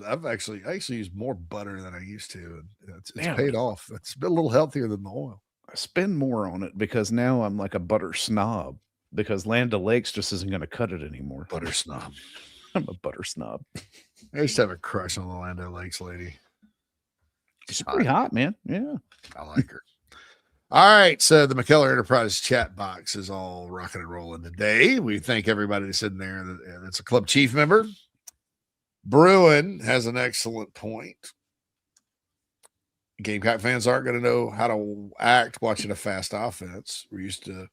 I've actually used more butter than I used to, and it's paid off. It's been a little healthier than the oil. I spend more on it because now I'm like a butter snob because Land O'Lakes just isn't going to cut it anymore. Butter snob. I'm a butter snob. I used to have a crush on the Land O'Lakes lady. She's pretty hot, man. Yeah. I like her. All right. So the McKellar Enterprises Chat Box is all rocking and rolling today. We thank everybody that's in there that's a Club Chief member. Bruin has an excellent point. Gamecock fans aren't going to know how to act watching a fast offense. We're used to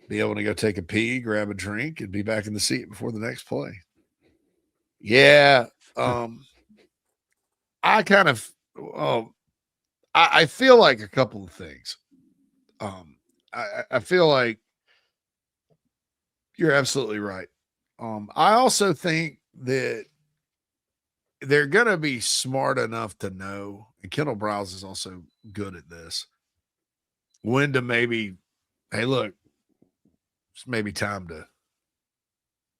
be able to go take a pee, grab a drink, and be back in the seat before the next play. Yeah. I kind of I feel like a couple of things. I feel like you're absolutely right. I also think that they're going to be smart enough to know, and Kendall Browse is also good at this, when to maybe, hey, look, it's maybe time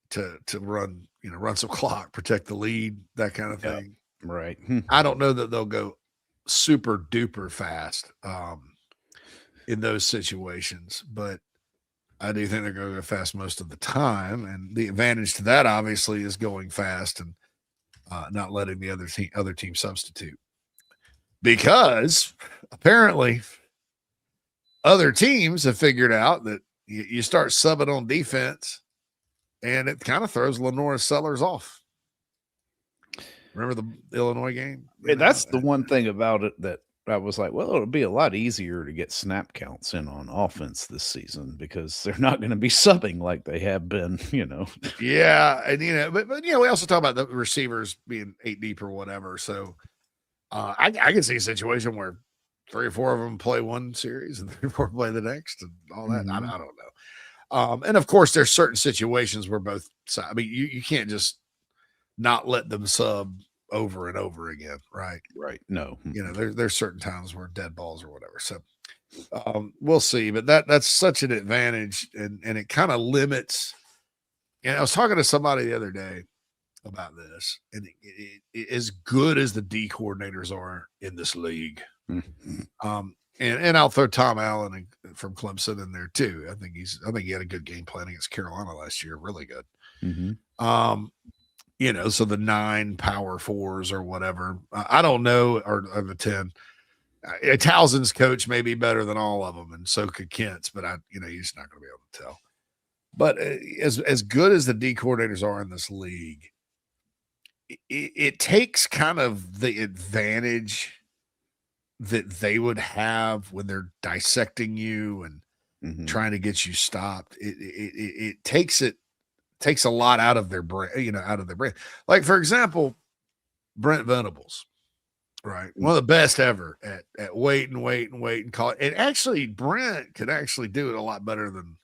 to run, run some clock, protect the lead, that kind of thing. Right. I don't know that they'll go super duper fast in those situations, but I do think they're going to go fast most of the time. And the advantage to that obviously is going fast and not letting the other team substitute, because apparently other teams have figured out that you start subbing on defense and it kind of throws Lenora Sellers off. Remember the Illinois game? That's the one thing about it that I was like, well, it'll be a lot easier to get snap counts in on offense this season because they're not going to be subbing like they have been, Yeah. And, but we also talk about the receivers being 8 deep or whatever. So I can see a situation where 3 or 4 of them play one series and 3 or 4 play the next and all that. Mm-hmm. I don't know. And of course there's certain situations where both sides, I mean, you can't just not let them sub over and over again. Right. No, there's certain times where dead balls or whatever. So we'll see, but that's such an advantage and it kind of limits. And I was talking to somebody the other day about this, and it as good as the D coordinators are in this league, And I'll throw Tom Allen from Clemson in there too. I think he had a good game plan against Carolina last year, really good. So the 9 power fours or whatever, I don't know, or the 10. Towson's coach may be better than all of them, and so could Kent's, but you're just not going to be able to tell. But as good as the D coordinators are in this league, it takes kind of the advantage that they would have when they're dissecting you and trying to get you stopped. It takes a lot out of their brain, Like, for example, Brent Venables, right? One of the best ever at wait and call it. And actually, Brent could actually do it a lot better than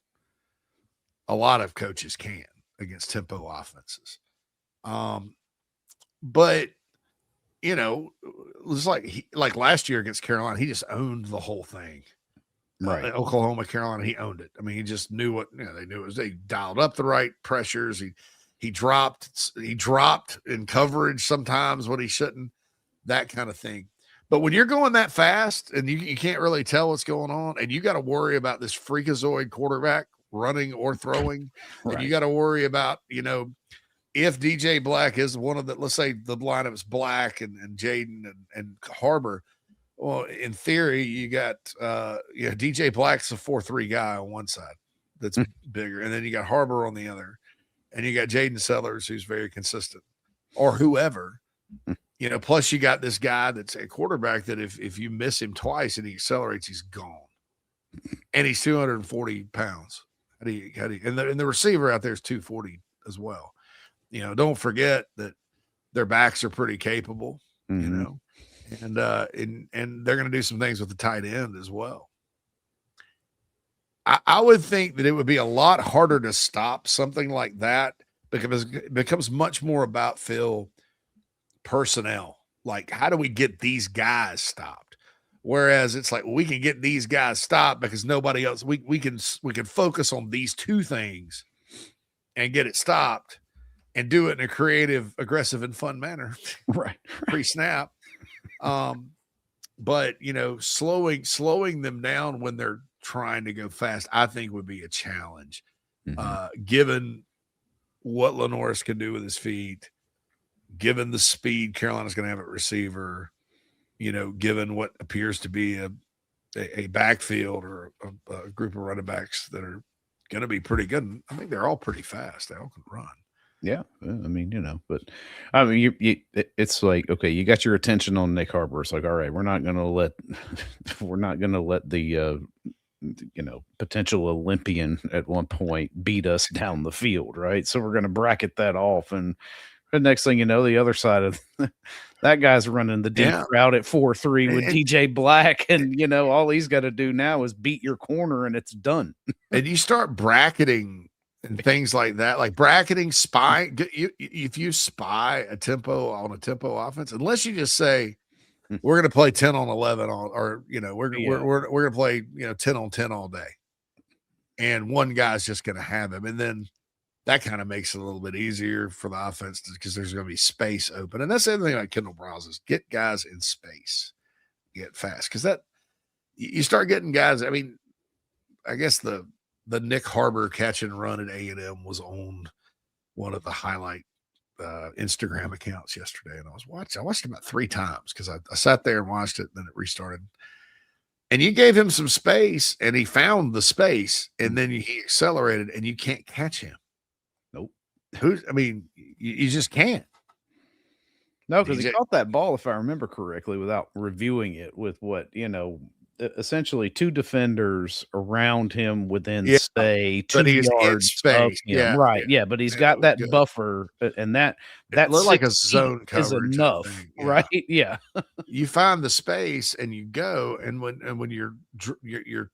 a lot of coaches can against tempo offenses. But it was like last year against Carolina, he just owned the whole thing. Right. Oklahoma, Carolina, he owned it. I mean, he just knew what they knew. They dialed up the right pressures. He dropped in coverage sometimes when he shouldn't, that kind of thing. But when you're going that fast and you can't really tell what's going on, and you got to worry about this freakazoid quarterback running or throwing, and you got to worry about, if DJ Black is one of the, let's say the lineup is Black and Jaden and Harbor. Well, in theory, you got DJ Black's a 4-3 guy on one side that's bigger, and then you got Harbor on the other, and you got Jaden Sellers, who's very consistent, or whoever. Plus you got this guy that's a quarterback that if you miss him twice and he accelerates, he's gone, and he's 240 pounds. How do you and the receiver out there is 240 as well. Don't forget that their backs are pretty capable, and they're going to do some things with the tight end as well. I would think that it would be a lot harder to stop something like that because it becomes much more about personnel. Like, how do we get these guys stopped? Whereas it's like, we can get these guys stopped because nobody else, we can focus on these two things and get it stopped and do it in a creative, aggressive, and fun manner. Right. Pre-snap. But slowing them down when they're trying to go fast, I think would be a challenge. Given what Lenoris can do with his feet, given the speed Carolina's going to have at receiver, given what appears to be a backfield or a group of running backs that are going to be pretty good. I think they're all pretty fast. They all can run. Yeah, I mean, but I mean, it's like, okay, you got your attention on Nick Harbor. It's like, all right, we're not going to let the potential Olympian at one point beat us down the field, right? So we're going to bracket that off, and the next thing you know, the other side of that guy's running the deep route at 4-3 with DJ Black, and all he's got to do now is beat your corner, and it's done. And you start bracketing and things like that, like bracketing, spy. If you spy a tempo on a tempo offense, unless you just say we're going to play 10 on 11 we're going to play 10 on 10 all day, and one guy's just going to have him, and then that kind of makes it a little bit easier for the offense because there's going to be space open. And that's the other thing like Kendall Browse is get guys in space, get fast, because that you start getting guys. I mean, I guess the Nick Harbor catch and run at A&M was on one of the highlight Instagram accounts yesterday, and I watched it about 3 times because I sat there and watched it, and then it restarted. And you gave him some space, and he found the space, and then he accelerated, and you can't catch him. Nope. You just can't. No, because he caught that ball, if I remember correctly, without reviewing it with what, essentially 2 defenders around him within, say, 2 yards space. Of him. Yeah. Right. Yeah. But he's got that buffer, and that looked like a zone coverage is enough. Right. Yeah. You find the space and you go, and when you're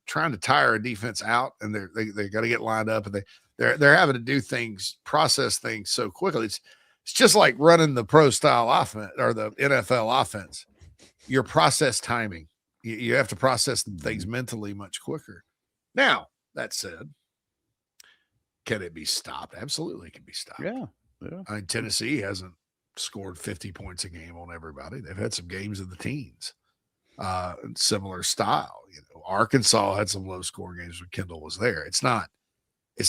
trying to tire a defense out, and they got to get lined up, and they're having to do things, process things so quickly. It's just like running the pro style offense or the NFL offense. Your process timing. You have to process things mentally much quicker. Now, that said, can it be stopped? Absolutely, it can be stopped. Yeah. I mean, Tennessee hasn't scored 50 points a game on everybody. They've had some games in the teens. similar style. Arkansas had some low score games when Kendall was there. It's not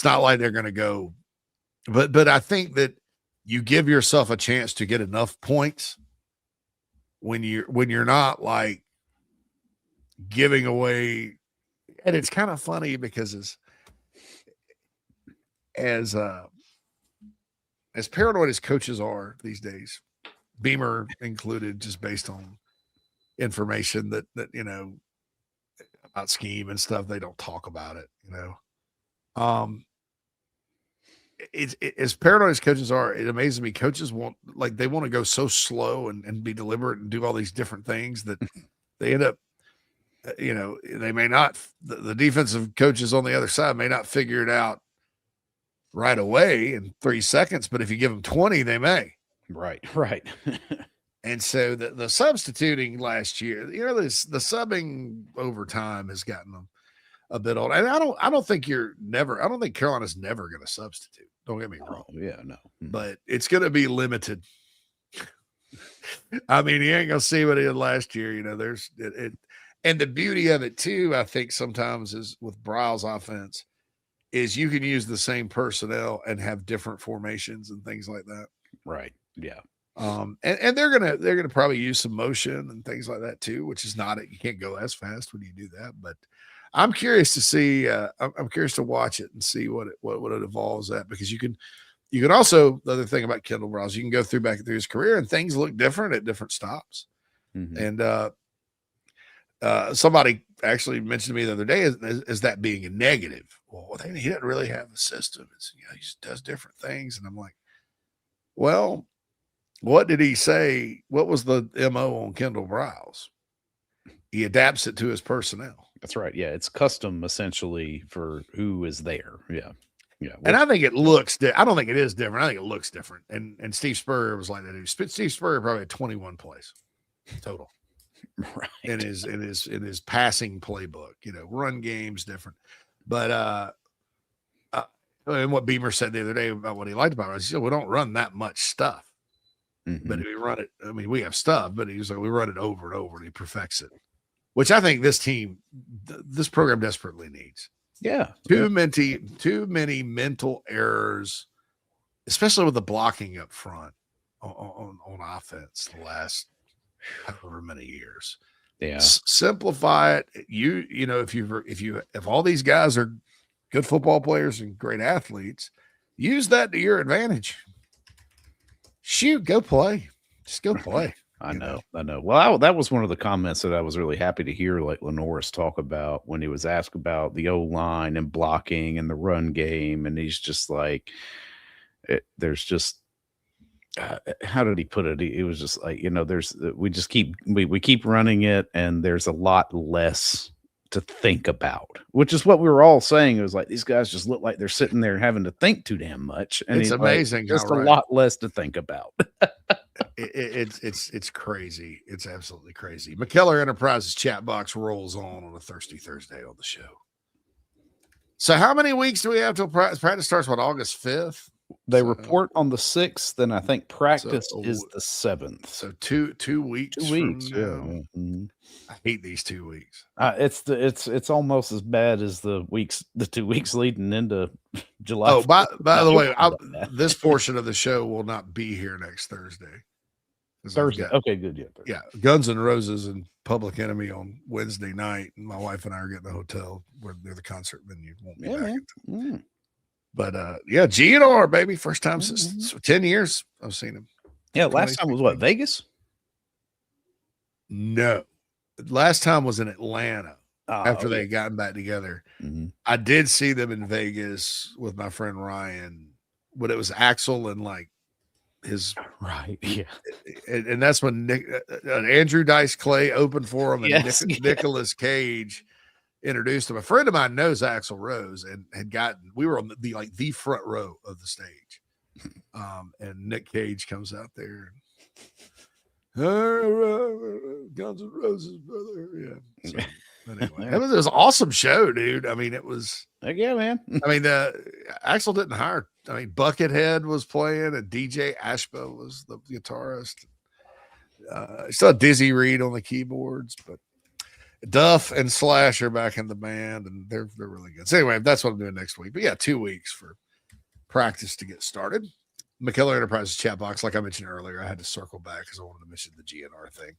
like they're going to go, but I think that you give yourself a chance to get enough points when you're not like giving away. And it's kind of funny because as paranoid as coaches are these days, Beamer included, just based on information that about scheme and stuff, they don't talk about it. As paranoid as coaches are, it amazes me. Coaches want to go so slow and be deliberate and do all these different things that they end up, they may not, the defensive coaches on the other side may not figure it out right away in 3 seconds, but if you give them 20, they may. Right. And so the substituting last year, the subbing over time has gotten them a bit old. And I don't think Carolina's never going to substitute. Don't get me wrong. Oh, yeah, no. But it's going to be limited. I mean, you ain't going to see what he did last year. There's it. And the beauty of it too, I think sometimes is with Briles' offense is you can use the same personnel and have different formations and things like that. Right. Yeah. And they're gonna probably use some motion and things like that too, which is you can't go as fast when you do that. But I'm curious to see. I'm curious to watch it and see what it evolves at, because you can also, the other thing about Kendall Briles, you can go back through his career and things look different at different stops. Mm-hmm. And somebody actually mentioned to me the other day is that being a negative. Well, he doesn't really have a system. He just does different things, and I'm like, well, what did he say? What was the MO on Kendall Briles? He adapts it to his personnel. That's right. Yeah, it's custom essentially for who is there. Yeah. And I think it looks. I don't think it is different. I think it looks different. And Steve Spurrier was like that. Steve Spurrier probably had 21 plays total. Right. In his passing playbook, run game's different. But and what Beamer said the other day about what he liked about it, he said, we don't run that much stuff. Mm-hmm. But if we run it, we have stuff, but he's like, we run it over and over and he perfects it, which I think this program desperately needs. Yeah. Too many mental errors, especially with the blocking up front on offense the last however many years. Yeah. Simplify it. If all these guys are good football players and great athletes, use that to your advantage. Shoot, go play. Just go play. I know. Well, that was one of the comments that I was really happy to hear, like Lenoris talk about when he was asked about the O-line and blocking and the run game. And he's just like, there's just, how did he put it? It was just like, we keep running it, and there's a lot less to think about, which is what we were all saying. It was like, these guys just look like they're sitting there having to think too damn much. And it's amazing. Just a lot less to think about. It's crazy. It's absolutely crazy. McKellar Enterprises Chat Box rolls on a Thirsty Thursday on the show. So how many weeks do we have till practice starts? August 5th? They report on the 6th, and I think practice is the 7th. So two weeks. 2 weeks. Yeah. Mm-hmm. I hate these 2 weeks. It's almost as bad as the 2 weeks leading into July. Oh, by the way, this portion of the show will not be here next Thursday. Thursday. Okay, good. Yeah. Guns N' Roses and Public Enemy on Wednesday night, and my wife and I are getting a hotel where they're the concert venue. Won't be back. But GNR, baby, first time since 10 years I've seen him. Yeah, last time was what, Vegas? No, last time was in Atlanta after they had gotten back together. Mm-hmm. I did see them in Vegas with my friend Ryan, but it was Axel and like his right, yeah, and that's when Andrew Dice Clay opened for him, and Nicolas Cage introduced him. A friend of mine knows Axl Rose and we were on the front row of the stage. And Nick Cage comes out there and Guns N' Roses, brother. Yeah. So, anyway, it was an awesome show, dude. I mean, it was, yeah, man. I mean, Axl didn't hire, Buckethead was playing and DJ Ashba was the guitarist. Still had Dizzy Reed on the keyboards, but Duff and Slash are back in the band, and they're really good. So anyway, that's what I'm doing next week. But yeah, 2 weeks for practice to get started. McKellar Enterprises Chat Box, like I mentioned earlier, I had to circle back because I wanted to mention the GNR thing.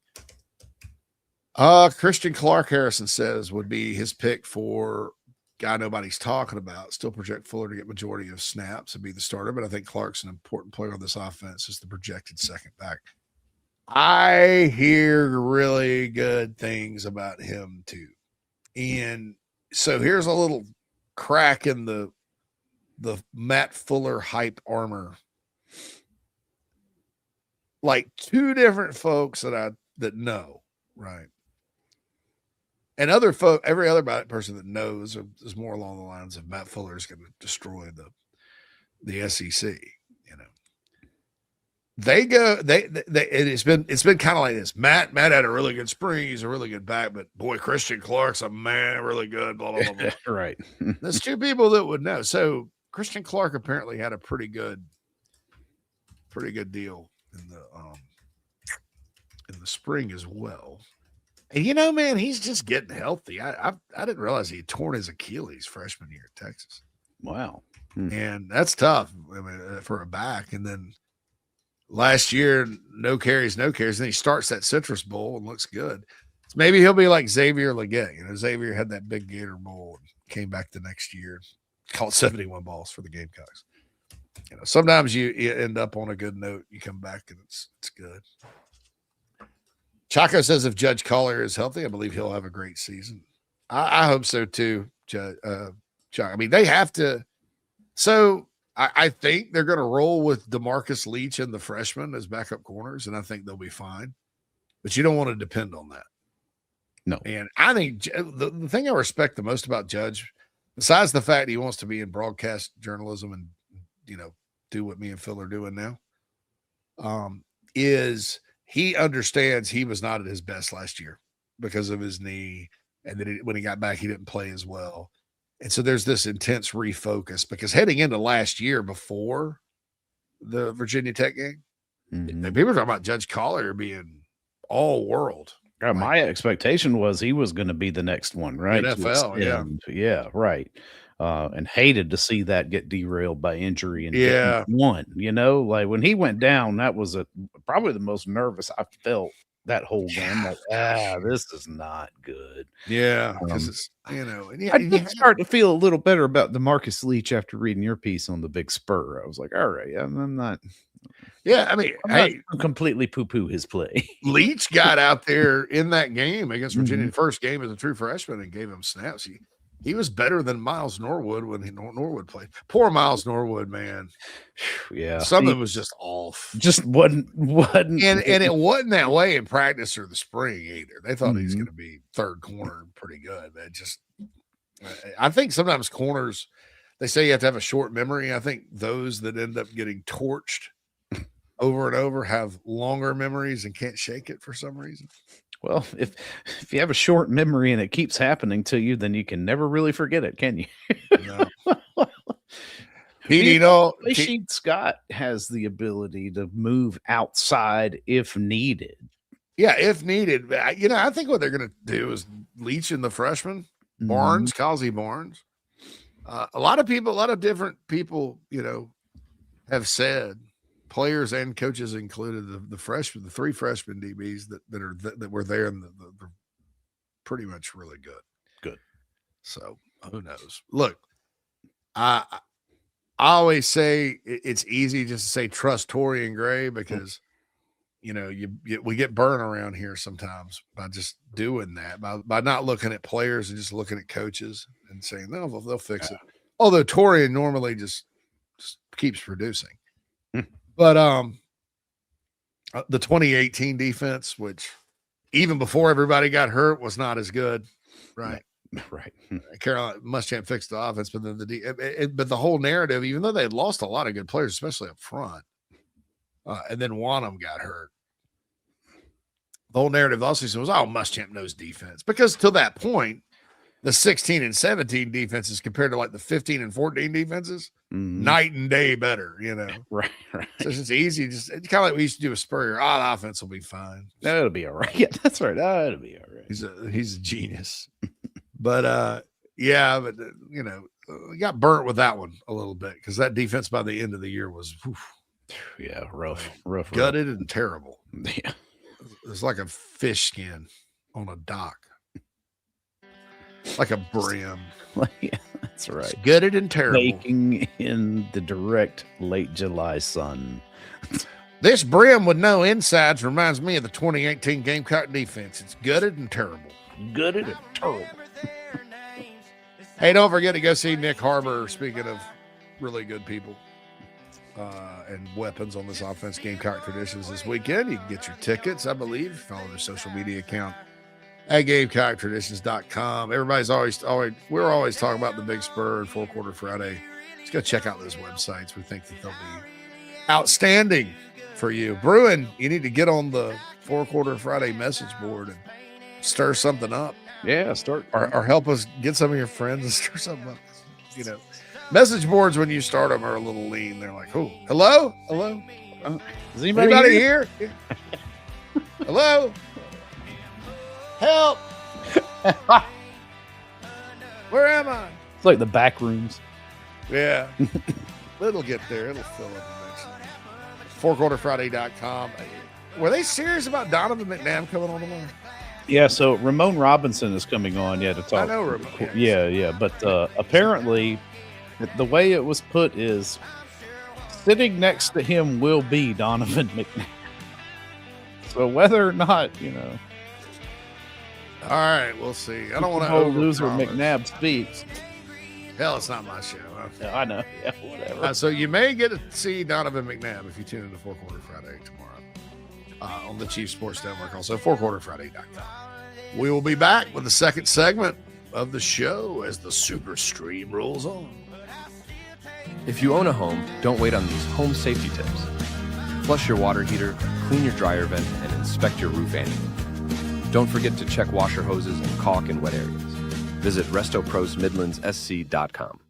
Christian Clark Harrison says would be his pick for guy nobody's talking about. Still project Fuller to get majority of snaps and be the starter, but I think Clark's an important player on this offense as the projected second back. I hear really good things about him too. And so here's a little crack in the Matt Fuller hype armor. Like 2 different folks that know, right? And other folk, every other person that knows is more along the lines of Matt Fuller is going to destroy the SEC. It's been kind of like this. Matt had a really good spring. He's a really good back, but boy, Christian Clark's a man, really good. Blah blah blah. Blah. Right. There's 2 people that would know. So Christian Clark apparently had a pretty good deal in the spring as well. And man, he's just getting healthy. I didn't realize he had torn his Achilles freshman year at Texas. Wow. And that's tough. I mean, for a back. And then last year, no carries. And then he starts that Citrus Bowl and looks good. So maybe he'll be like Xavier Leggett. Xavier had that big Gator Bowl and came back the next year, caught 71 balls for the Gamecocks. Sometimes you end up on a good note. You come back and it's good. Chaco says if Judge Collier is healthy, I believe he'll have a great season. I hope so too, Judge. I mean, they have to. So I think they're going to roll with DeMarcus Leach and the freshman as backup corners, and I think they'll be fine. But you don't want to depend on that. No. And I think the thing I respect the most about Judge, besides the fact he wants to be in broadcast journalism and do what me and Phil are doing now, is he understands he was not at his best last year because of his knee, and then when he got back, he didn't play as well. And so there's this intense refocus because heading into last year before the Virginia Tech game, people are talking about Judge Collier being all world. My expectation was he was going to be the next one, right? NFL, yeah, right. And hated to see that get derailed by injury and one. Like when he went down, that was probably the most nervous I felt that whole game. Like, this is not good. Yeah, because it's I did start to feel a little better about DeMarcus Leach after reading your piece on the Big Spur. I was like, all right, I'm not. Yeah, I mean, I'm not completely poo-poo his play. Leach got out there in that game against Virginia, the first game as a true freshman, and gave him snaps. He was better than Miles Norwood when Norwood played. Poor Miles Norwood, man. Yeah, something was just off. Just wasn't, and it wasn't that way in practice or the spring either. They thought he was going to be third corner pretty good. I think sometimes corners, they say you have to have a short memory. I think those that end up getting torched over and over have longer memories and can't shake it for some reason. Well, if you have a short memory and it keeps happening to you, then you can never really forget it, can you? No. Sheet Scott has the ability to move outside if needed. Yeah, if needed. I think what they're going to do is Leach in the freshman, Barnes, Causey Barnes. A lot of different people, have said, players and coaches included, the freshmen, the 3 freshman DBs that were there, and they're pretty much really good. Good. So who knows? Look, I always say it's easy just to say trust Torian Gray because we get burned around here sometimes by just doing that, by not looking at players and just looking at coaches and saying no, they'll fix it. Although Torian normally just keeps producing. But the 2018 defense, which even before everybody got hurt, was not as good, right? Right. Carolina Muschamp fixed the offense, but then but the whole narrative, even though they had lost a lot of good players, especially up front, and then one of them got hurt. The whole narrative also was, Muschamp knows defense, because to that point, the 16 and 17 defenses compared to like the 15 and 14 defenses, night and day better, you know. Right. So it's just easy. Just kind of like we used to do with Spurrier. The offense will be fine. That'll be all right. Yeah, that's right. That'll be all right. He's a genius. But yeah, but you know, we got burnt with that one a little bit because that defense by the end of the year was rough, gutted and terrible. Yeah, it's like a fish skin on a dock. Like a brim. Yeah, that's right. It's gutted and terrible. Baking in the direct late July sun. This brim with no insides reminds me of the 2018 Gamecock defense. It's gutted and terrible. Gutted and terrible. Hey, don't forget to go see Nick Harbor. Speaking of really good people and weapons on this offense, Gamecock Traditions this weekend. You can get your tickets, I believe. Follow their social media account at GamecockTraditions.com. We're always talking about the Big Spur and 4 Quarter Friday. Just go check out those websites. We think that they'll be outstanding for you. Bruin, you need to get on the 4 Quarter Friday message board and stir something up. Yeah, start or help us get some of your friends and stir something up. You know, message boards when you start them are a little lean. They're like, "Oh, hello, is anybody here? Hello." Help! Where am I? It's like the back rooms. Yeah. It'll get there. It'll fill up eventually. 4quarterfriday.com. Were they serious about Donovan McNabb coming on tomorrow? Yeah, so Ramon Robinson is coming on, to talk. I know Ramon. Yeah. But apparently, the way it was put is sitting next to him will be Donovan McNabb. So whether or not, all right, we'll see. I don't want to loser McNabb speaks. Hell, it's not my show. Yeah, I know. Yeah, whatever. So you may get to see Donovan McNabb if you tune into 4 Quarter Friday tomorrow on the Chief Sports Network. Also, 4quarterfriday.com. We will be back with the second segment of the show as the Super Stream rolls on. If you own a home, don't wait on these home safety tips. Flush your water heater, clean your dryer vent, and inspect your roof annually. Don't forget to check washer hoses and caulk in wet areas. Visit RestoProsMidlandsSC.com.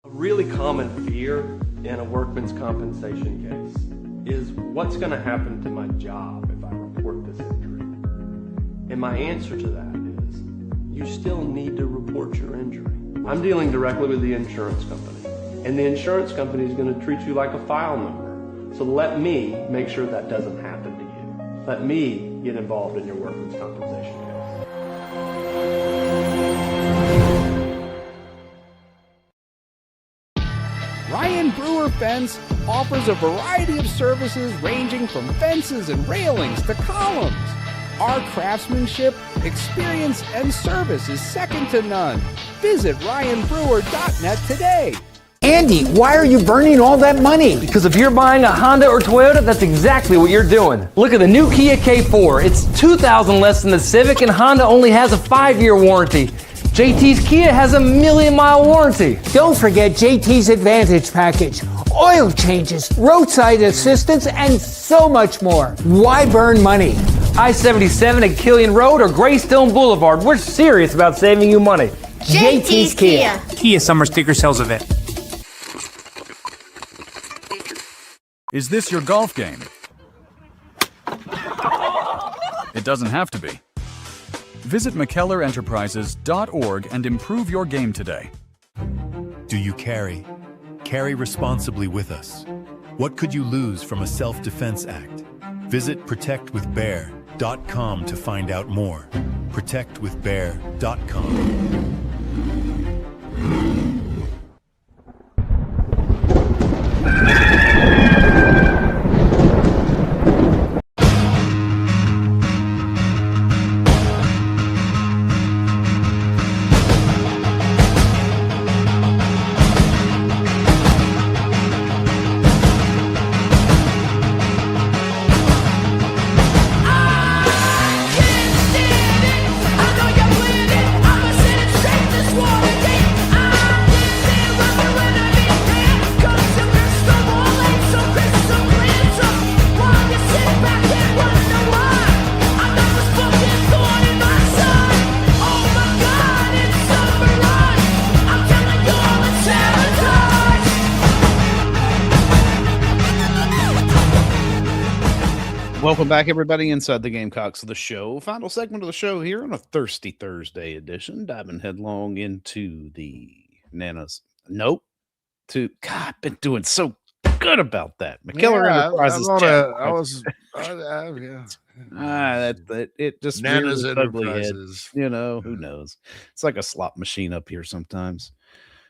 A really common fear in a workman's compensation case is what's going to happen to my job if I report this injury? And my answer to that is you still need to report your injury. I'm dealing directly with the insurance company, and the insurance company is going to treat you like a file number. So let me make sure that doesn't happen to you. Let me get involved in your workman's compensation case. Ryan Brewer Fence offers a variety of services ranging from fences and railings to columns. Our craftsmanship, experience, and service is second to none. Visit ryanbrewer.net today. Andy, why are you burning all that money? Because if you're buying a Honda or Toyota, that's exactly what you're doing. Look at the new Kia K4. It's $2,000 less than the Civic, and Honda only has a 5-year warranty. JT's Kia has a 1,000,000-mile warranty. Don't forget JT's Advantage Package. Oil changes, roadside assistance, and so much more. Why burn money? I-77 at Killian Road or Greystone Boulevard. We're serious about saving you money. JT's Kia. Kia summer sticker sales event. Is this your golf game? It doesn't have to be. Visit McKellarEnterprises.org and improve your game today. Do you carry? Carry responsibly with us. What could you lose from a self-defense act? Visit ProtectWithBear.com to find out more. ProtectWithBear.com. Welcome back, everybody, inside the Gamecocks of the show. Final segment of the show here on a Thirsty Thursday edition, diving headlong into the Nanas. Nope. God, I've been doing so good about that. McKellar Enterprises Chat Box. It just Nanas ugly head. Enterprises. You know, who knows? It's like a slot machine up here sometimes.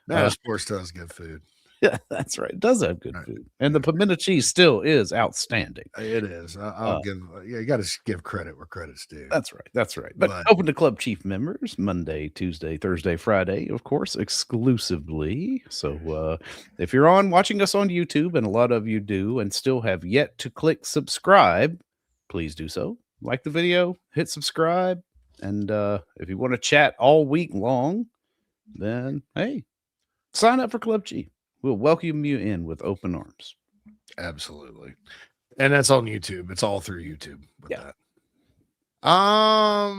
Nanas Sports does good food. Yeah, that's right. It does have good food, and the pimento cheese still is outstanding. It is. I'll give. Yeah, you got to give credit where credit's due. That's right. That's right. But open to Club Chief members Monday, Tuesday, Thursday, Friday, of course, exclusively. So if you're watching us on YouTube, and a lot of you do, and still have yet to click subscribe, please do so. Like the video, hit subscribe, and if you want to chat all week long, then hey, sign up for Club Chief. We'll welcome you in with open arms. Absolutely. And that's on YouTube. It's all through YouTube with that. All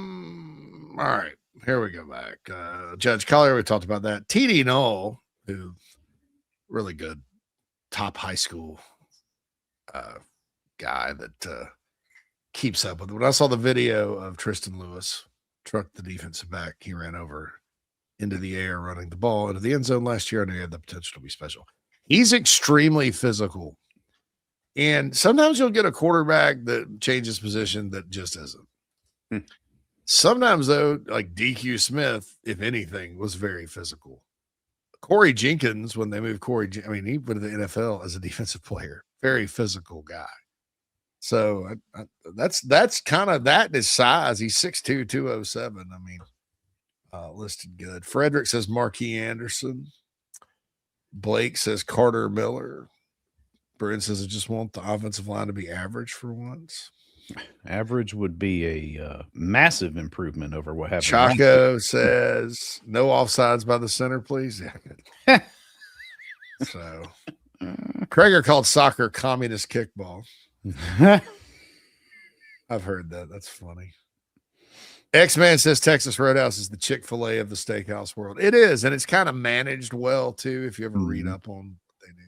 right. Here we go back. Judge Collier, we talked about that. TD Knoll, who really good top high school guy that keeps up with it. When I saw the video of Tristan Lewis truck the defensive back, he ran over into the air running the ball into the end zone last year. I knew he had the potential to be special. He's extremely physical. And sometimes you'll get a quarterback that changes position that just isn't. Sometimes, though, like DQ Smith, if anything, was very physical. Corey Jenkins, when they moved he went to the NFL as a defensive player. Very physical guy. So that's kind of that in his size. He's 6'2", 207. I mean, listed good. Frederick says Marquis Anderson. Blake says Carter Miller. Brent says I just want the offensive line to be average for once. Average would be a massive improvement over what happened. Chaco says no offsides by the center, please. Yeah. So Krager called soccer communist kickball. I've heard that. That's funny. X-Man says Texas Roadhouse is the Chick-fil-A of the steakhouse world. It is, and it's kind of managed well, too, if you ever read up on what they do.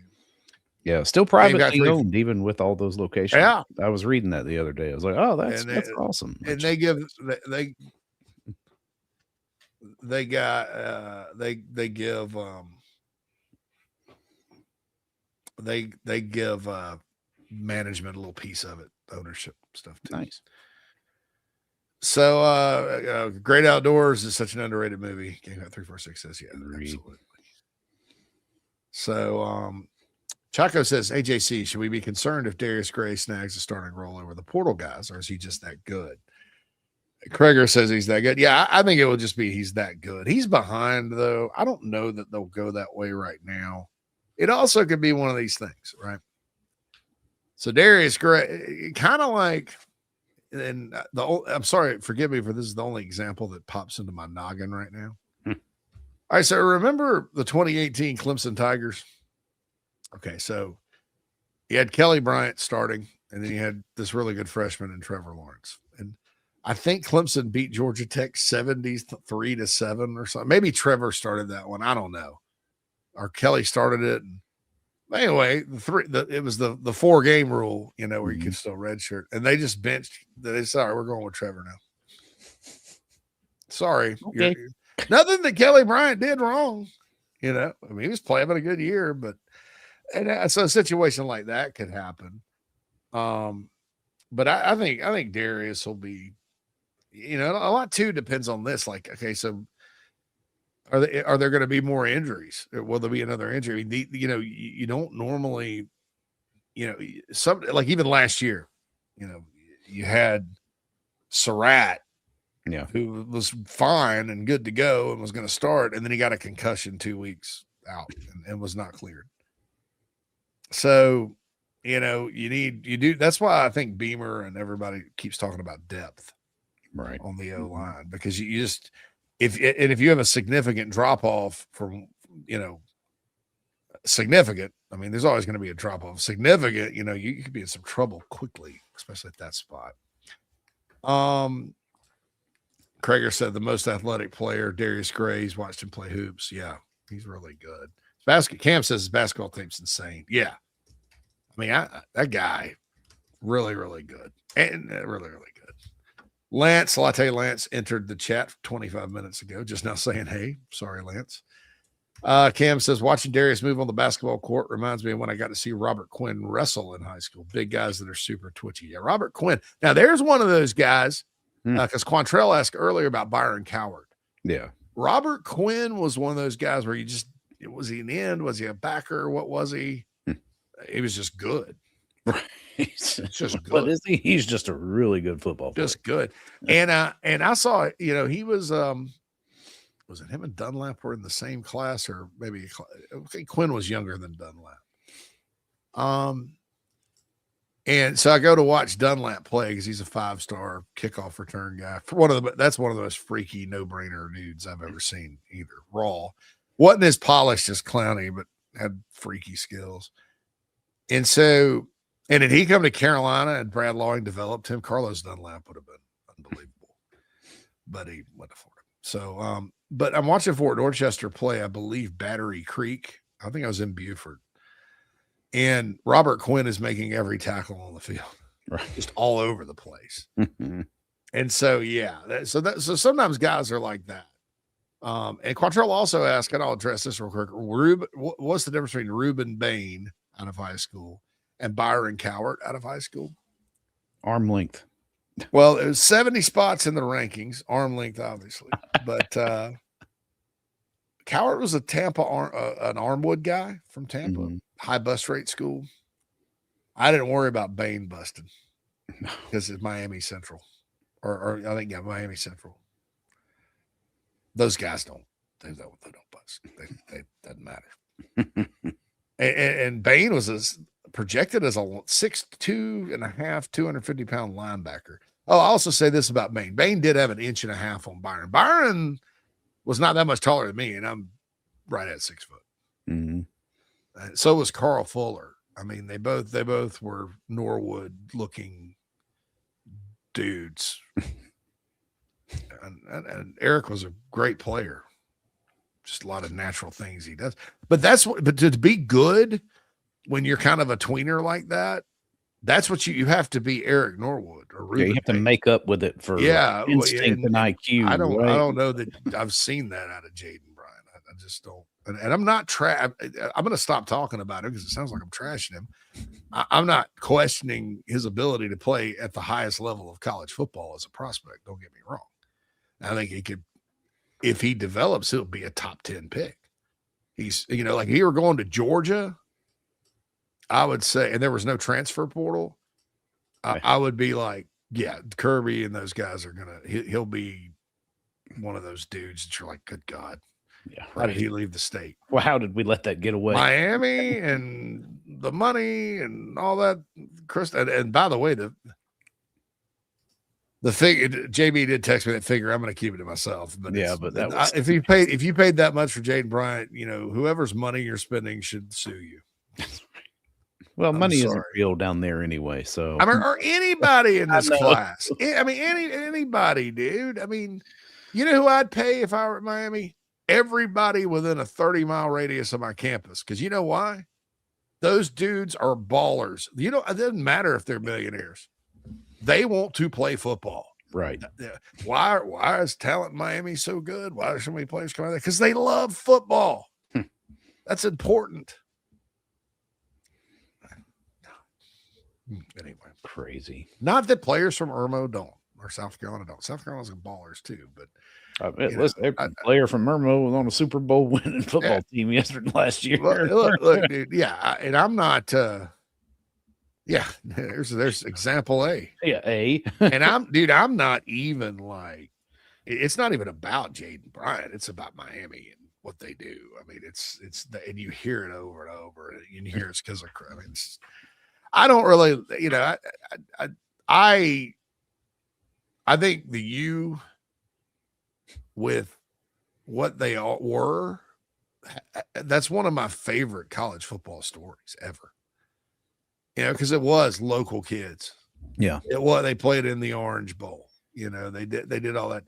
Yeah, still privately owned, even with all those locations. Yeah. I was reading that the other day. I was like, oh, that's awesome. And they give they give management a little piece of it, ownership stuff too. Nice. So Great Outdoors is such an underrated movie. Game 346 says absolutely. So Chaco says, AJC, should we be concerned if Darius Gray snags a starting role over the portal guys, or is he just that good? Krager says he's that good. Yeah, I think it will just be he's that good. He's behind, though. I don't know that they'll go that way right now. It also could be one of these things, right? So Darius Gray, kind of like, and I'm sorry, forgive me for this is the only example that pops into my noggin right now. All right, so remember the 2018 Clemson Tigers? Okay, so you had Kelly Bryant starting, and then you had this really good freshman in Trevor Lawrence. And I think Clemson beat Georgia Tech 73-7 or something. Maybe Trevor started that one. I don't know. Or Kelly started it. And anyway, it was the 4-game rule, where you could still redshirt. And they just benched. They said, all right, we're going with Trevor now. Sorry. Okay. Nothing that Kelly Bryant did wrong. He was having a good year, but so a situation like that could happen. But I think Darius will be, a lot too depends on this. Like, okay, so are there going to be more injuries? Or will there be another injury? You don't normally, some like even last year, you had Surratt, who was fine and good to go and was going to start, and then he got a concussion 2 weeks out and was not cleared. So, that's why I think Beamer and everybody keeps talking about depth, right, on the O line, because you just, if you have a significant drop off from, significant, I mean, there's always going to be a drop off. Significant, you could be in some trouble quickly, especially at that spot. Krager said the most athletic player, Darius Gray. He's watched him play hoops. Yeah, he's really good. Cam says his basketball team's insane. Yeah. I mean, that guy, Really, really good. And really, really good. Lance, Latte Lance entered the chat 25 minutes ago, just now saying, hey, sorry, Lance. Cam says, watching Darius move on the basketball court reminds me of when I got to see Robert Quinn wrestle in high school. Big guys that are super twitchy. Yeah, Robert Quinn. Now, there's one of those guys, because Quantrell asked earlier about Byron Coward. Yeah. Robert Quinn was one of those guys where was he an end? Was he a backer? What was he? He was just good. Right. It's just good. But is he? He's just a really good football player. Just good. And I saw, he was it him and Dunlap were in the same class, or maybe Quinn was younger than Dunlap. And so I go to watch Dunlap play because he's a 5-star kickoff return guy. That's one of the most freaky no-brainer dudes I've ever seen either. Raw. Wasn't as polished as Clowney, but had freaky skills. And so, and did he come to Carolina and Brad Lawing developed him? Carlos Dunlap would have been unbelievable, but he went to Florida. So, but I'm watching Fort Dorchester play, I believe, Battery Creek. I think I was in Buford. And Robert Quinn is making every tackle on the field, right, just all over the place. And so, yeah, so sometimes guys are like that. And Quantrell also asked, and I'll address this real quick. What's the difference between Reuben Bain out of high school and Byron Cowart out of high school? Arm length. Well, it was 70 spots in the rankings, arm length, obviously. But Cowart was a Tampa, an Armwood guy from Tampa, high bus rate school. I didn't worry about Bain busting because it's Miami Central, or I think Miami Central. Those guys they don't bust. They doesn't matter. and Bain was projected as a 6'2.5", 250-pound linebacker. Oh, I'll also say this about Bain. Bain did have an 1.5 inches on Byron. Byron was not that much taller than me, and I'm right at 6 foot. Mm-hmm. So was Carl Fuller. I mean, they both were Norwood-looking dudes. and Eric was a great player. Just a lot of natural things he does. But to be good when you're kind of a tweener like that, that's what you have to be Eric Norwood or Ruben. Yeah, you have to make up with it for instinct and IQ. I don't know that I've seen that out of Jaden Bryant. I just don't. And I'm not I'm going to stop talking about him because it sounds like I'm trashing him. I'm not questioning his ability to play at the highest level of college football as a prospect. Don't get me wrong. I think he could, if he develops, he'll be a top 10 pick. He's, like if he were going to Georgia, I would say, and there was no transfer portal, I would be like, yeah, Kirby and those guys are he'll be one of those dudes that you're like, good God. Yeah. How did he leave the state? Well, how did we let that get away? Miami and the money and all that. And by the way, the figure, JB did text me that figure. I'm going to keep it to myself. But yeah, but that was... if you paid that much for Jaden Bryant, whoever's money you're spending should sue you. Well, money isn't real down there anyway. So or anybody in this class. I mean, anybody, dude. I mean, you know who I'd pay if I were at Miami? Everybody within a 30-mile radius of my campus. Because you know why? Those dudes are ballers. It doesn't matter if they're millionaires. They want to play football. Right. Why is talent in Miami so good? Why are so many players coming out there? Because they love football. That's important. Anyway, crazy. Not that players from Irmo don't, or South Carolina don't. South Carolina's ballers too, but listen, a player from Irmo was on a Super Bowl winning football team last year. Look, dude, and I'm not. There's example A. Yeah, A. And I'm not even like. It's not even about Jaden Bryant. It's about Miami and what they do. I mean, and you hear it over and over, and you hear it's because of. I mean, I don't really, I think the U with what they all were, that's one of my favorite college football stories ever. Because it was local kids. Yeah. They played in the Orange Bowl. They did all that.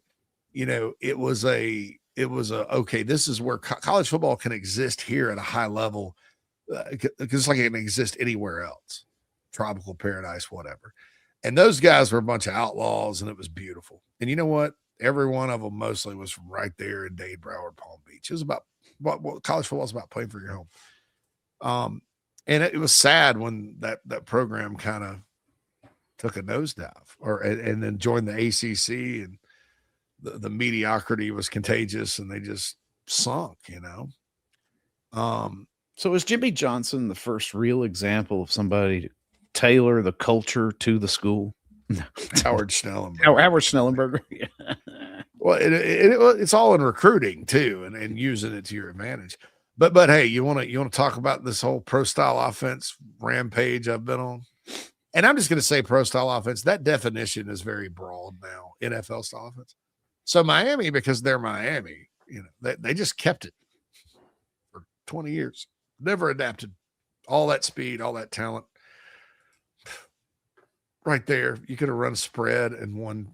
It was okay, this is where college football can exist here at a high level because it's like it can exist anywhere else. tropical paradise, whatever. And those guys were a bunch of outlaws, and it was beautiful. And you know what? Every one of them mostly was from right there in Dade, Broward, Palm Beach. It was about what college football is about, playing for your home. And it was sad when that program kind of took a nosedive, and then joined the ACC, and the mediocrity was contagious, and they just sunk, So is Jimmy Johnson the first real example of somebody to tailor the culture to the school? Howard Schnellenberger. Howard Schnellenberger. Well, it's all in recruiting too, and using it to your advantage. But hey, you want to talk about this whole pro style offense rampage I've been on? And I'm just going to say pro style offense. That definition is very broad now. NFL style offense. So Miami, because they're Miami, they just kept it for 20 years. Never adapted. All that speed, all that talent. Right there, you could have run spread and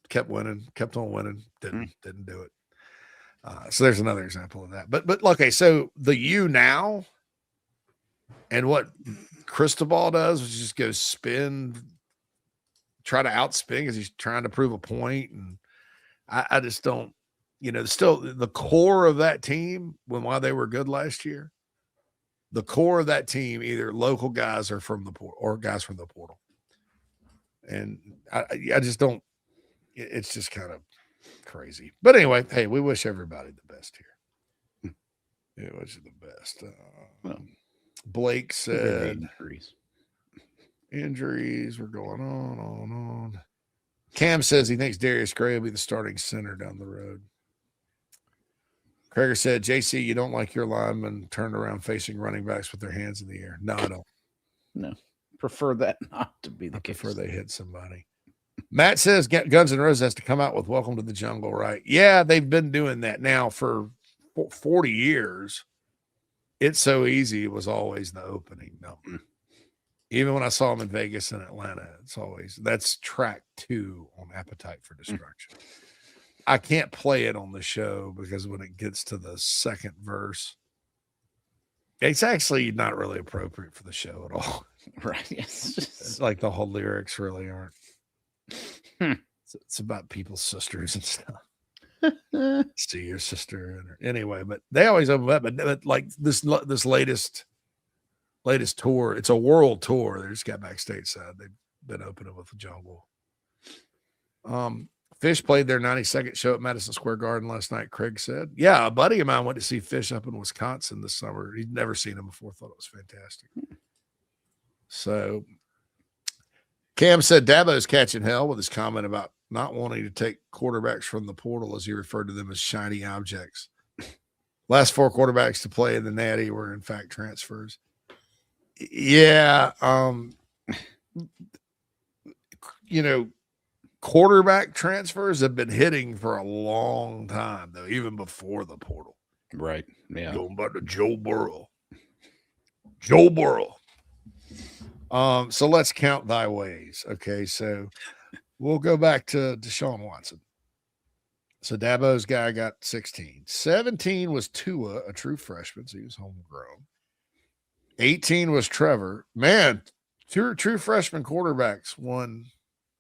kept on winning, didn't do it. So there's another example of that. But okay, so the U now, and what Cristobal does is just go try to outspin because he's trying to prove a point. And I just don't, still the core of that team, while they were good last year, the core of that team, either local guys or guys from the portal. And I just don't, it's just kind of crazy. But anyway, hey, we wish everybody the best here. It was the best. Blake said injuries were going on. Cam says he thinks Darius Gray will be the starting center down the road. Krager said, JC, you don't like your linemen turned around facing running backs with their hands in the air. No, I don't. No. Prefer that not to be the case. Prefer they hit somebody. Matt says Guns N' Roses has to come out with Welcome to the Jungle, right? Yeah, they've been doing that now for 40 years. It's So Easy was always the opening number. Even when I saw them in Vegas and Atlanta, that's track 2 on Appetite for Destruction. I can't play it on the show because when it gets to the second verse, it's actually not really appropriate for the show at all. Right. Yes. It's like the whole lyrics really aren't. It's about people's sisters and stuff. See your sister. Anyway, but they always open up. But like this latest tour, it's a world tour. They just got back stateside. They've been opening with the Jungle. Fish played their 92nd show at Madison Square Garden last night, Craig said. Yeah, a buddy of mine went to see Fish up in Wisconsin this summer. He'd never seen him before, thought it was fantastic. So Cam said Dabo's catching hell with his comment about not wanting to take quarterbacks from the portal, as he referred to them as shiny objects. Last 4 quarterbacks to play in the Natty were, in fact, transfers. Yeah. Quarterback transfers have been hitting for a long time, though, even before the portal. Right. Yeah. Going back to Joe Burrow. Joe Burrow. So let's count thy ways. Okay, so we'll go back to Deshaun Watson. So Dabo's guy got 16. 17 was Tua, a true freshman, so he was homegrown. 18 was Trevor. Man, true freshman quarterbacks won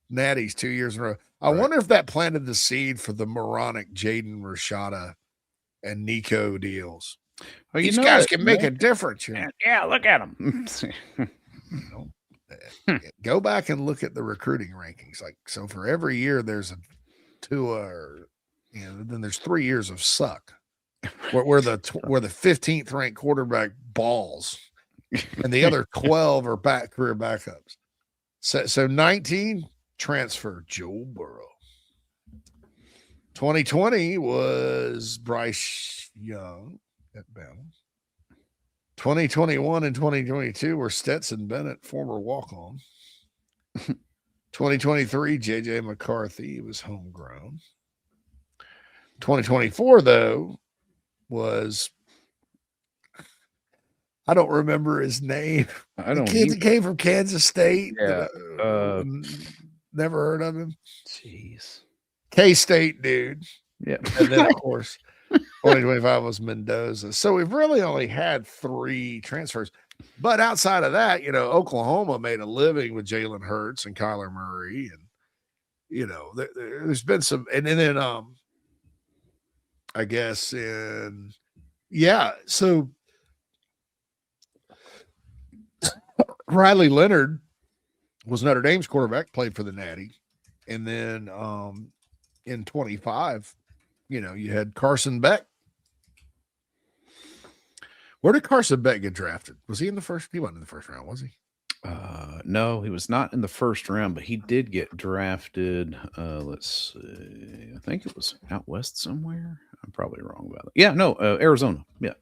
Natties 2 years in a row. I wonder if that planted the seed for the moronic Jaden Rashada and Nico deals. Well, these guys can make a difference. Yeah, look at them. Go back and look at the recruiting rankings. Like, so for every year there's a Tua, or then there's 3 years of suck, where the 15th ranked quarterback balls, and the other 12 are career backups. So 19 transfer Joe Burrow. 2020 was Bryce Young at Bama. 2021 and 2022 were Stetson Bennett, former walk-on. 2023, J.J. McCarthy was homegrown. 2024, though, was, I don't remember his name. He came from Kansas State. Yeah. Never heard of him. Jeez. K-State dude. Yeah. And then, of course, 2025 was Mendoza. So we've really only had 3 transfers. But outside of that, Oklahoma made a living with Jalen Hurts and Kyler Murray, and there's been some, and then I guess so Riley Leonard was Notre Dame's quarterback, played for the Natty, and then in 25, you had Carson Beck. Where did Carson Beck get drafted? Was he in the first? He wasn't in the first round, was he? No, he was not in the first round, but he did get drafted. Let's see. I think it was out west somewhere. I'm probably wrong about it. Yeah, no, Arizona. Yeah.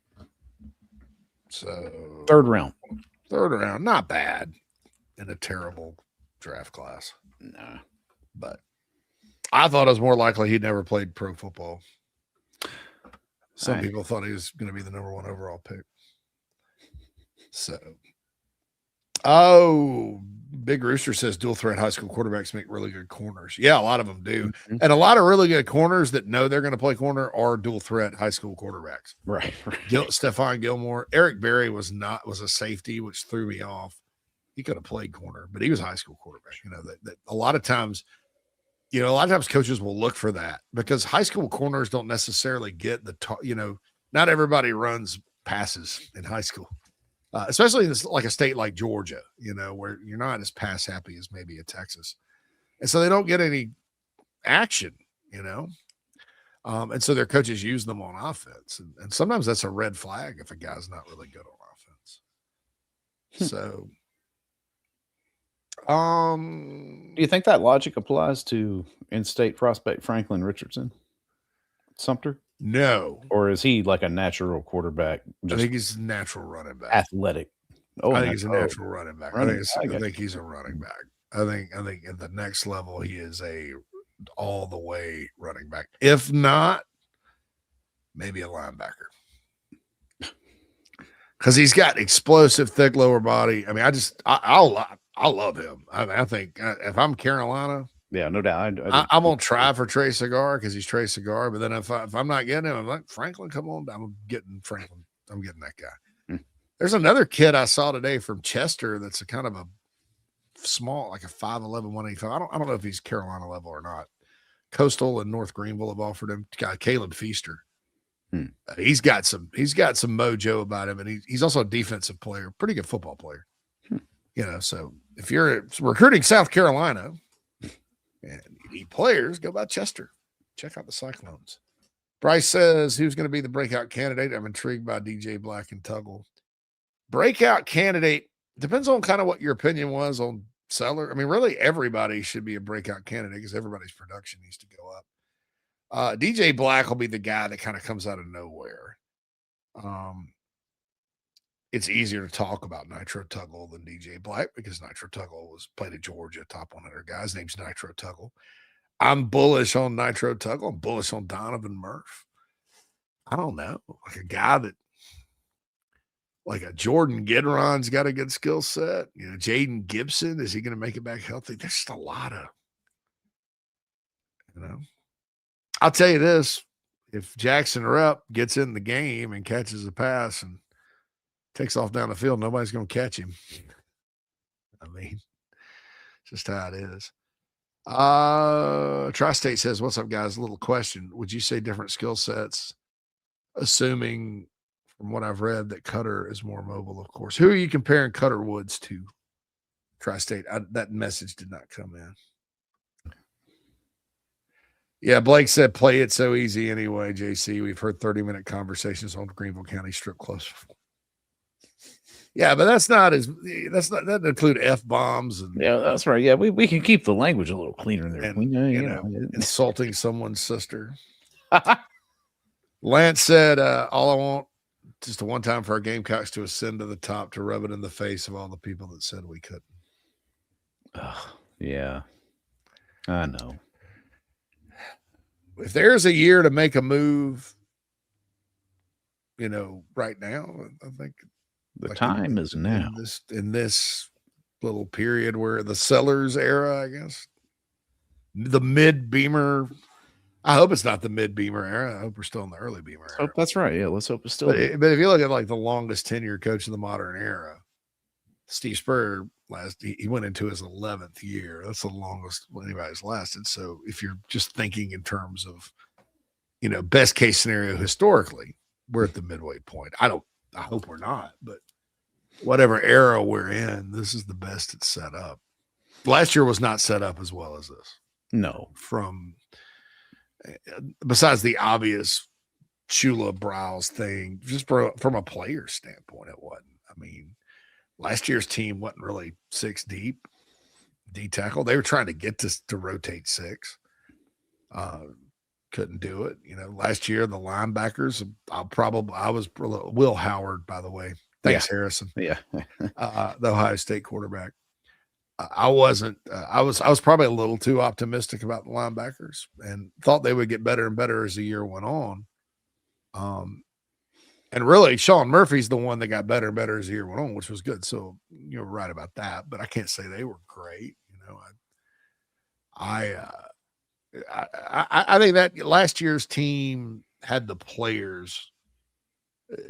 So third round. Not bad in a terrible draft class. Nah. But I thought it was more likely he'd never played pro football. Some people thought he was going to be the number 1 overall pick. So, Big Rooster says dual threat high school quarterbacks make really good corners. Yeah, a lot of them do. Mm-hmm. And a lot of really good corners that know they're going to play corner are dual threat high school quarterbacks. Right. Stephon Gilmore. Eric Berry was a safety, which threw me off. He could have played corner, but he was a high school quarterback. That a lot of times coaches will look for that because high school corners don't necessarily get not everybody runs passes in high school. Especially in like a state like Georgia, where you're not as pass happy as maybe a Texas. And so they don't get any action, and so their coaches use them on offense. And sometimes that's a red flag if a guy's not really good on offense. So, do you think that logic applies to in-state prospect Franklin Richardson, Sumter? No. Or is he like a natural quarterback? I think he's a natural running back. Athletic. I think he's a natural running back. I think he's a running back. I think at the next level, he is a all the way running back. If not, maybe a linebacker. Because he's got explosive, thick lower body. I mean, I love him. I think if I'm Carolina, yeah, no doubt. I'm gonna try for Trey Cigar because he's Trey Cigar. But then if I'm not getting him, I'm like, Franklin, come on. I'm getting Franklin. I'm getting that guy. There's another kid I saw today from Chester that's a kind of a small, like a 5'11", 185. I don't know if he's Carolina level or not. Coastal and North Greenville have offered him. Guy Caleb Feaster. He's got some mojo about him, and he's also a defensive player, pretty good football player. So if you're recruiting South Carolina and you need players, go by Chester. Check out the Cyclones. Bryce says, who's going to be the breakout candidate? I'm intrigued by DJ Black and Tuggle. Breakout candidate depends on kind of what your opinion was on Seller. I mean, really everybody should be a breakout candidate because everybody's production needs to go up. DJ Black will be the guy that kind of comes out of nowhere. It's easier to talk about Nitro Tuggle than DJ Black because Nitro Tuggle was played at Georgia, top 100 guy. His name's Nitro Tuggle. I'm bullish on Nitro Tuggle. I'm bullish on Donovan Murph. I don't know. Like a guy that, like a Jordan Gidron's got a good skill set. Jaden Gibson, is he going to make it back healthy? There's just a lot of, I'll tell you this. If Jackson Rupp gets in the game and catches a pass and takes off down the field, nobody's going to catch him. I mean, it's just how it is. Tri-State says, what's up, guys? A little question. Would you say different skill sets, assuming from what I've read that Cutter is more mobile, of course? Who are you comparing Cutter Woods to? Tri-State. That message did not come in. Yeah, Blake said, play it so easy anyway, JC. We've heard 30-minute conversations on Greenville County strip clubs before. Yeah, but that doesn't include F-bombs. Yeah, that's right. Yeah, we can keep the language a little cleaner there. And, insulting someone's sister. Lance said, all I want, just a one time for our Gamecocks to ascend to the top, to rub it in the face of all the people that said we couldn't. Yeah, I know. If there's a year to make a move, right now, I think the time is now. In this little period where the Sellers era, I guess, the mid-Beamer. I hope it's not the mid-Beamer era. I hope we're still in the early Beamer era. Oh, that's right. Yeah, let's hope it's still. But if you look at like the longest tenure coach in the modern era, Steve Spurrier he went into his 11th year. That's the longest anybody's lasted. So if you're just thinking in terms of, best case scenario historically, we're at the midway point. I hope we're not, but whatever era we're in, this is the best it's set up. Last year was not set up as well as this. No. Besides the obvious Shula Browse thing, just from a player standpoint, it wasn't. I mean, last year's team wasn't really 6 deep D tackle. They were trying to get to rotate 6. Couldn't do it. Last year, the linebackers, I was Will Howard, by the way. Thanks, Harrison. Yeah. The Ohio State quarterback. I wasn't, I was probably a little too optimistic about the linebackers and thought they would get better and better as the year went on. And really, Sean Murphy's the one that got better and better as the year went on, which was good. So you're right about that, but I can't say they were great. I think that last year's team had the players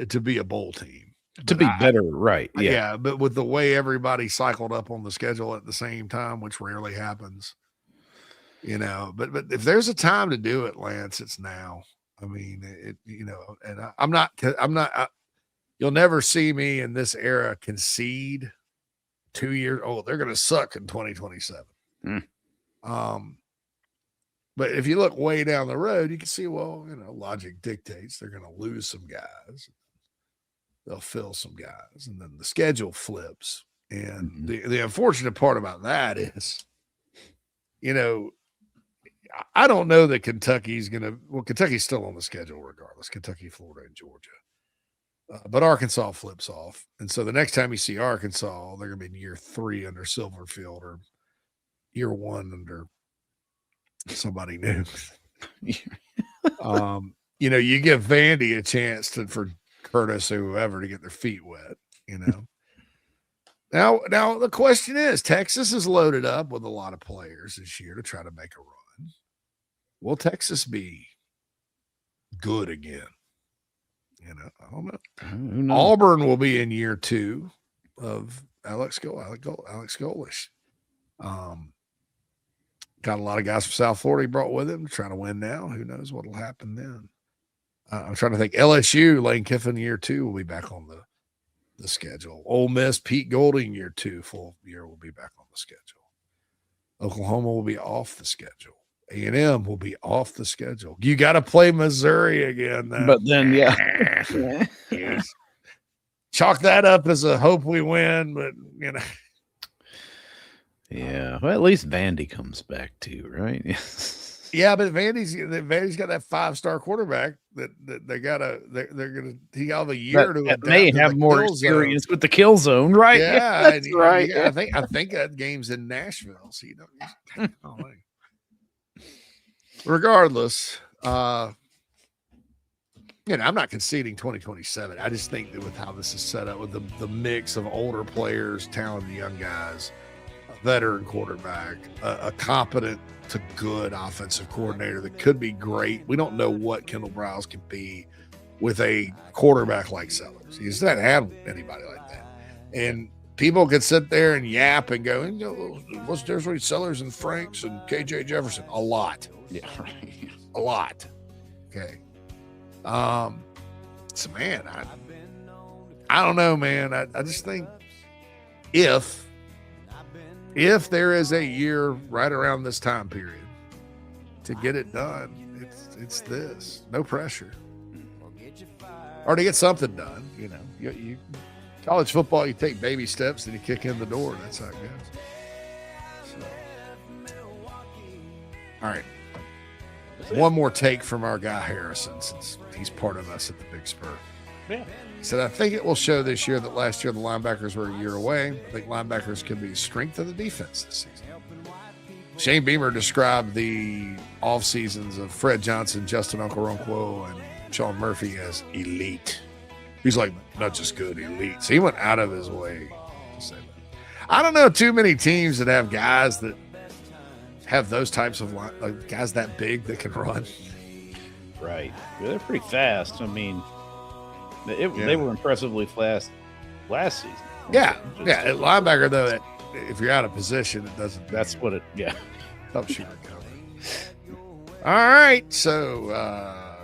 to be a bowl team. To be better, right. Yeah, but with the way everybody cycled up on the schedule at the same time, which rarely happens, but if there's a time to do it, Lance, it's now. I mean, and I'm not, you'll never see me in this era concede 2 years. Oh, they're going to suck in 2027. But if you look way down the road, you can see, logic dictates they're going to lose some guys. They'll fill some guys, and then the schedule flips. And the unfortunate part about that is, I don't know that Kentucky's Kentucky's still on the schedule regardless. Kentucky, Florida, and Georgia. But Arkansas flips off. And so the next time you see Arkansas, they're going to be in year 3 under Silverfield or year 1 under somebody new. You give Vandy a chance for Curtis or whoever to get their feet wet, Now the question is, Texas is loaded up with a lot of players this year to try to make a run. Will Texas be good again? I don't know. Auburn will be in year 2 of Alex Golesh. Got a lot of guys from South Florida he brought with him, trying to win now. Who knows what will happen then? I'm trying to think. LSU, Lane Kiffin, year 2 will be back on the schedule. Ole Miss, Pete Golding, year 2, full year, will be back on the schedule. Oklahoma will be off the schedule. A&M will be off the schedule. You got to play Missouri again, though. But then, yeah. Chalk that up as a hope we win, but Yeah, well, at least Vandy comes back too, right? Yeah, but Vandy's got that 5-star quarterback that they're gonna he got a year to that may have more experience with the kill zone, right? Yeah, that's right. I think that game's in Nashville. So regardless, I'm not conceding 2027. I just think that with how this is set up, with the mix of older players, talented young guys, a veteran quarterback, a competent to good offensive coordinator that could be great. We don't know what Kendall Browse can be with a quarterback like Sellers. He's not had anybody like that. And people could sit there and yap and go, what's the difference between Sellers and Franks and KJ Jefferson? A lot. Yeah, right. A lot. Okay. So man, I don't know, man. I just think if there is a year right around this time period to get it done, it's this. No pressure. Or to get something done, you college football, you take baby steps and you kick in the door. That's how it goes. So. All right. One more take from our guy Harrison, since he's part of us at the Big Spur. Yeah. He said, I think it will show this year that last year the linebackers were a year away. I think linebackers could be the strength of the defense this season. Shane Beamer described the off seasons of Fred Johnson, Justin Okoronkwo, and Sean Murphy as elite. He's like, not just good, elite. So he went out of his way to say that. I don't know too many teams that have guys that have those types of guys that big that can run. Right. Yeah, they're pretty fast. I mean, they were impressively fast last season. Yeah. At linebacker, though, if you're out of position, it doesn't. That's what it, helps you recover. All right. So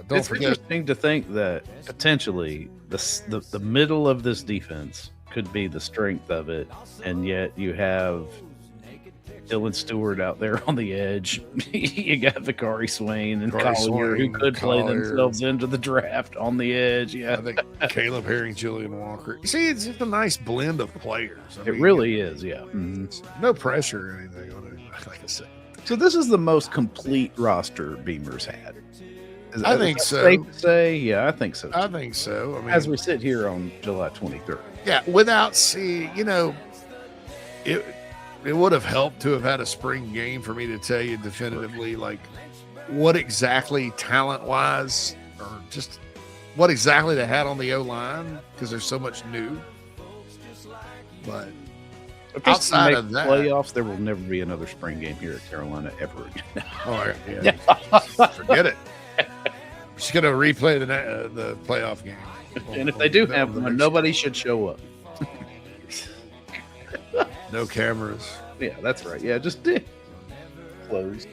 don't forget. It's interesting to think that potentially the middle of this defense could be the strength of it, and yet you have Dylan Stewart out there on the edge. You got Vicari Swain and Collier, who could play themselves into the draft on the edge. Yeah, I think Caleb Herring, Julian Walker. You see, it's just a nice blend of players. It really is, yeah. No pressure or anything on it, like I said. So this is the most complete roster Beamer's had. I think so. Safe to say? Yeah, I think so. I think so. I mean, as we sit here on July 23rd. Yeah, without it would have helped to have had a spring game for me to tell you definitively, like, what exactly talent-wise or just what exactly they had on the O-line, because there's so much new. But outside of that, playoffs, there will never be another spring game here at Carolina ever again. Oh, yeah. Forget it. Just going to replay the playoff game. And if they do have one, nobody should show up. No cameras. Yeah, that's right. Yeah, just closed.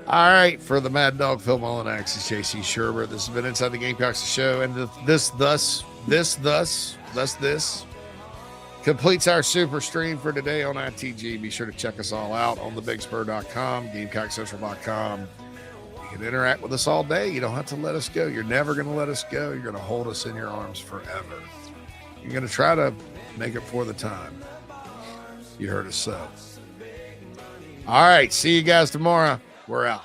All right, for the Mad Dog, Phil Mullinax, is JC Sherber. This has been Inside the Gamecocks show, and this completes our super stream for today on ITG. Be sure to check us all out on thebigspur.com, GamecockCentral.com. You can interact with us all day. You don't have to let us go. You're never going to let us go. You're going to hold us in your arms forever. You're going to try to make it for the time. You heard us so. All right. See you guys tomorrow. We're out.